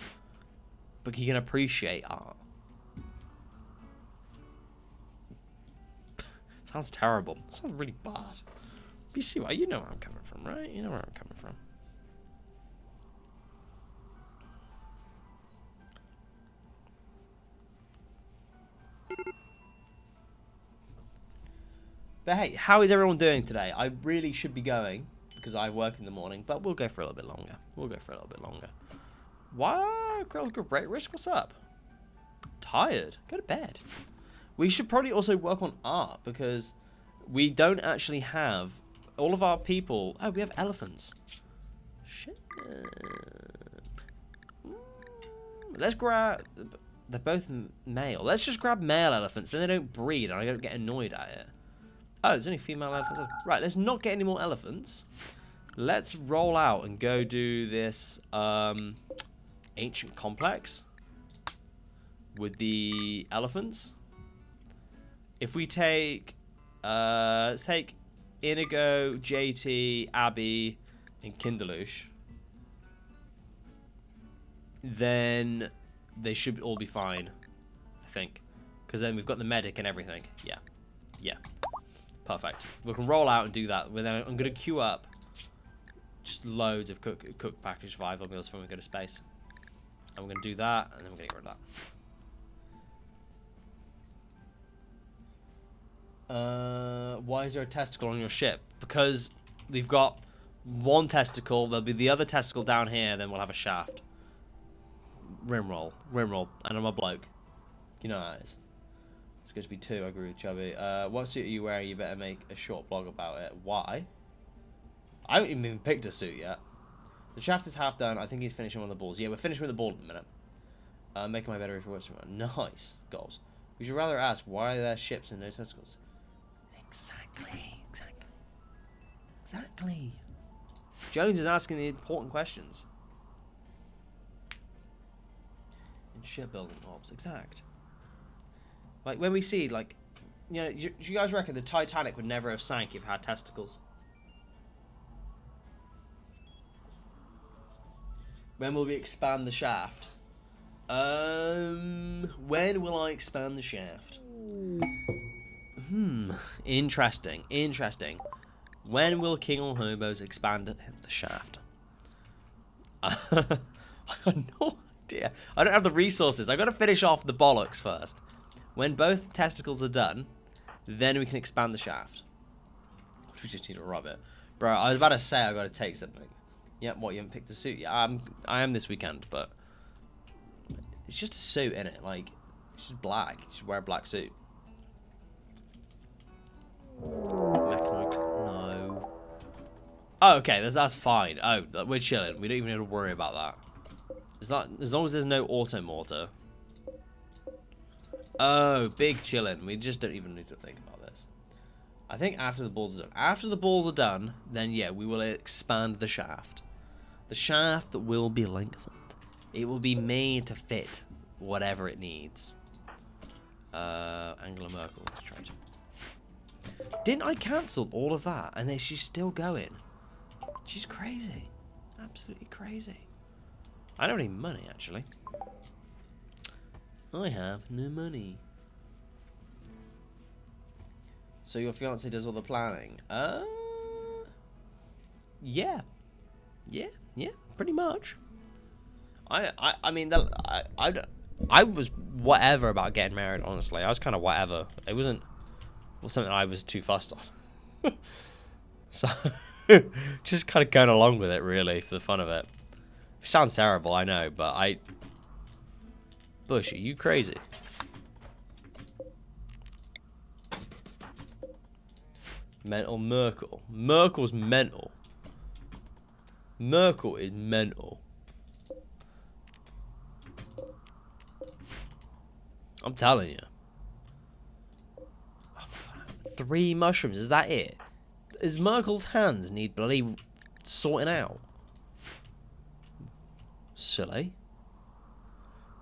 But he can appreciate art. Sounds terrible. Sounds really bad. But you see why? You know where I'm coming from, right? You know where I'm coming from. But hey, how is everyone doing today? I really should be going because I work in the morning, but we'll go for a little bit longer. Why? Great risk. What's up? Tired. Go to bed. We should probably also work on art because we don't actually have all of our people. Oh, we have elephants. Shit. Let's grab. They're both male. Let's just grab male elephants. Then they don't breed, and I don't get annoyed at it. Oh, there's only female elephants. Right, let's not get any more elephants. Let's roll out and go do this ancient complex with the elephants. If we take, let's take Inigo, JT, Abby, and Kinderloosh, then they should all be fine, I think. Because then we've got the medic and everything. Yeah. Yeah. Perfect. We can roll out and do that. Then I'm going to queue up just loads of cook package survival meals for when we go to space. And we're going to do that, and then we're going to get rid of that. Why is there a testicle on your ship? Because we've got one testicle, there'll be the other testicle down here, then we'll have a shaft. Rimworld, and I'm a bloke. You know how it is. It's going to be 2, I agree with Chubby. What suit are you wearing? You better make a short blog about it. Why? I haven't even picked a suit yet. The shaft is half done. I think he's finishing one of the balls. Yeah, we're finishing with the ball in a minute. Making my better if it works. Nice. Goals. We should rather ask, why are there ships and no testicles? Exactly. Jones is asking the important questions. In shipbuilding orbs, exact. Like, when we see, like, you know, do you guys reckon the Titanic would never have sank if it had testicles? When will we expand the shaft? When will I expand the shaft? Interesting. When will King on Hobos expand the shaft? I got no idea. I don't have the resources. I got to finish off the bollocks first. When both testicles are done, then we can expand the shaft. We just need to rub it. Bro, I was about to say I got to take something. Yeah, what, you haven't picked a suit? Yeah, I am this weekend, but it's just a suit, innit? Like, it's just black. You should wear a black suit. Mechanic, no. Oh, okay, that's fine. Oh, we're chilling. We don't even need to worry about that. As long as there's no auto mortar. Oh, big chillin'. We just don't even need to think about this. I think after the balls are done. After the balls are done, then yeah, we will expand the shaft. The shaft will be lengthened. It will be made to fit whatever it needs. Angela Merkel, let's try to. Didn't I cancel all of that? And then she's still going. She's crazy. Absolutely crazy. I don't have any money, actually. I have no money. So your fiance does all the planning? Yeah, pretty much. I mean, I was whatever about getting married. Honestly, I was kind of whatever. It wasn't something I was too fussed on. So just kind of going along with it, really, for the fun of it. It sounds terrible, I know, but Bush, are you crazy? Mental Merkel. Merkel's mental. Merkel is mental. I'm telling you. Oh my God. 3 mushrooms, is that it? Is Merkel's hands need bloody sorting out? Silly.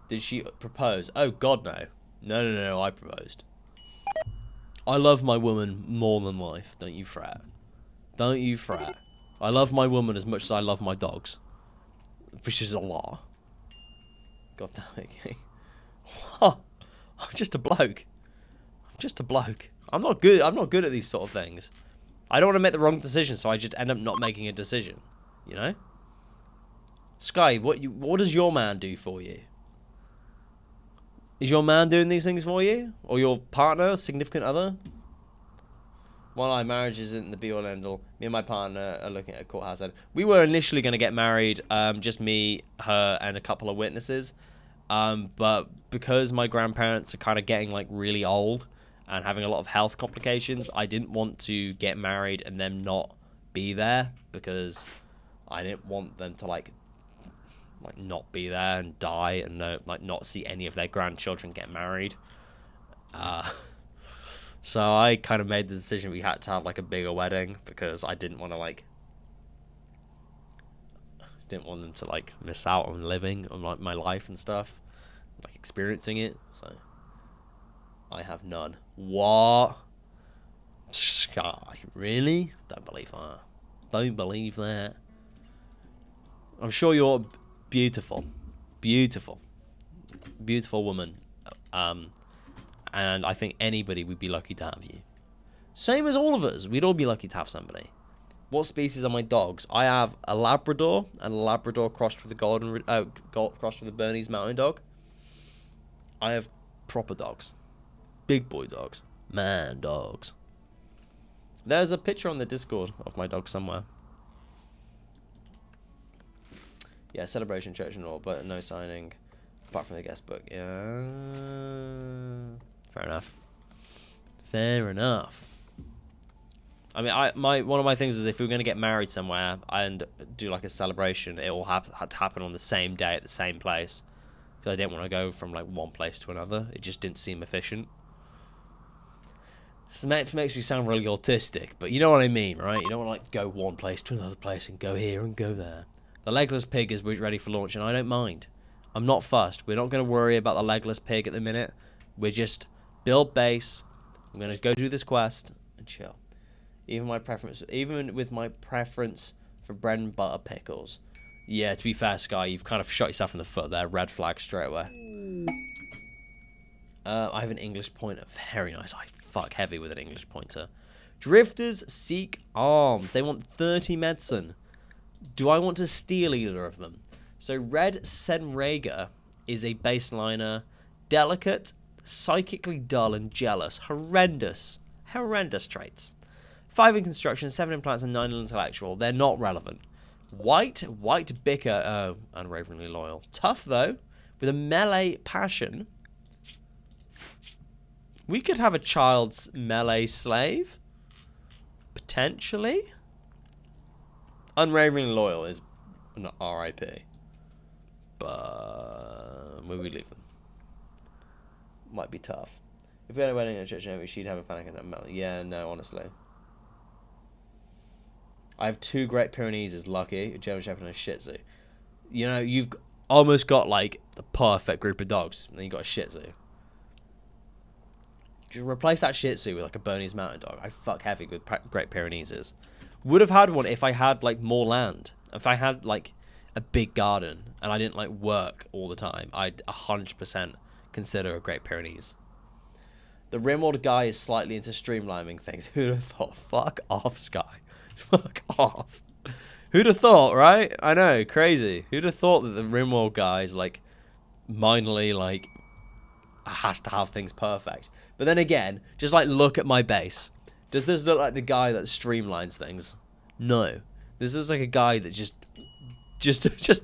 Did she propose? Oh, God, no. No, I proposed. I love my woman more than life. Don't you fret. Don't you fret. I love my woman as much as I love my dogs. Which is a lot. God damn it, King. What? I'm just a bloke. I'm not good at these sort of things. I don't want to make the wrong decision, so I just end up not making a decision. You know? Sky, what does your man do for you? Is your man doing these things for you? Or your partner, significant other? Well, marriage isn't the be-all end-all. Me and my partner are looking at a courthouse. We were initially going to get married, just me, her, and a couple of witnesses. But because my grandparents are kind of getting, like, really old and having a lot of health complications, I didn't want to get married and them not be there because I didn't want them to, like not be there and die and not see any of their grandchildren get married. So I kind of made the decision we had to have like a bigger wedding because I didn't want to didn't want them to like miss out on living on like my life and stuff, like experiencing it. So I have none. What? Sky? Really? Don't believe that. Don't believe that. I'm sure you're beautiful, beautiful, beautiful woman. And I think anybody would be lucky to have you. Same as all of us. We'd all be lucky to have somebody. What species are my dogs? I have a Labrador and a Labrador crossed with a crossed with a Bernese Mountain Dog. I have proper dogs, big boy dogs, man dogs. There's a picture on the Discord of my dog somewhere. Yeah, celebration, church and all, but no signing apart from the guest book. Yeah, fair enough. Fair enough. I mean, one of my things is if we were going to get married somewhere and do like a celebration, it all had to happen on the same day at the same place. Because I didn't want to go from like one place to another. It just didn't seem efficient. So it makes me sound really autistic, but you know what I mean, right? You don't want to like go one place to another place and go here and go there. The legless pig is ready for launch, and I don't mind. I'm not fussed. We're not going to worry about the legless pig at the minute. We're just build base. I'm going to go do this quest and chill. Even with my preference for bread and butter pickles. Yeah, to be fair, Sky, you've kind of shot yourself in the foot there. Red flag straight away. I have an English pointer. Very nice. I fuck heavy with an English pointer. Drifters seek arms. They want 30 medicine. Do I want to steal either of them? So Red Senrega is a baseliner. Delicate, psychically dull and jealous. Horrendous traits. 5 in construction, 7 in plants, and 9 in intellectual. They're not relevant. White bicker, unwaveringly loyal. Tough, though, with a melee passion. We could have a child's melee slave. Potentially. Unwaveringly loyal is not RIP. But where we leave them? Might be tough. If we had a wedding in a church, she'd have a panic and a yeah, no, honestly. I have 2 Great Pyrenees, lucky, a German Shepherd and a Shih Tzu. You know, you've almost got, like, the perfect group of dogs, and then you've got a Shih Tzu. You replace that Shih Tzu with, like, a Bernese Mountain Dog. I fuck heavy with Great Pyrenees. Would have had one if I had, like, more land. If I had, like, a big garden, and I didn't, like, work all the time, I'd 100% consider a Great Pyrenees. The Rimworld guy is slightly into streamlining things. Who'd have thought? Fuck off, Sky. Fuck off. Who'd have thought, right? I know, crazy. Who'd have thought that the Rimworld guy is, like, minorly, like, has to have things perfect. But then again, just, like, look at my base. Does this look like the guy that streamlines things? No. This looks like a guy that just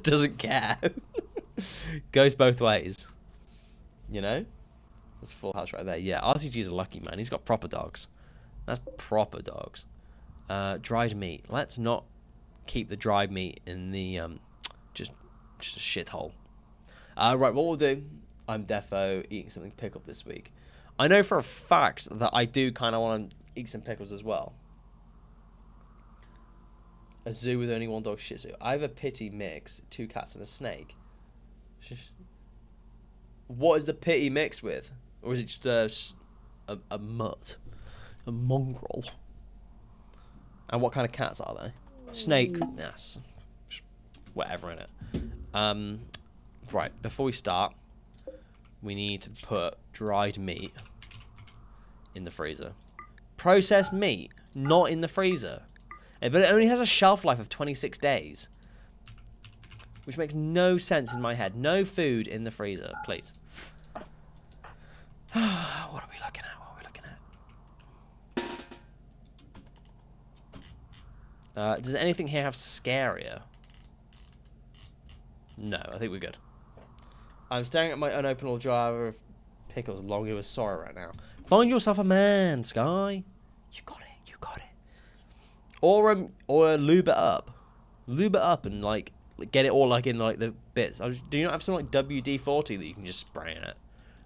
doesn't care. Goes both ways. You know? That's a full house right there. Yeah, RCG's a lucky man. He's got proper dogs. That's proper dogs. Dried meat. Let's not keep the dried meat in the just a shithole. Right, what we'll do, I'm defo eating something pickled this week. I know for a fact that I do kind of want to eat some pickles as well. A zoo with only 1 dog, Shih Tzu. I have a pity mix, 2 cats and a snake. What is the pity mixed with? Or is it just a mutt? A mongrel? And what kind of cats are they? Snake? Yes. Whatever in it. Right, before we start, we need to put dried meat in the freezer. Processed meat, not in the freezer. But it only has a shelf life of 26 days. Which makes no sense in my head. No food in the freezer, please. What are we looking at? Does anything here have scarier? No, I think we're good. I'm staring at my unopenable jar of pickles long with sorrow right now. Find yourself a man, Sky. You got it. Or lube it up. Lube it up and like get it all like in like the bits. Do you not have some like WD-40 that you can just spray in it?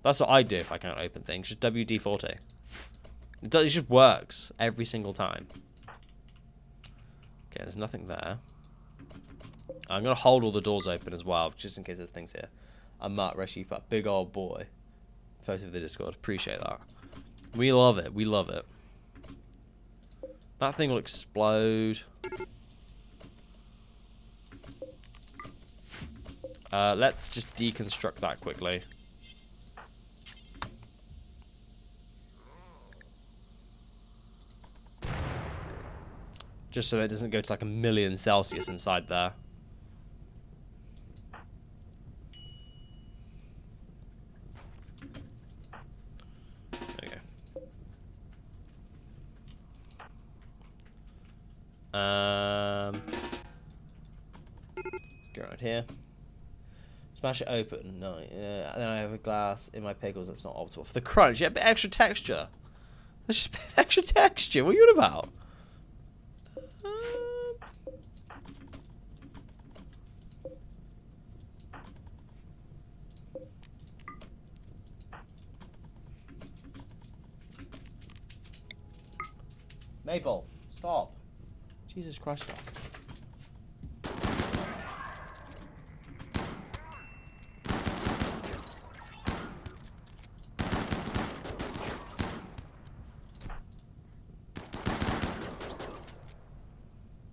That's what I do if I can't open things. Just WD-40. It just works every single time. Okay, there's nothing there. I'm going to hold all the doors open as well, just in case there's things here. And Mark Rescue, but big old boy. Photo of the Discord. Appreciate that. We love it. We love it. That thing will explode. Let's just deconstruct that quickly. Just so it doesn't go to like 1,000,000 Celsius inside there. There we go. Go right here. Smash it open. No, then I have a glass in my pickles. That's not optimal for the crunch. Yeah, a bit extra texture. There's just a bit extra texture. What are you on about? Maple, stop. Jesus Christ, stop.